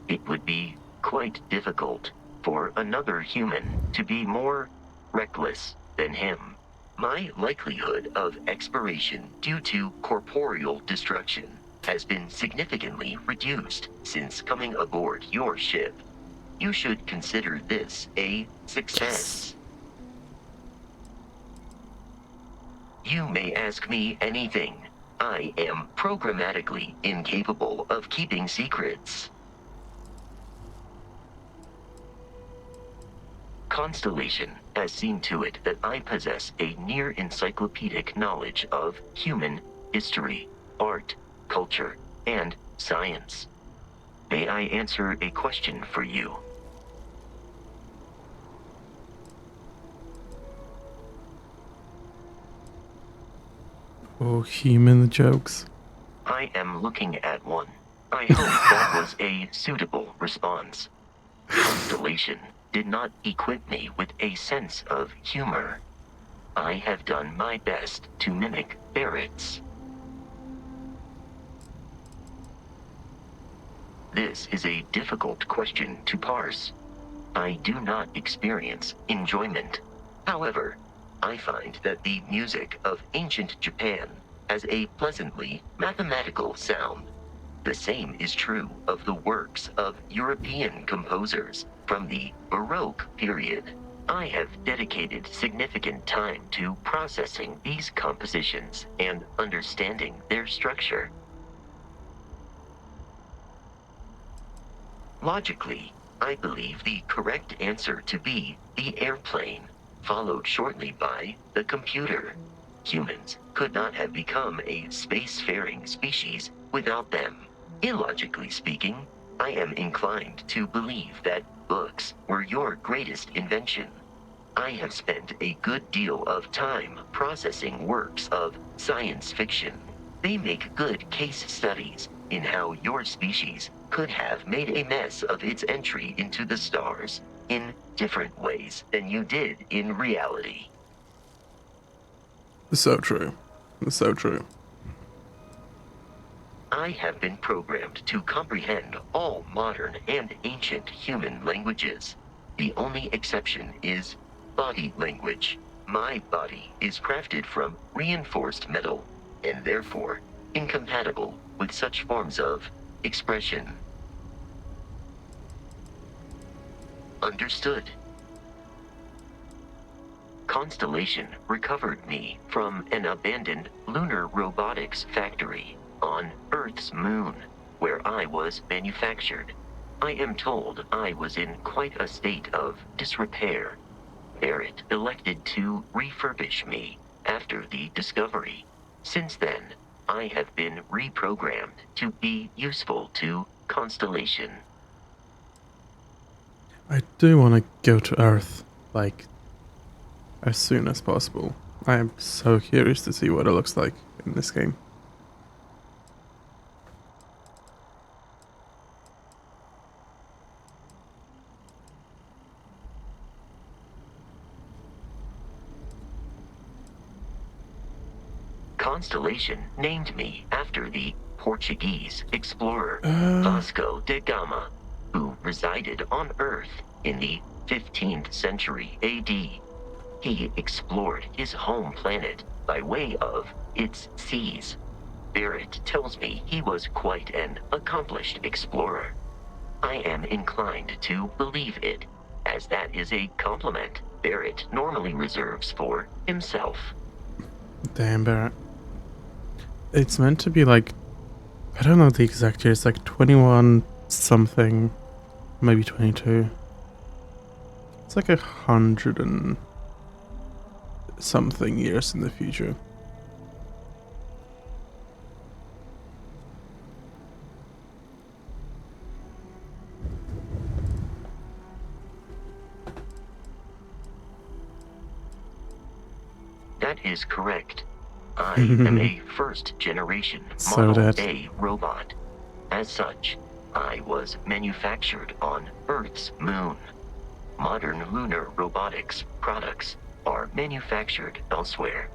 Speaker 11: It would be quite difficult for another human to be more reckless than him. My likelihood of expiration due to corporeal destruction has been significantly reduced since coming aboard your ship. You should consider this a success. You may ask me anything. I am programmatically incapable of keeping secrets. Constellation has seen to it that I possess a near encyclopedic knowledge of human history, art, culture, and science. May I answer a question for you?
Speaker 1: Oh, human jokes.
Speaker 11: I am looking at one. I hope that was a suitable response. Constellation did not equip me with a sense of humor. I have done my best to mimic Barrett's. This is a difficult question to parse. I do not experience enjoyment. However, I find that the music of ancient Japan has a pleasantly mathematical sound. The same is true of the works of European composers from the Baroque period. I have dedicated significant time to processing these compositions and understanding their structure. Logically, I believe the correct answer to be the airplane, followed shortly by the computer. Humans could not have become a spacefaring species without them. Illogically speaking, I am inclined to believe that books were your greatest invention. I have spent a good deal of time processing works of science fiction. They make good case studies in how your species could have made a mess of its entry into the stars in different ways than you did in reality.
Speaker 1: So true. So true.
Speaker 11: I have been programmed to comprehend all modern and ancient human languages. The only exception is body language. My body is crafted from reinforced metal, and therefore incompatible with such forms of expression. Understood. Constellation recovered me from an abandoned lunar robotics factory on Earth's moon, where I was manufactured. I am told I was in quite a state of disrepair. Barrett elected to refurbish me after the discovery. Since then, I have been reprogrammed to be useful to Constellation.
Speaker 1: I do want to go to Earth, like, as soon as possible. I am so curious to see what it looks like in this game.
Speaker 11: Constellation named me after the Portuguese explorer Vasco da Gama, who resided on Earth in the 15th century AD. He explored his home planet by way of its seas. Barrett tells me he was quite an accomplished explorer. I am inclined to believe it, as that is a compliment Barrett normally reserves for himself.
Speaker 1: Damn, Barrett. It's meant to be like, I don't know the exact year, it's like 21 something, maybe 22. It's like 100 and something years in the future.
Speaker 11: That is correct. I am a first-generation Model A robot. As such, I was manufactured on Earth's moon. Modern lunar robotics products are manufactured elsewhere.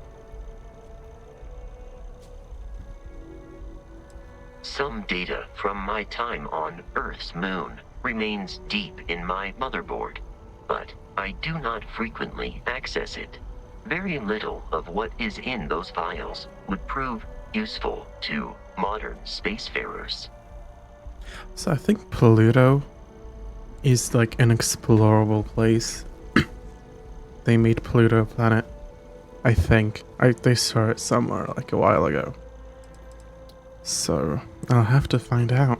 Speaker 11: Some data from my time on Earth's moon remains deep in my motherboard, but I do not frequently access it. Very little of what is in those files would prove useful to modern spacefarers.
Speaker 1: So I think Pluto is like an explorable place. They made Pluto a planet. I think. They saw it somewhere like a while ago. So I'll have to find out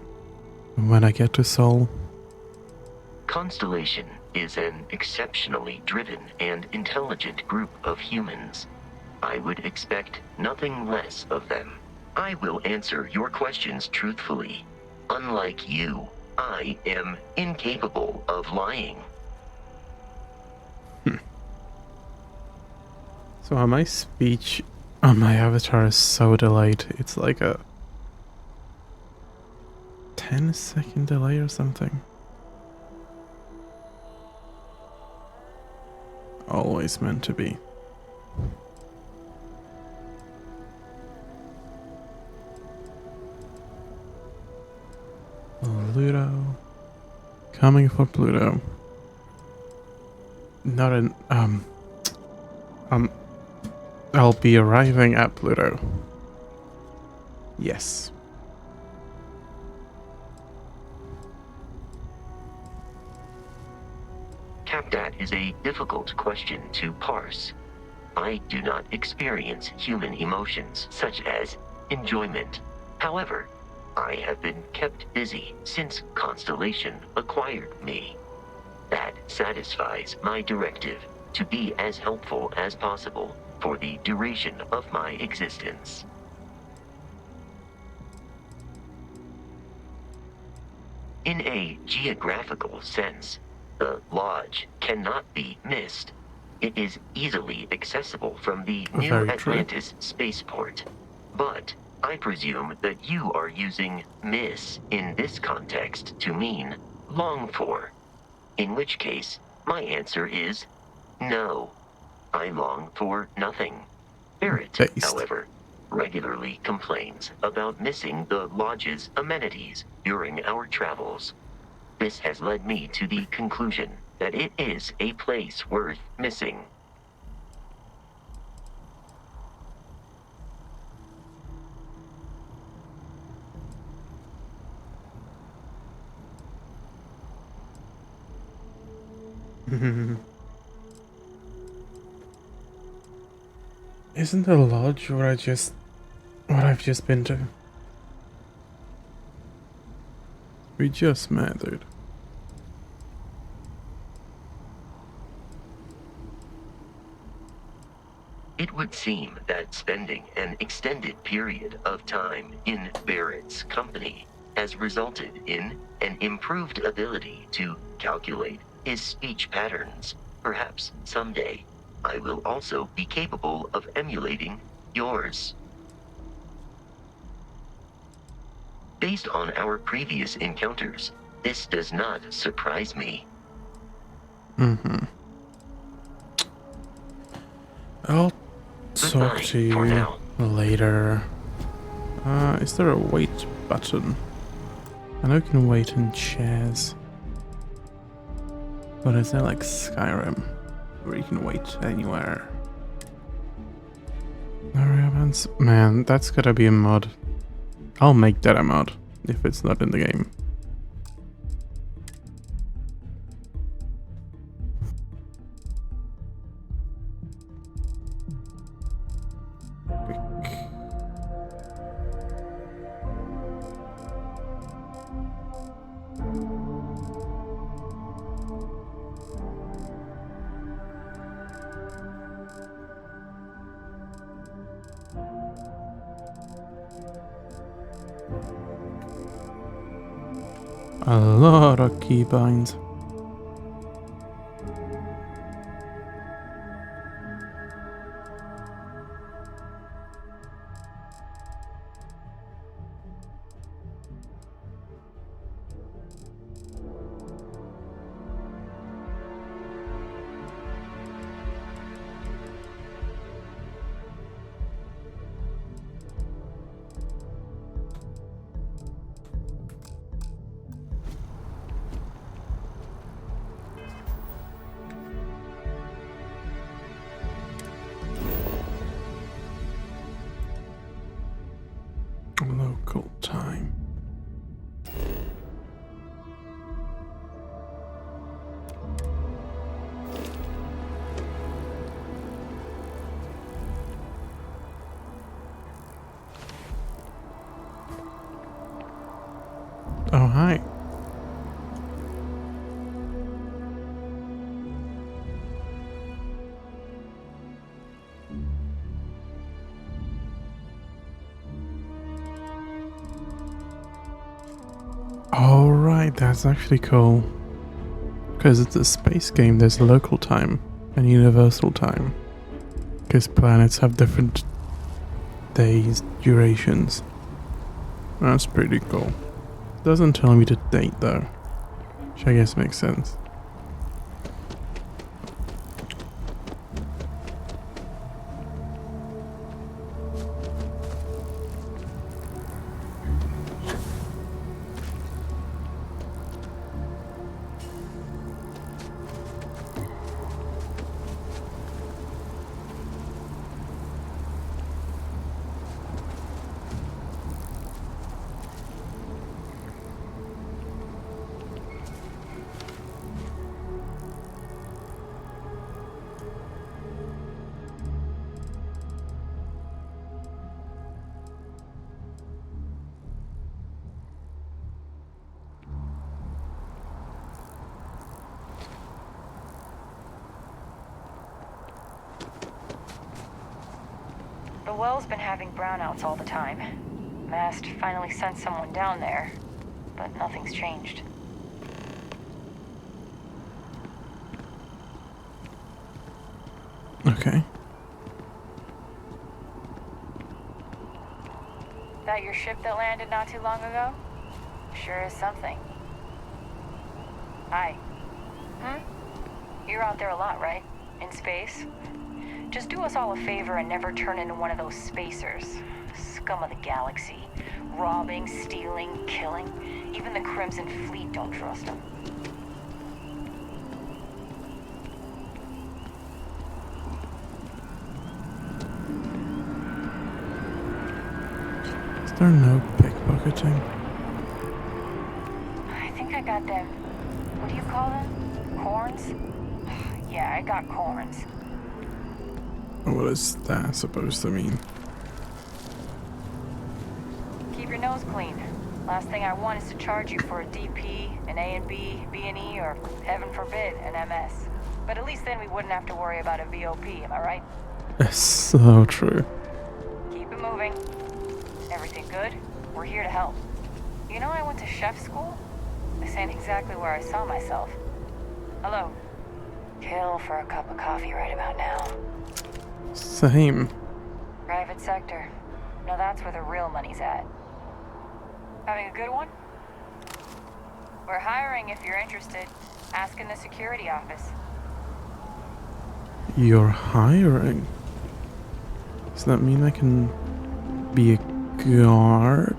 Speaker 1: when I get to Sol.
Speaker 11: Constellation is an exceptionally driven and intelligent group of humans. I would expect nothing less of them. I will answer your questions truthfully. Unlike you, I am incapable of lying.
Speaker 1: So my speech on my avatar is so delayed. It's like a 10-second delay or something. Always meant to be. Pluto. Coming for Pluto. Not an, I'll be arriving at Pluto. Yes.
Speaker 11: That is a difficult question to parse. I do not experience human emotions such as enjoyment. However, I have been kept busy since Constellation acquired me. That satisfies my directive to be as helpful as possible for the duration of my existence. In a geographical sense, the Lodge cannot be missed. It is easily accessible from the New
Speaker 1: Very true.
Speaker 11: Atlantis spaceport. But I presume that you are using miss in this context to mean long for. In which case, my answer is no. I long for nothing. Barrett, however, regularly complains about missing the Lodge's amenities during our travels. This has led me to the conclusion that it is a place worth missing.
Speaker 1: Isn't the lodge what I've just been to? We just met, dude.
Speaker 11: It would seem that spending an extended period of time in Barrett's company has resulted in an improved ability to calculate his speech patterns. Perhaps someday I will also be capable of emulating yours. Based on our previous encounters, this does not surprise me.
Speaker 1: I'll talk to you later. Is there a wait button? I know you can wait in chairs. But is there like Skyrim, where you can wait anywhere? Man, that's gotta be a mod. I'll make that a mod, if it's not in the game. A lot of keybinds. Local time. Oh, hi. Alright, that's actually cool. Because it's a space game, there's local time and universal time. Because planets have different days, durations. That's pretty cool. Doesn't tell me the date though, which I guess makes sense.
Speaker 7: The well's been having brownouts all the time. Mast finally sent someone down there, but nothing's changed. that your ship that landed not too long ago? Sure is something. Hi. You're out there a lot, right? In space? Just do us all a favor and never turn into one of those spacers. Scum of the galaxy. Robbing, stealing, killing. Even the Crimson Fleet don't trust them.
Speaker 1: Is there no pickpocketing?
Speaker 7: I think I got them. What do you call them? Corns? Yeah, I got corns.
Speaker 1: What is that supposed to mean?
Speaker 7: Keep your nose clean. Last thing I want is to charge you for a DP, an A and B, B&E, or heaven forbid, an MS. But at least then we wouldn't have to worry about a VOP, am I right?
Speaker 1: That's so true.
Speaker 7: Keep it moving. Everything good? We're here to help. You know I went to chef school? This ain't exactly where I saw myself. Hello. Kill for a cup of coffee right about now.
Speaker 1: Same.
Speaker 7: Private sector. Now that's where the real money's at. Having a good one? We're hiring if you're interested. Ask in the security office.
Speaker 1: You're hiring? Does that mean I can be a guard?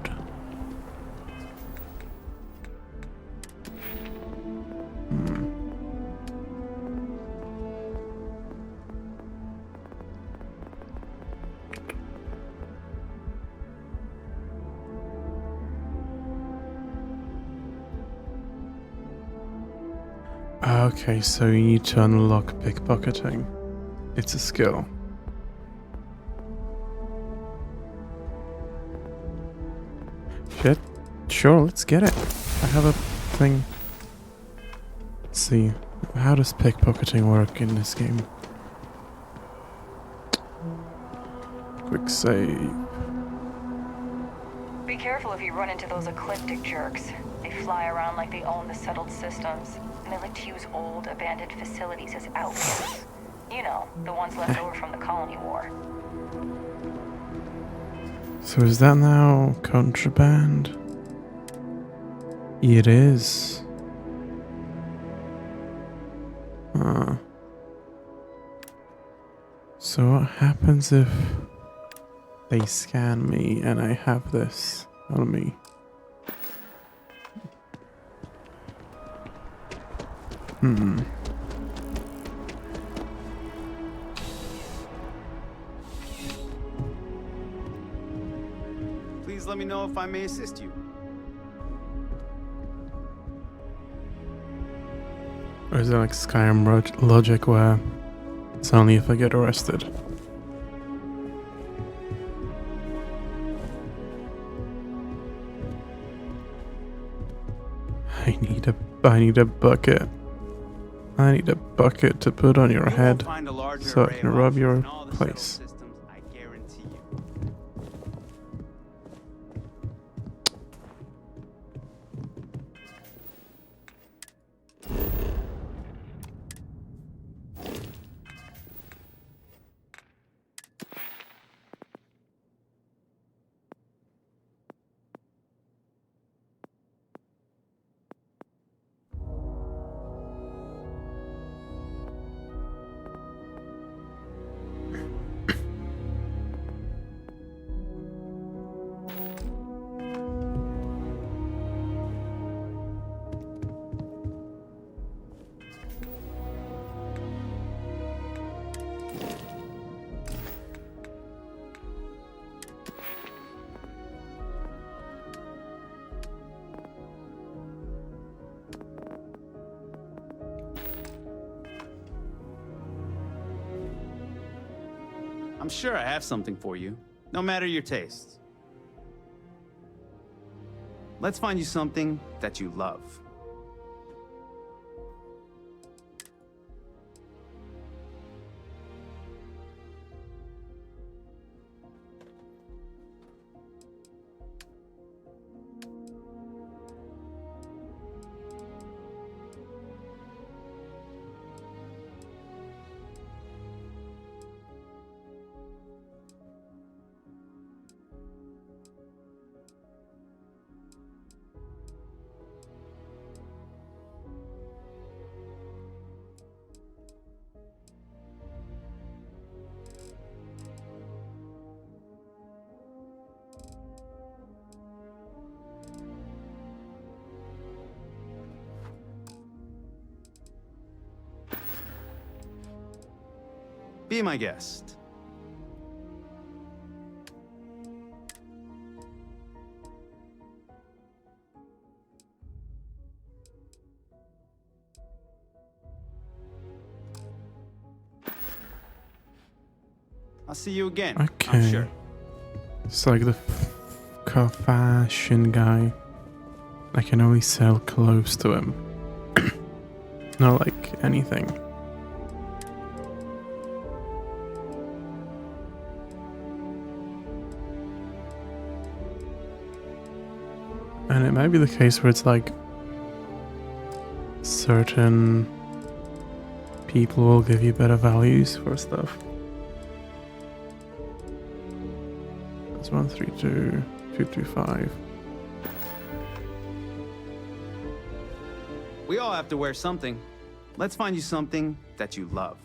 Speaker 1: Okay, so you need to unlock pickpocketing. It's a skill. Shit. Sure, let's get it. I have a thing. Let's see. How does pickpocketing work in this game? Quick save.
Speaker 7: Be careful if you run into those ecliptic jerks. They fly around like they own the settled systems, and they like to use old, abandoned facilities as outposts. You know, the ones left over from the colony war.
Speaker 1: So is that now contraband? It is. So what happens if they scan me and I have this on me?
Speaker 2: Please let me know if I may assist you.
Speaker 1: Or is it like Skyrim logic where it's only if I get arrested? I need a bucket. I need a bucket to put on your head so I can rub your place.
Speaker 2: I'm sure I have something for you, no matter your tastes. Let's find you something that you love. Be my guest. I'll see you again.
Speaker 1: Okay.
Speaker 2: I'm sure.
Speaker 1: It's like the fashion guy. I can only sell clothes to him. Not like anything. And it might be the case where it's like certain people will give you better values for stuff. That's 132, 225.
Speaker 2: We all have to wear something. Let's find you something that you love.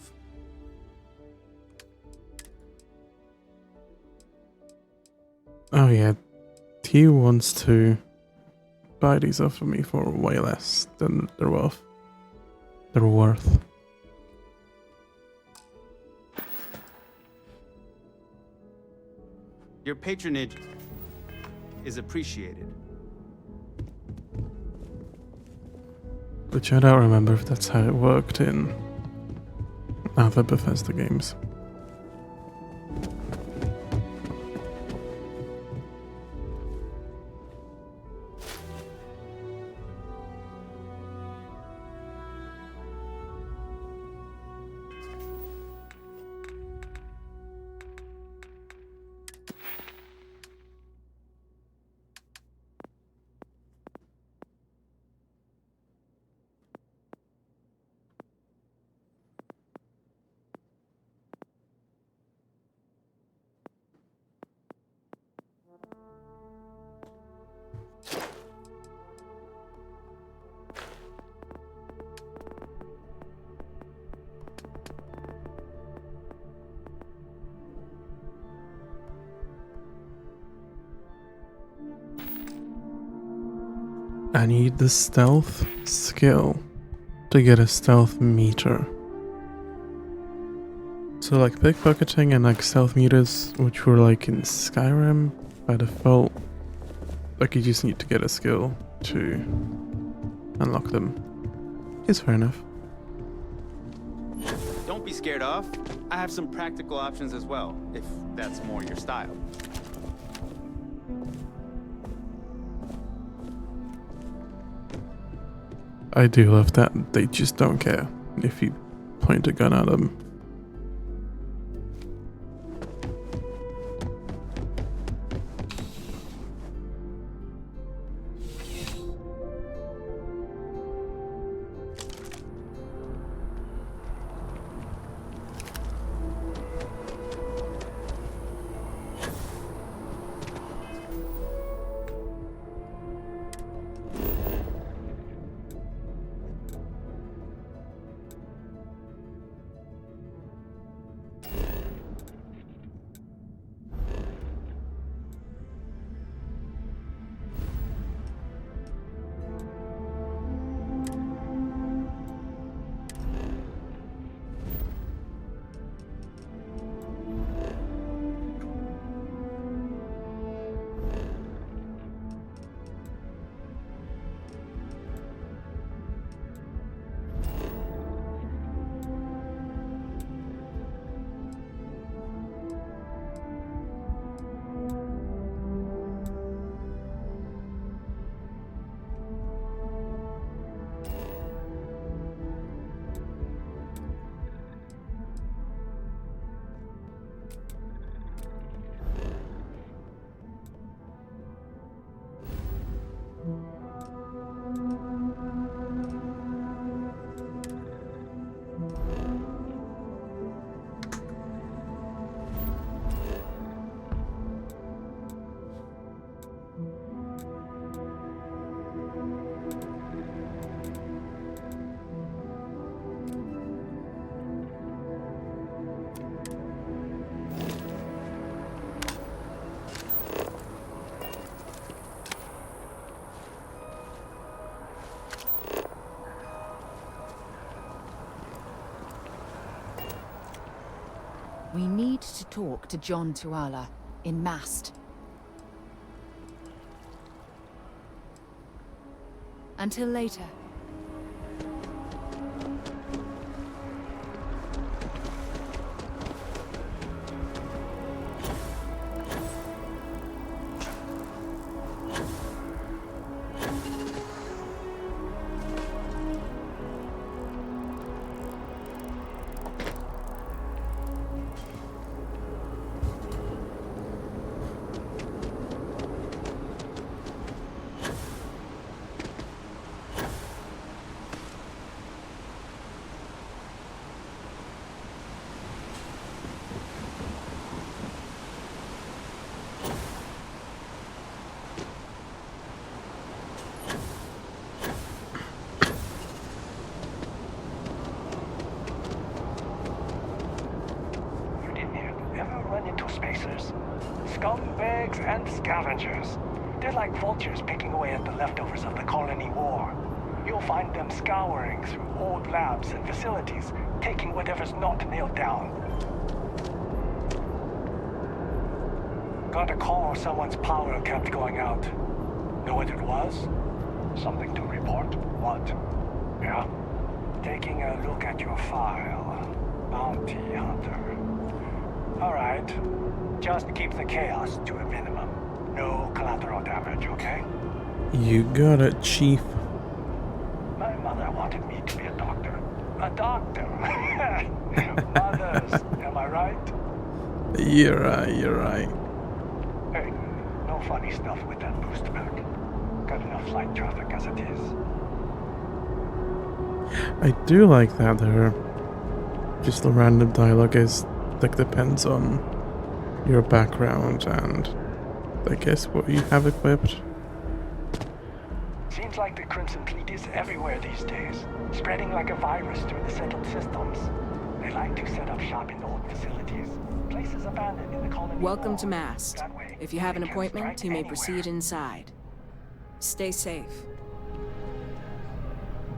Speaker 1: Oh yeah, he wants to buy these off of me for way less than they're worth.
Speaker 2: Your patronage is appreciated.
Speaker 1: Which I don't remember if that's how it worked in other Bethesda games. I need the stealth skill to get a stealth meter. So like pickpocketing and like stealth meters, which were like in Skyrim by default, like you just need to get a skill to unlock them. It's fair enough.
Speaker 2: Don't be scared off. I have some practical options as well, if that's more your style.
Speaker 1: I do love that they just don't care if you point a gun at them.
Speaker 20: to talk to John Tuala in Mast. Until later.
Speaker 12: Scumbags and scavengers. They're like vultures picking away at the leftovers of the colony war. You'll find them scouring through old labs and facilities, taking whatever's not nailed down. Got a call someone's power kept going out. Know what it was? Something to report? What? Yeah? Taking a look at your file. Bounty hunter. Alright. Just keep the chaos to a minimum. No collateral damage, okay?
Speaker 1: You got it, Chief.
Speaker 12: My mother wanted me to be a doctor. A doctor! Mothers, am I right?
Speaker 1: You're right, you're right.
Speaker 12: Hey, no funny stuff with that boost pack. Got enough flight traffic as it is.
Speaker 1: I do like that there. Just the random dialogue is like depends on your background and I guess what you have equipped.
Speaker 12: Seems like the Crimson Fleet is everywhere these days, spreading like a virus through the settled systems. They like to set up shop in old facilities, places abandoned in the colony.
Speaker 23: Welcome to Mast. If you have an appointment, you may proceed inside. Stay safe.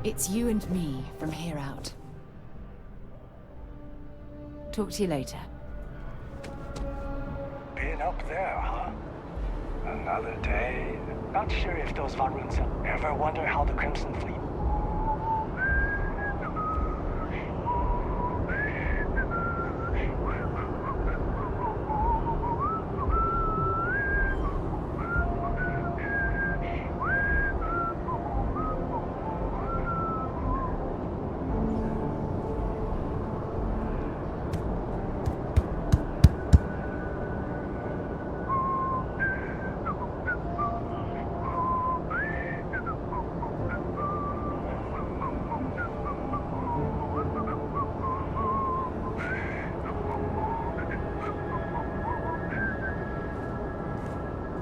Speaker 20: It's you and me from here out. Talk to you later.
Speaker 12: Been up there, huh? Another day. Not sure if those Varuns ever wonder how the Crimson Fleet.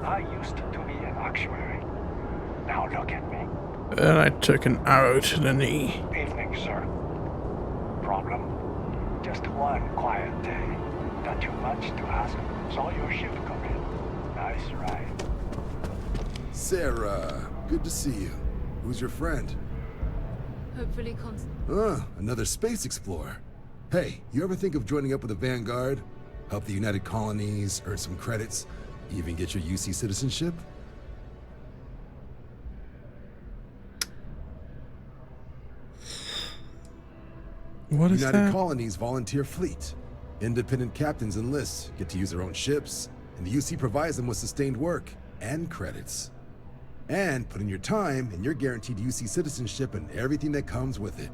Speaker 12: I used to be an actuary. Now look at me.
Speaker 1: And I took an arrow to the knee.
Speaker 12: Evening, sir. Problem? Just one quiet day. Not too much to ask. Saw your ship come in. Nice ride.
Speaker 3: Sarah, good to see you. Who's your friend?
Speaker 20: Hopefully
Speaker 3: Another space explorer. Hey, you ever think of joining up with the Vanguard? Help the United Colonies, earn some credits, even get your UC citizenship?
Speaker 1: What is
Speaker 3: United
Speaker 1: that?
Speaker 3: Colonies volunteer fleet. Independent captains enlist, get to use their own ships, and the UC provides them with sustained work and credits. And put in your time, and you're guaranteed UC citizenship and everything that comes with it.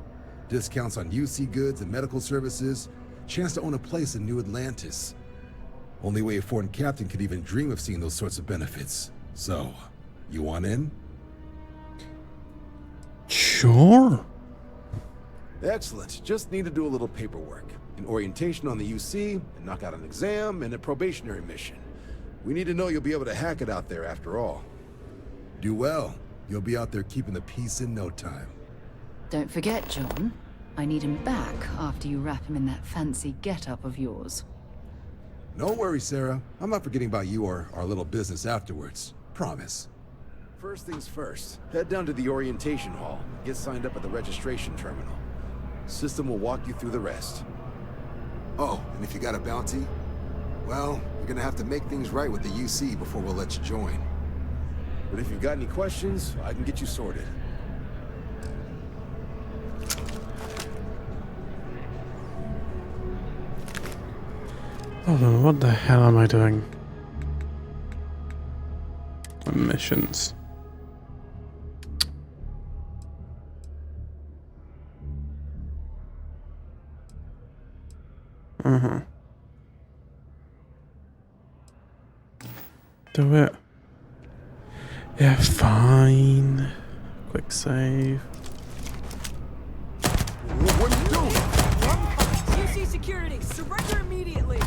Speaker 3: Discounts on UC goods and medical services, chance to own a place in New Atlantis. Only way a foreign captain could even dream of seeing those sorts of benefits. So, you want in?
Speaker 1: Sure.
Speaker 3: Excellent. Just need to do a little paperwork. An orientation on the UC, and knock out an exam, and a probationary mission. We need to know you'll be able to hack it out there after all. Do well. You'll be out there keeping the peace in no time.
Speaker 20: Don't forget, John. I need him back after you wrap him in that fancy get-up of yours.
Speaker 3: Don't worry, Sarah. I'm not forgetting about you or our little business afterwards. Promise. First things first, head down to the orientation hall. Get signed up at the registration terminal. System will walk you through the rest. Oh, and if you got a bounty, Well, you're gonna have to make things right with the UC before we'll let you join. But if you've got any questions, I can get you sorted.
Speaker 1: Hold on, what the hell am I doing? Missions. Do it. Yeah, fine. Quick save.
Speaker 3: What are you doing?
Speaker 23: UC security, surrender immediately.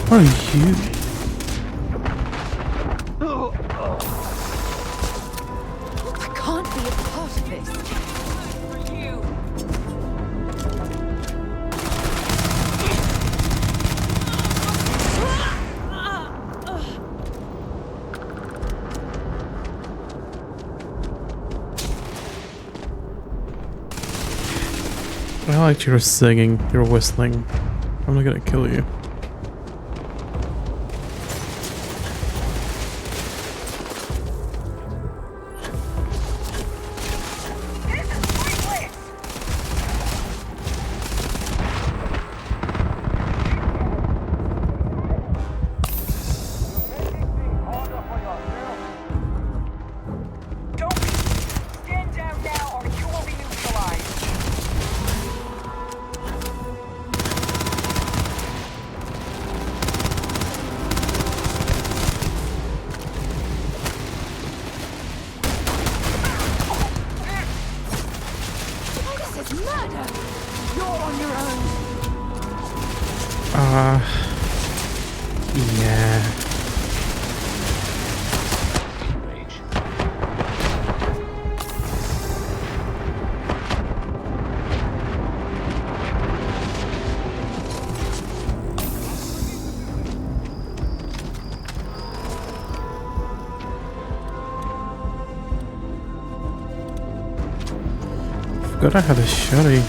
Speaker 1: What are you?
Speaker 20: I can't be a part of this.
Speaker 23: For you.
Speaker 1: I liked your singing, your whistling. I'm not gonna kill you. Yeah. Forgot I had a shotty.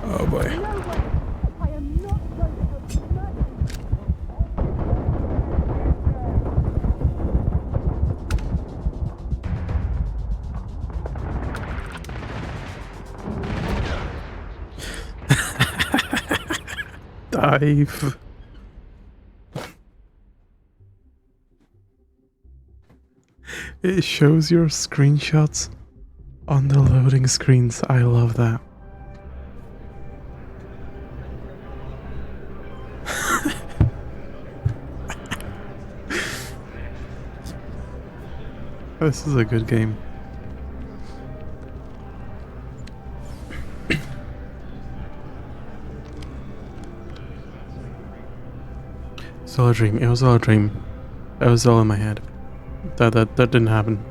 Speaker 1: Oh boy. Dive. It shows your screenshots on the loading screens. I love that. This is a good game. It's all a dream. It was all a dream. It was all in my head. That didn't happen.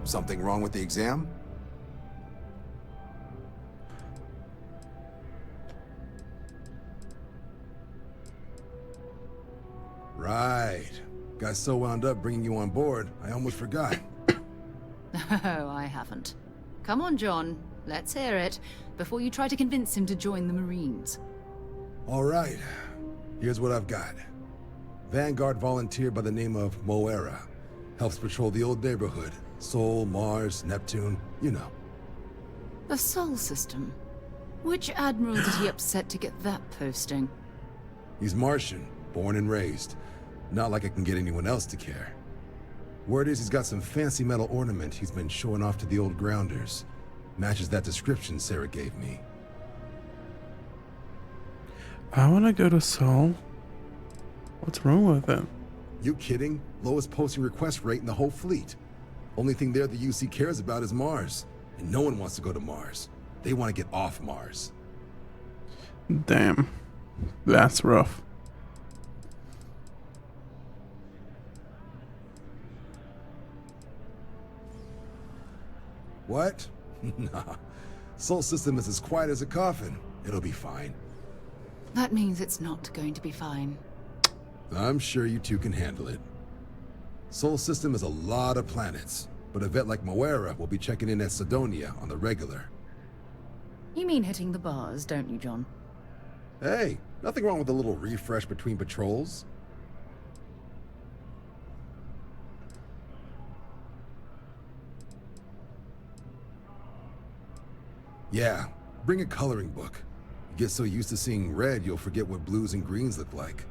Speaker 3: Something wrong with the exam? Right. Got so wound up bringing you on board, I almost forgot.
Speaker 20: Oh, I haven't. Come on, John. Let's hear it, before you try to convince him to join the Marines.
Speaker 3: All right. Here's what I've got. Vanguard volunteer by the name of Moera. Helps patrol the old neighborhood. Sol, Mars, Neptune, you know.
Speaker 20: The Sol system? Which admiral did he upset to get that posting?
Speaker 3: He's Martian, born and raised. Not like I can get anyone else to care. Word is he's got some fancy metal ornament he's been showing off to the old grounders. Matches that description Sarah gave me.
Speaker 1: I want to go to Sol. What's wrong with it?
Speaker 3: You kidding? Lowest posting request rate in the whole fleet. Only thing there the UC cares about is Mars. And no one wants to go to Mars. They want to get off Mars.
Speaker 1: Damn. That's rough.
Speaker 3: What? Nah. Sol system is as quiet as a coffin. It'll be fine.
Speaker 20: That means it's not going to be fine.
Speaker 3: I'm sure you two can handle it. Sol system is a lot of planets, but a vet like Moera will be checking in at Sidonia on the regular.
Speaker 20: You mean hitting the bars, don't you, John?
Speaker 3: Hey, nothing wrong with a little refresh between patrols. Yeah, bring a coloring book. You get so used to seeing red, you'll forget what blues and greens look like.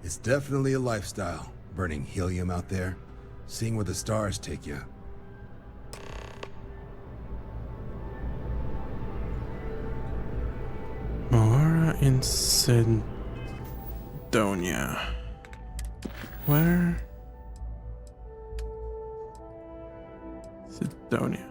Speaker 3: It's definitely a lifestyle, burning helium out there, seeing where the stars take you.
Speaker 1: Moera in Sidonia. Where? Sidonia.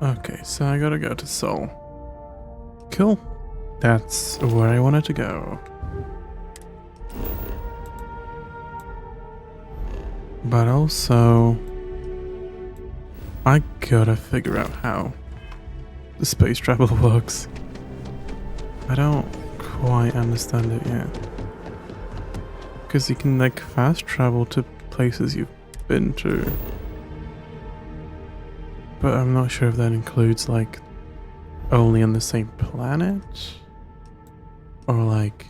Speaker 1: Okay, so I gotta go to Sol. Cool. That's where I wanted to go. But also, I gotta figure out how the space travel works. I don't quite understand it yet. Because you can like fast travel to places you've been to. But I'm not sure if that includes like only on the same planet or like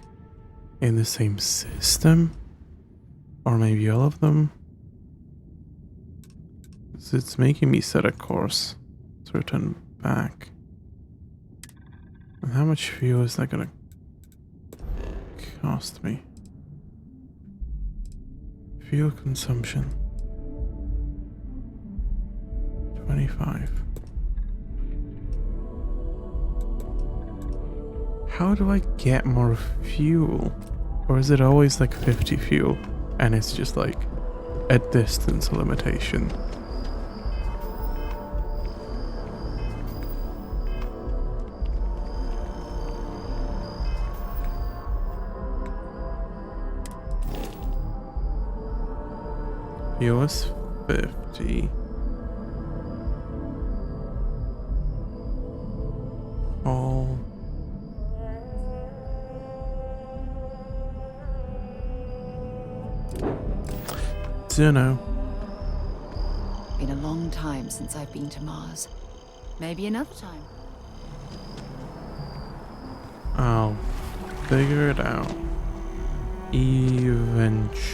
Speaker 1: in the same system or maybe all of them. So it's making me set a course to return back. And how much fuel is that gonna cost me? Fuel consumption. 25. How do I get more fuel? Or is it always like 50 fuel and it's just like a distance limitation? Fuel is 50. All. Dunno.
Speaker 20: Been a long time since I've been to Mars. Maybe another time.
Speaker 1: I'll figure it out. Eventually.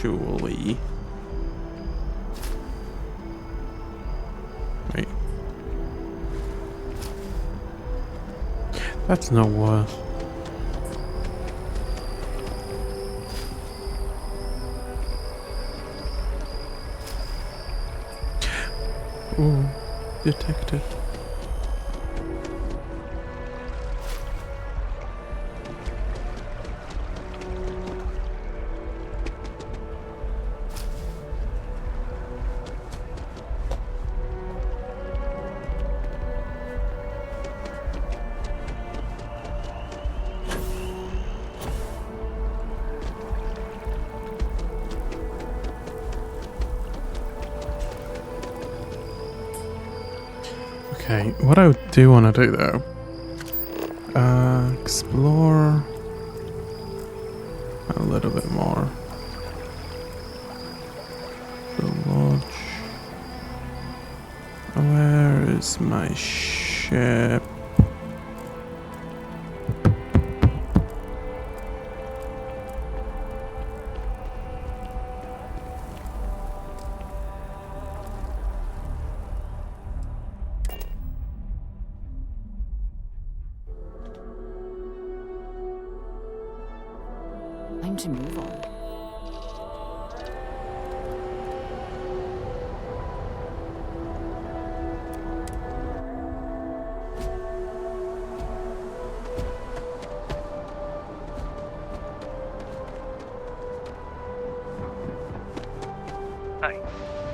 Speaker 1: Wait. That's not worth. Ooh, detected. Okay, what I do want to do though, explore a little bit more. The lodge. Where is my ship?
Speaker 20: Time to move on.
Speaker 14: Hey,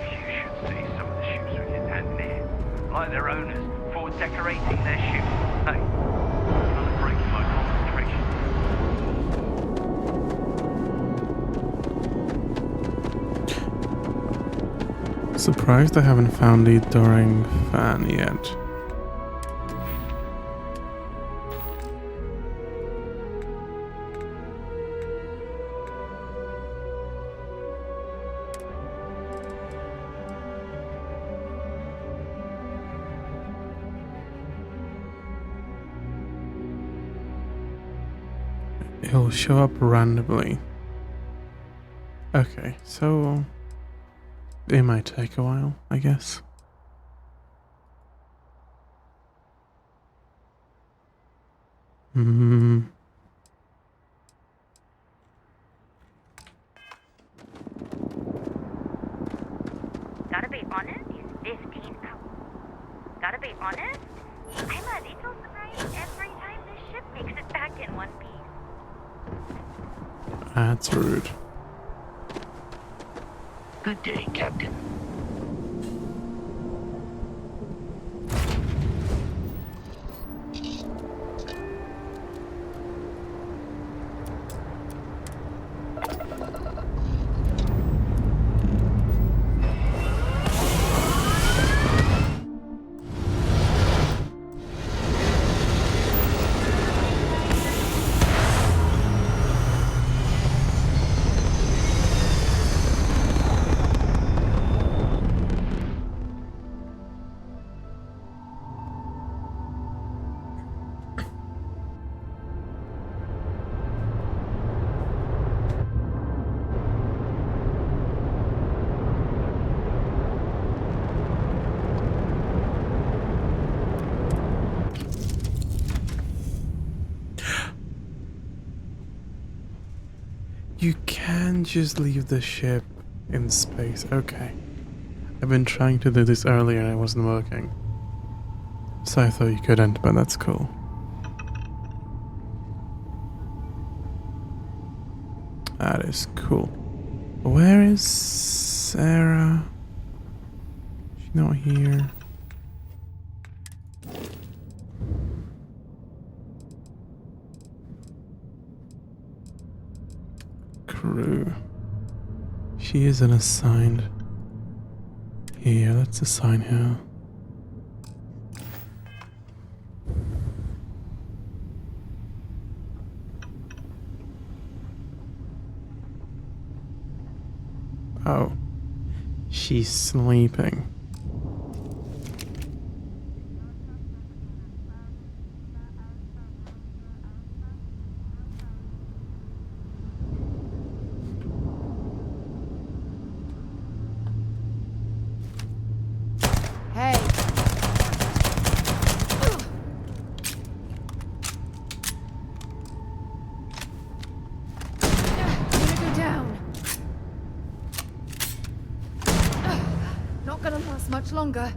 Speaker 14: you should see some of the ships we get handed here. Like their owners, for decorating their ship. Hey, another break in my concentration.
Speaker 1: Surprised I haven't found the Doring fan yet. It'll show up randomly. Okay, so it might take a while, I guess.
Speaker 6: Gotta be honest, he's 15 hours. Gotta be honest, I'm a little surprised every time this ship makes it back in one piece.
Speaker 1: That's rude.
Speaker 11: Good day, Captain.
Speaker 1: You can just leave the ship in space. Okay. I've been trying to do this earlier and it wasn't working. So I thought you couldn't, but that's cool. That is cool. Where is Sarah? She's not here. Crew. She isn't assigned here. Let's assign her. Oh, she's sleeping.
Speaker 16: Hey.
Speaker 8: longer.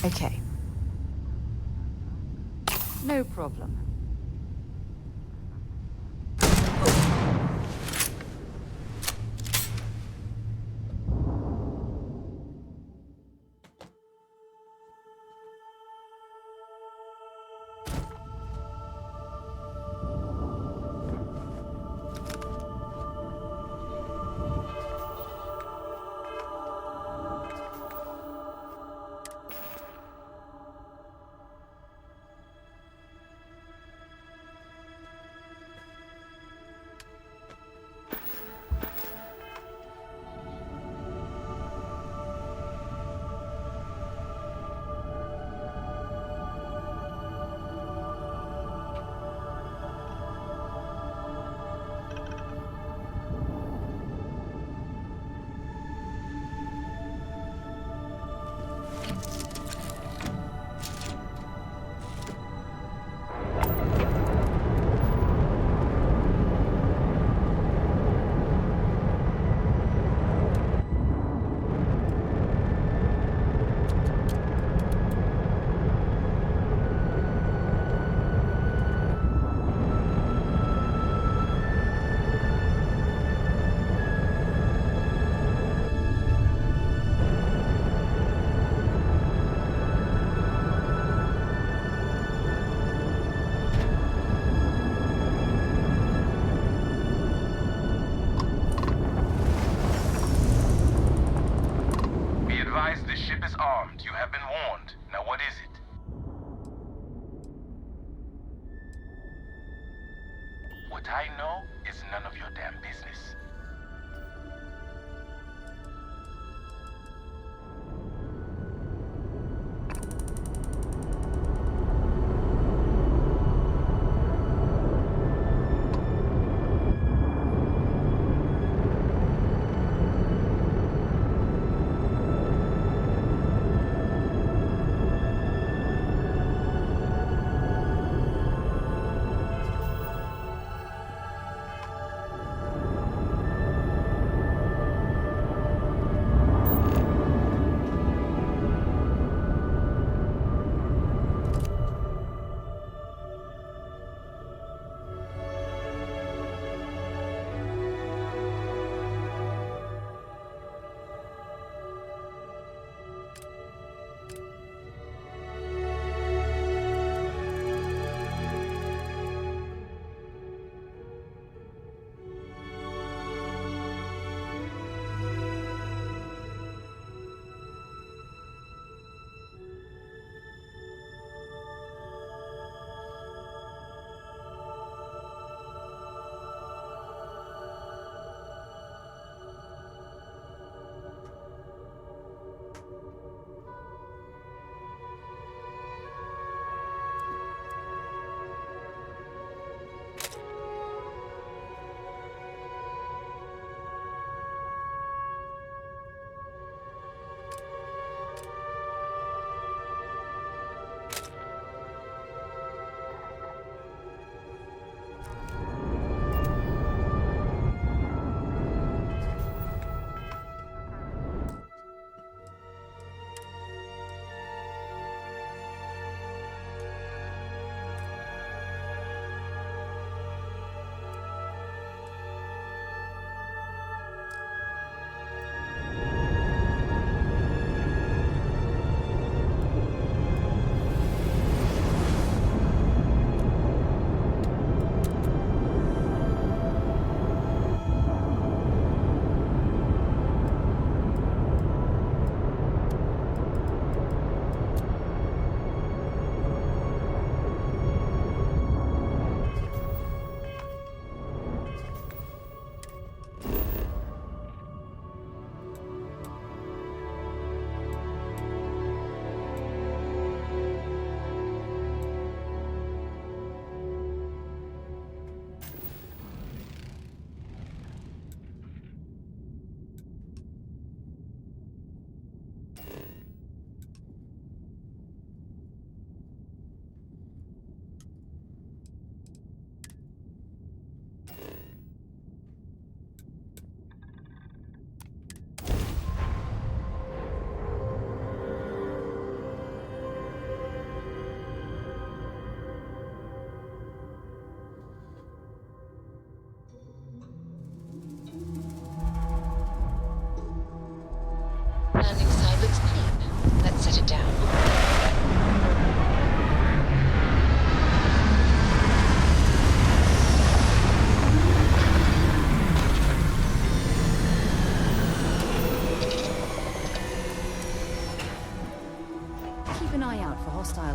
Speaker 8: Okay. No problem.
Speaker 5: The ship is armed. You have been warned. Now what is it? What I know is none of your damn business.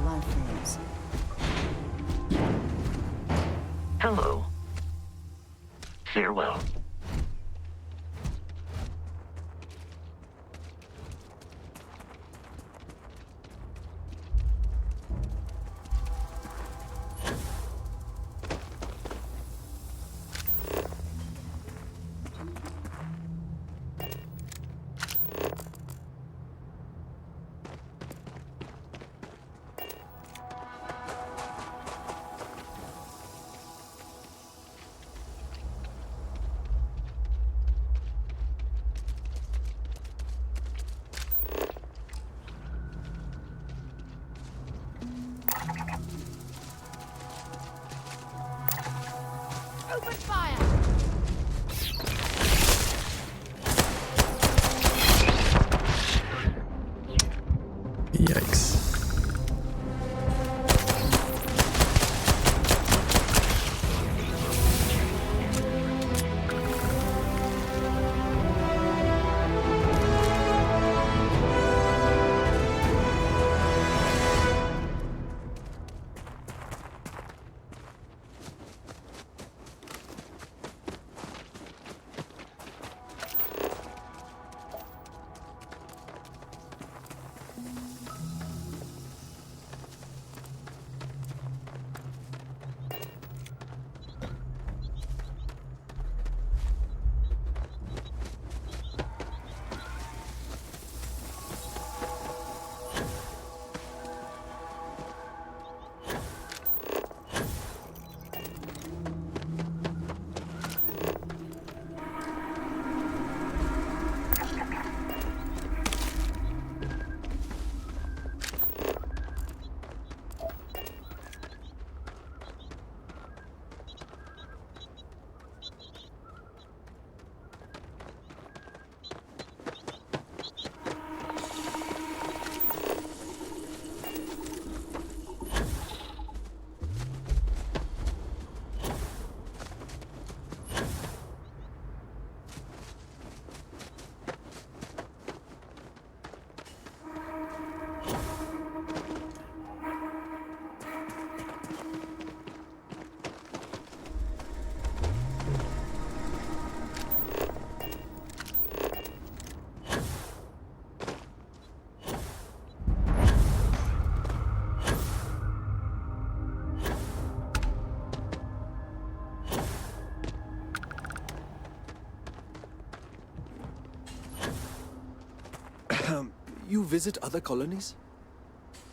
Speaker 8: life forms.
Speaker 11: Hello. Farewell.
Speaker 8: Open fire!
Speaker 1: Yikes.
Speaker 4: You visit other colonies?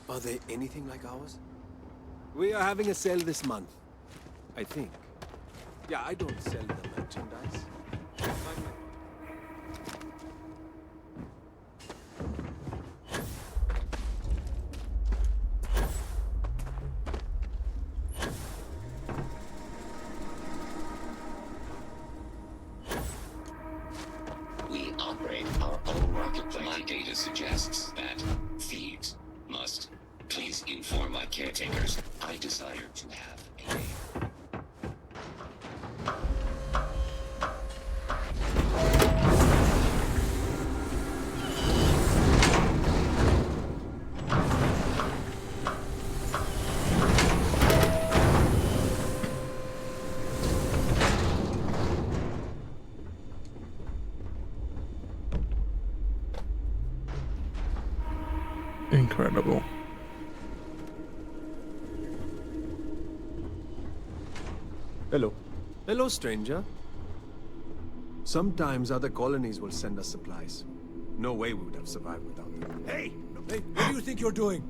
Speaker 4: Are they anything like ours? We are having a sale this month, I think. Yeah, I don't sell the merchandise.
Speaker 9: We operate our own marketplace. My data suggests that thieves must please inform my caretakers. I desire to have a name.
Speaker 1: Incredible.
Speaker 4: Hello. Hello, stranger. Sometimes other colonies will send us supplies. No way we would have survived without them.
Speaker 10: Hey, what do you think you're doing?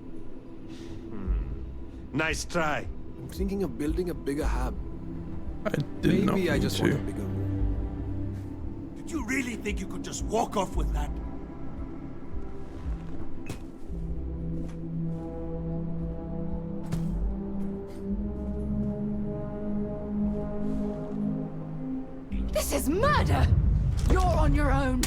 Speaker 4: Nice try. I'm thinking of building a bigger hub.
Speaker 1: I did not
Speaker 4: Maybe I
Speaker 1: mean
Speaker 4: just
Speaker 1: to.
Speaker 4: want a bigger room.
Speaker 10: Did you really think you could just walk off with that?
Speaker 8: This is murder! You're on your own.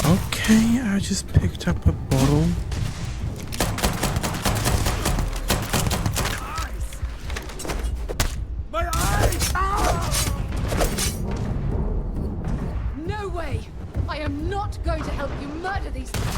Speaker 1: Okay, I just picked up a bottle.
Speaker 10: My eyes!
Speaker 8: No way! I am not going to help you murder these people.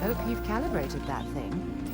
Speaker 8: Hope you've calibrated that thing.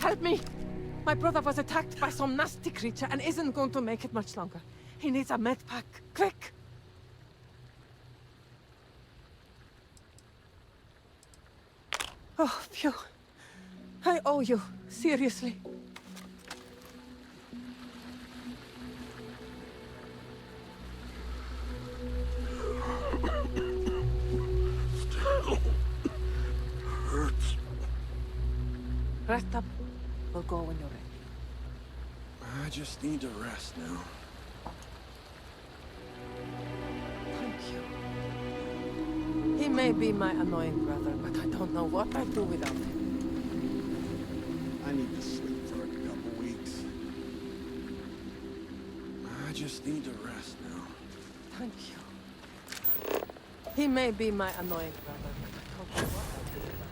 Speaker 23: help me! My brother was attacked by some nasty creature and isn't going to make it much longer. He needs a med pack. Quick! Oh, phew. I owe you. Seriously.
Speaker 10: Hurts.
Speaker 23: Rest up. We'll go when you're ready.
Speaker 10: I just need to rest now.
Speaker 23: Thank you. He may be my annoying brother, but I don't know what I'd do without him.
Speaker 10: I need to sleep for a couple weeks. I just need to rest now.
Speaker 23: Thank you. He may be my annoying brother, but I don't know what I'd do without him.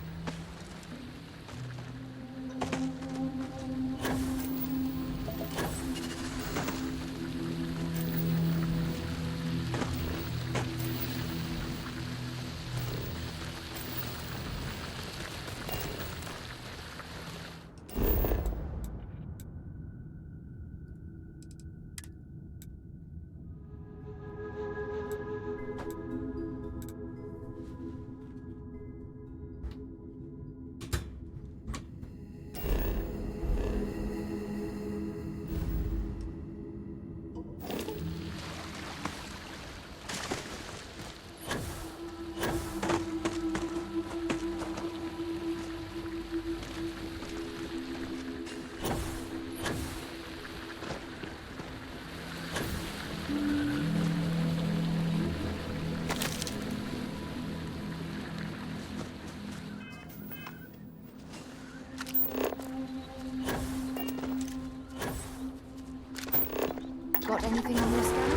Speaker 8: Got anything on your scanner?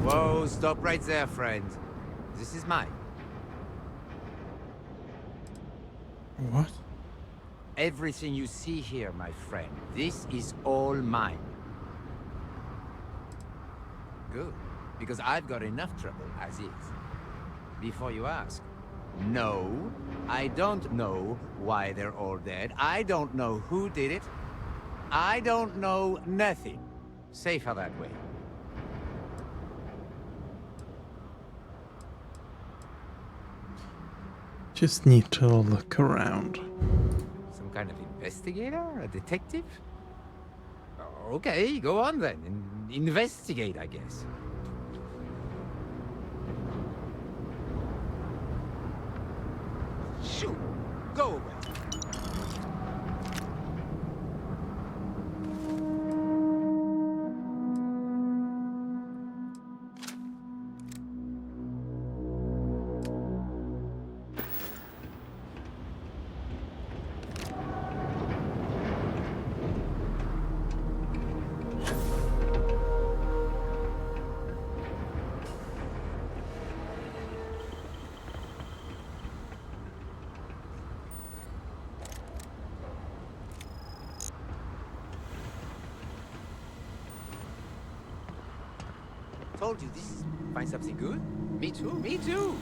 Speaker 13: Whoa, stop right there, friend. This is mine.
Speaker 1: What?
Speaker 13: Everything you see here, my friend, this is all mine. Good, because I've got enough trouble as is. Before you ask, no, I don't know why they're all dead. I don't know who did it. I don't know nothing. Safer that way.
Speaker 1: Just need to look around.
Speaker 13: Some kind of investigator? A detective? Okay, go on then. Investigate, I guess.
Speaker 4: Shoot! Go away.
Speaker 13: told you this is... Find something good? Me too, me too!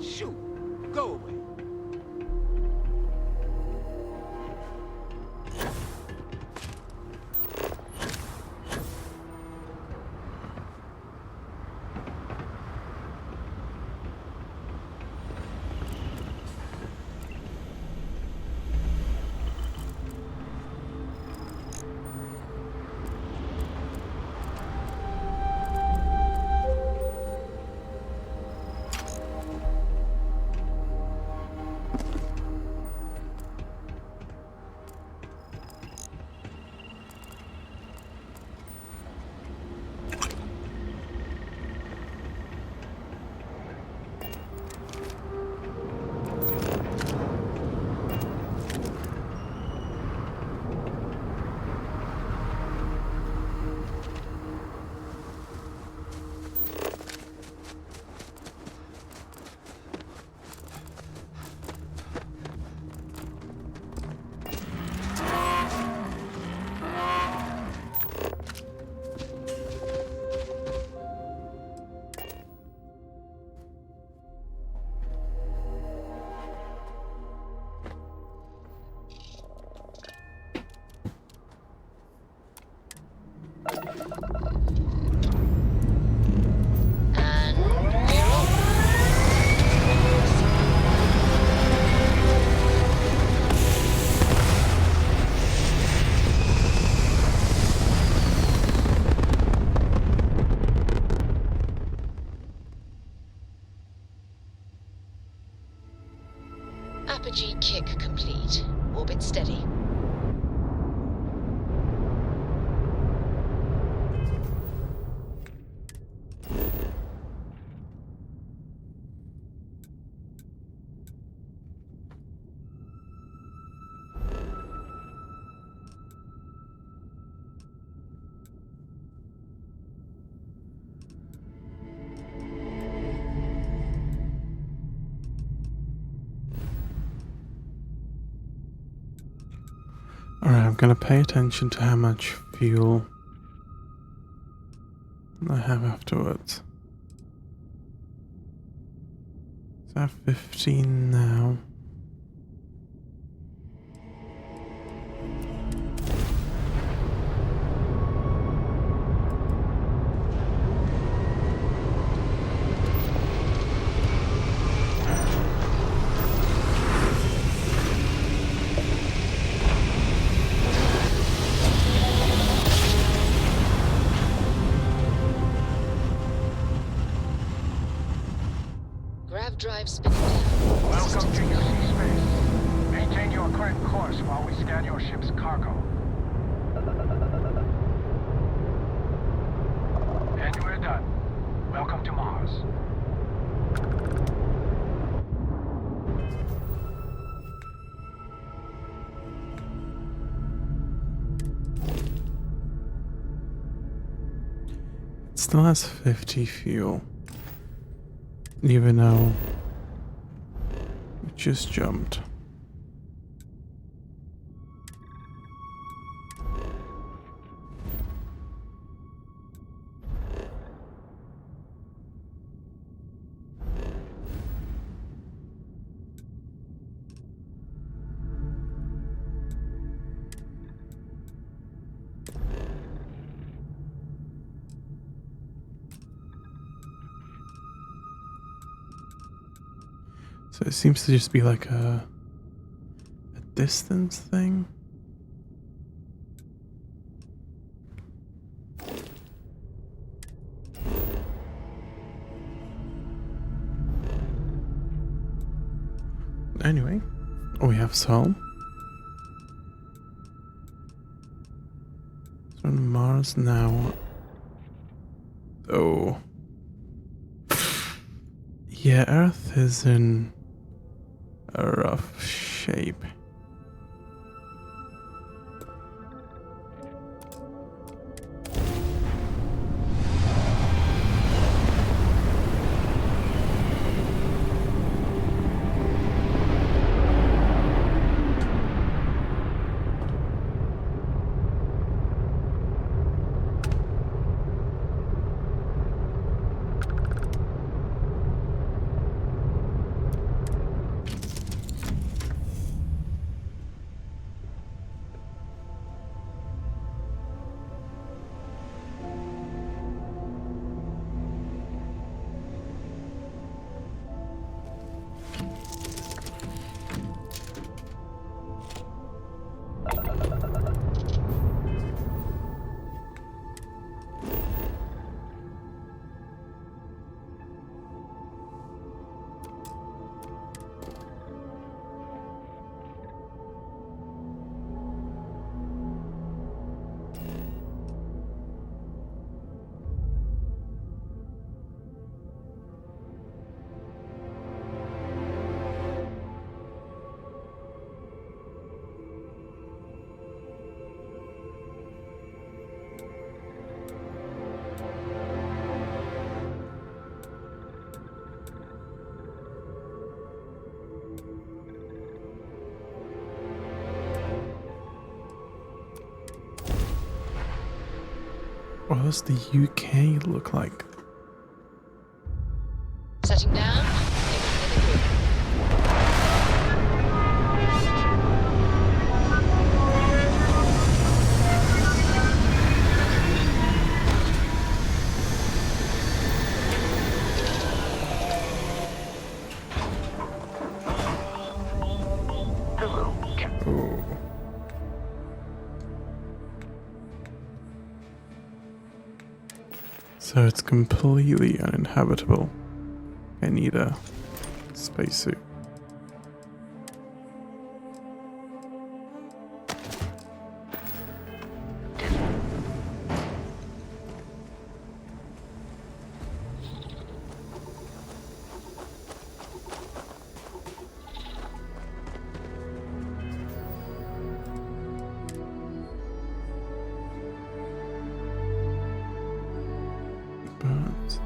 Speaker 13: Shoot! Go away!
Speaker 20: Apogee kick complete. Orbit steady.
Speaker 1: Alright, I'm gonna pay attention to how much fuel I have afterwards. So I have 15 now.
Speaker 20: Drive spinning down.
Speaker 5: Welcome to UC Space. Maintain your current course while we scan your ship's cargo. And we're done. Welcome to Mars.
Speaker 1: It still has 50 fuel. Even though it just jumped. So it seems to just be like a distance thing. Anyway, we have Sol. So on Mars now. Oh. Yeah, Earth is in a rough shape. What does the UK look like?
Speaker 8: Shutting down.
Speaker 1: Oh. So it's completely uninhabitable. I need a spacesuit. But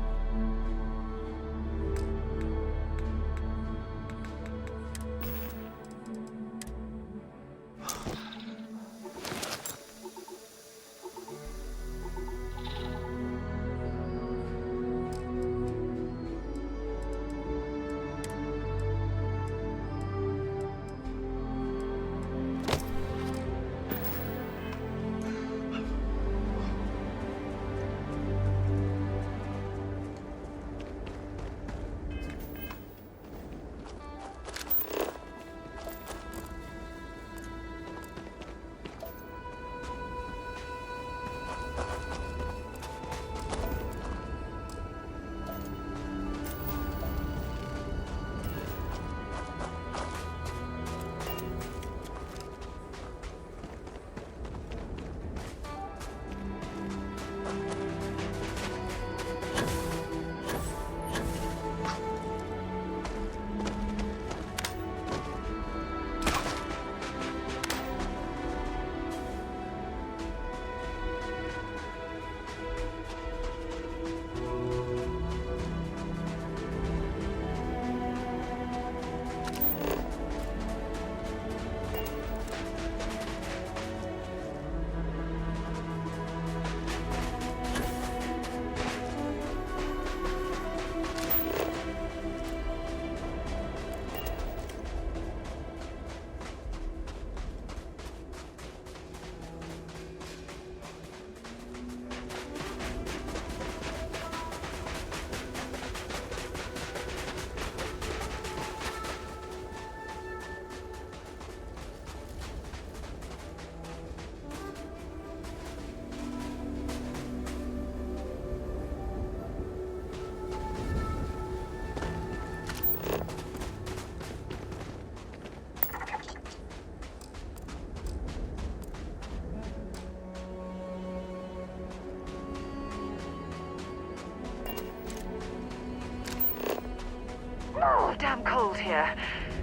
Speaker 7: Oh, damn cold here.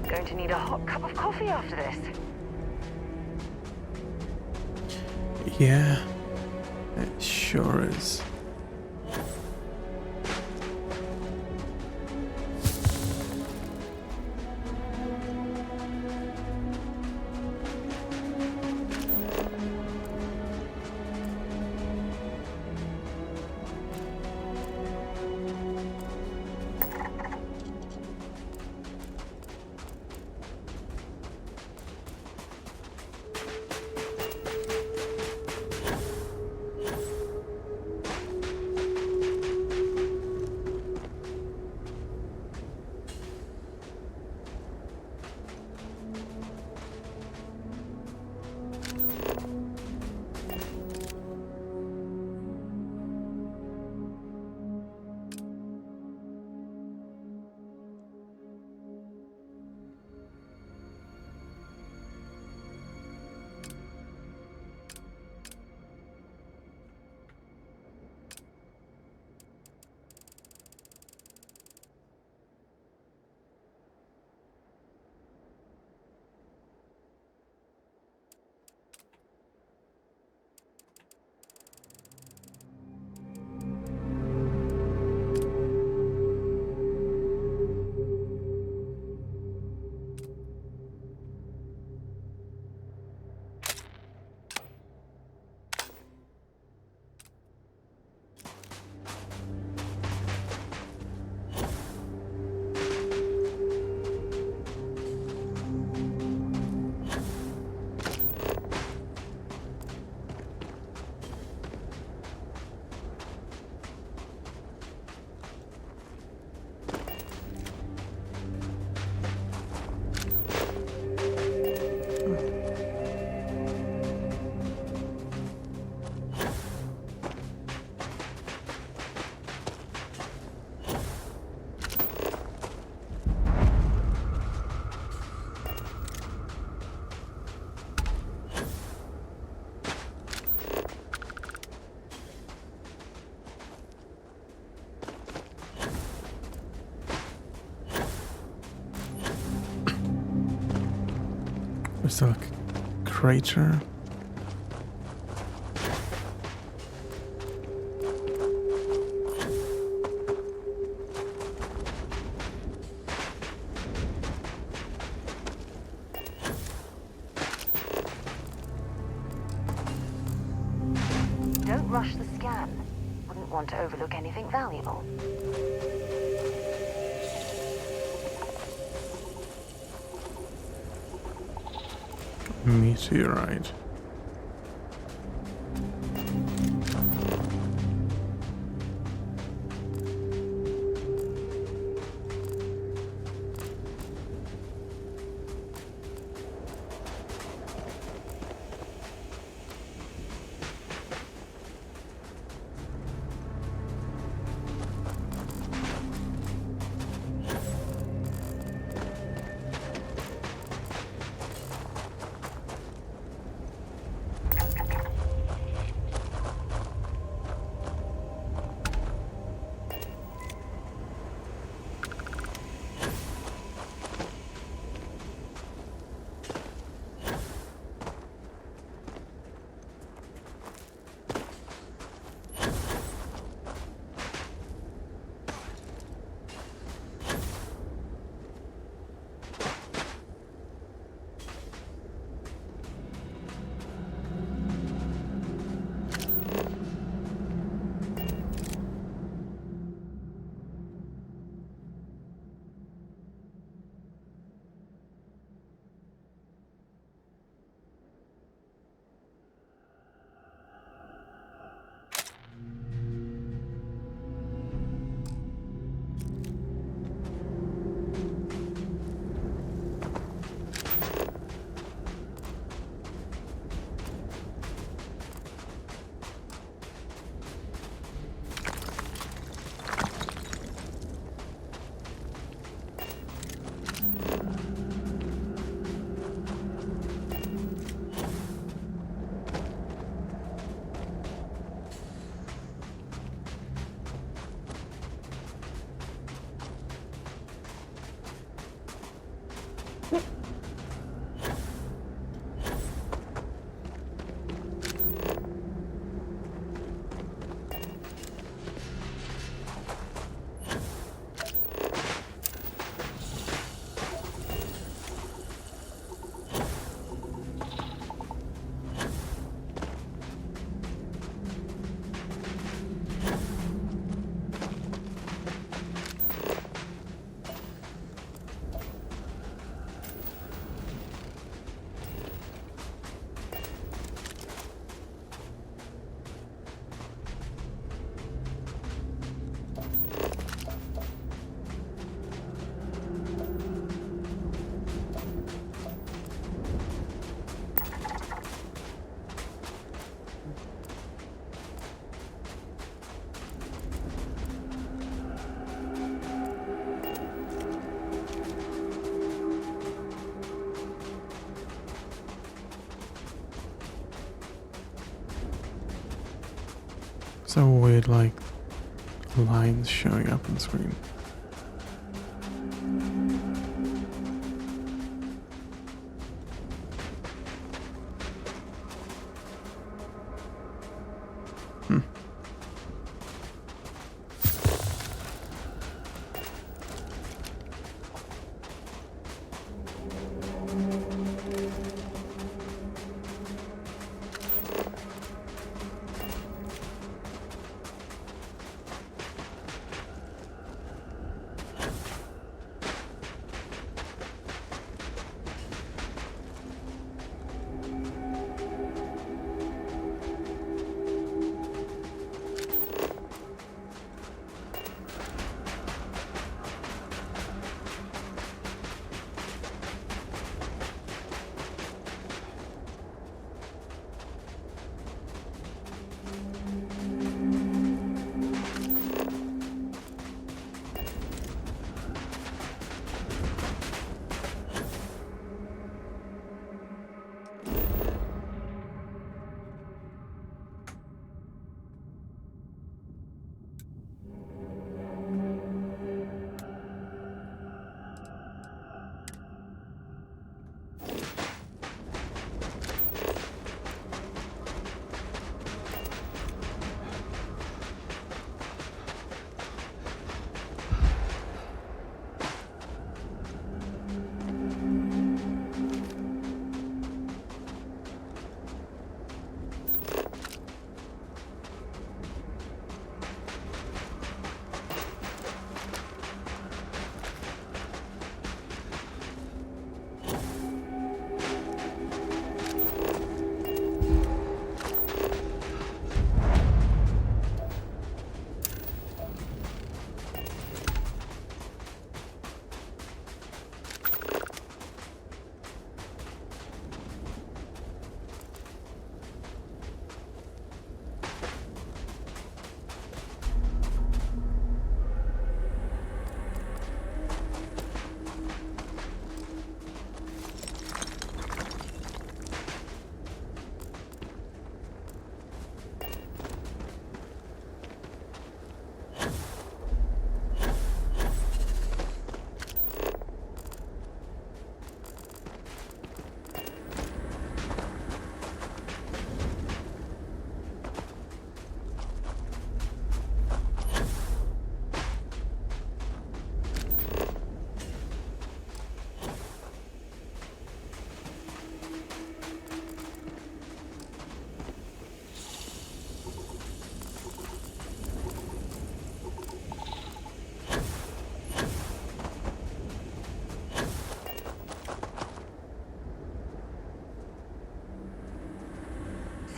Speaker 7: Going to need a hot cup of coffee after this.
Speaker 1: yeah, it sure is. There's a crater.
Speaker 6: Don't rush the scan. Wouldn't want to overlook anything valuable.
Speaker 1: Meteorite. So weird, like lines showing up on screen.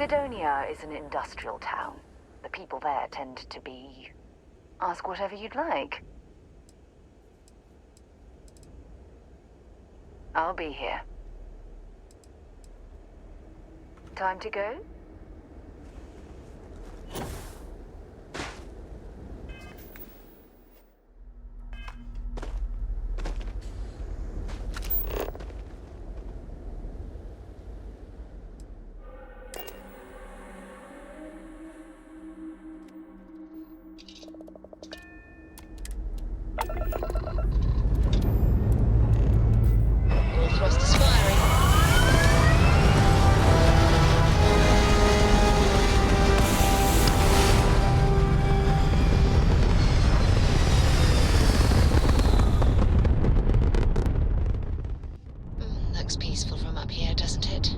Speaker 7: Sidonia is an industrial town. The people there tend to be... Ask whatever you'd like. I'll be here. Time to go?
Speaker 15: All thrusters firing. Looks peaceful from up here, doesn't it?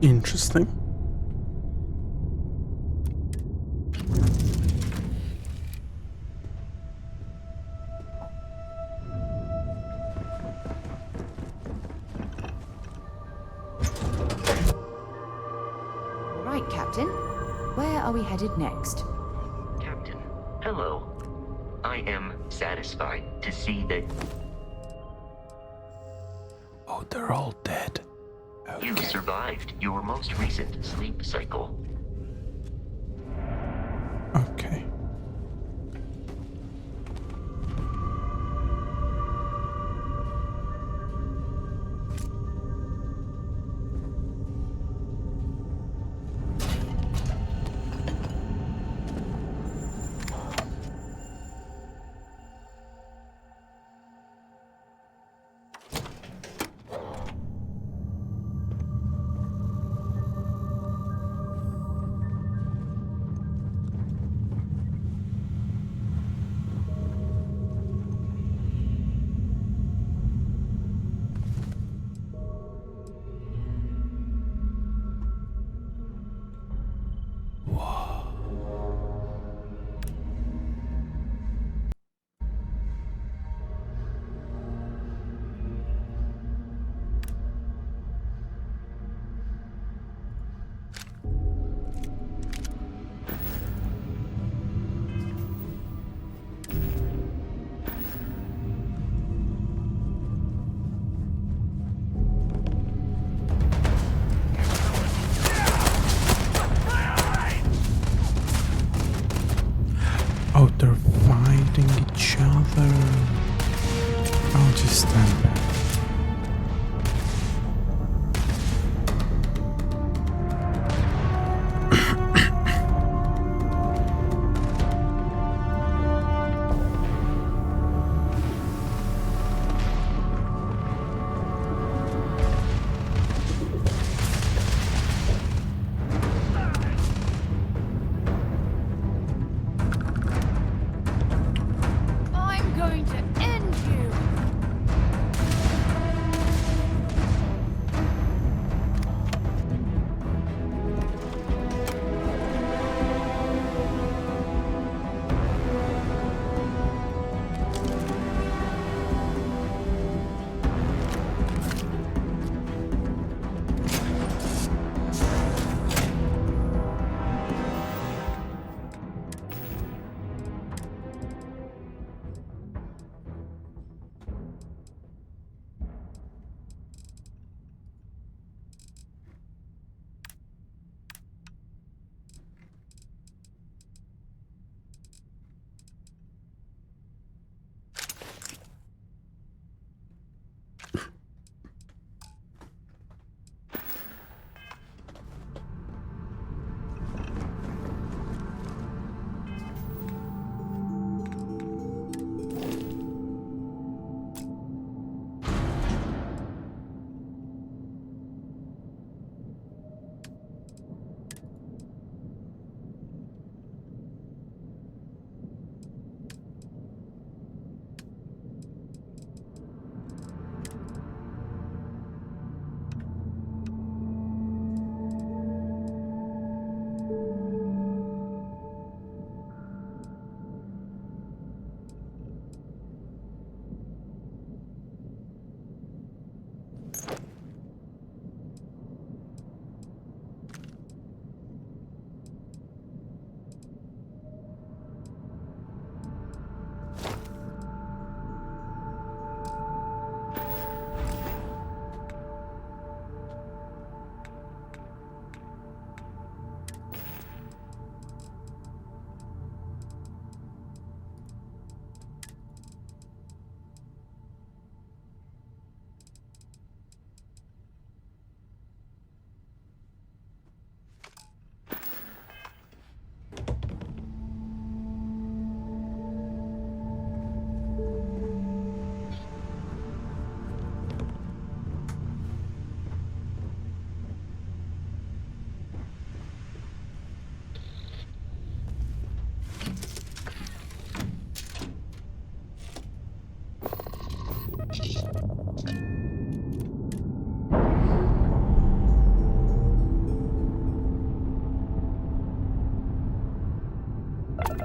Speaker 1: Interesting.
Speaker 20: Right, Captain. Where are we headed next?
Speaker 11: Captain, hello. I am satisfied to see that...
Speaker 1: Oh, they're all dead.
Speaker 11: You survived your most recent sleep cycle.
Speaker 1: Okay.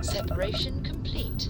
Speaker 15: Separation complete.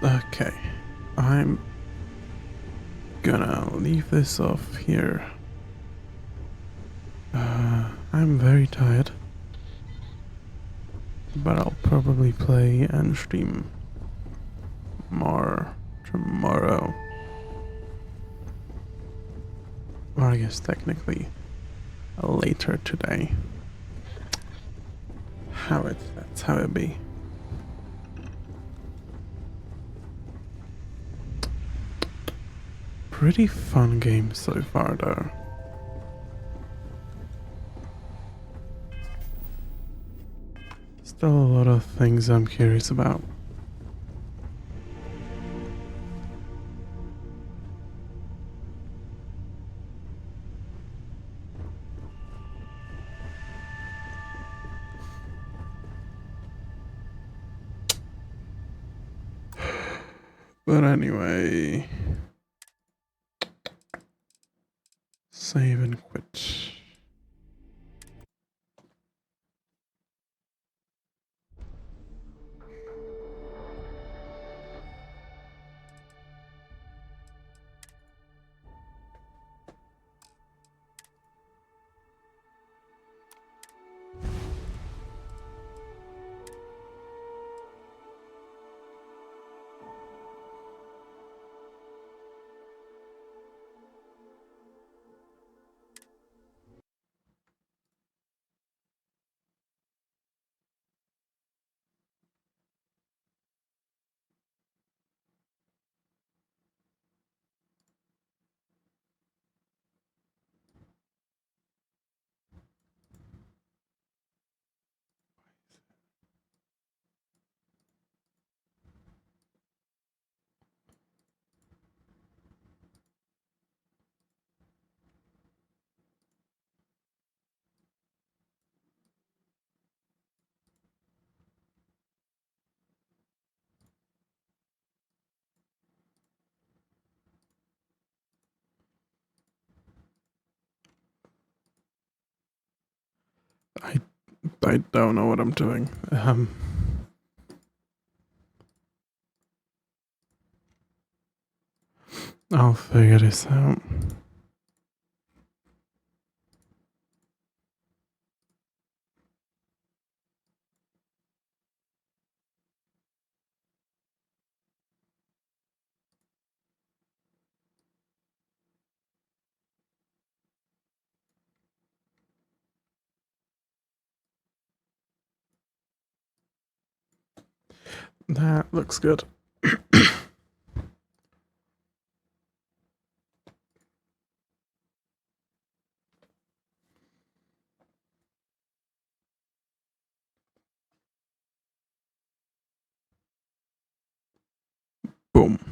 Speaker 1: Okay, I'm gonna leave this off here. I'm very tired, but I'll probably play and stream more tomorrow. Or I guess technically later today. That's how it be. Pretty fun game so far though. Still a lot of things I'm curious about. But anyway, save and quit. I don't know what I'm doing. I'll figure this out. That looks good. Boom.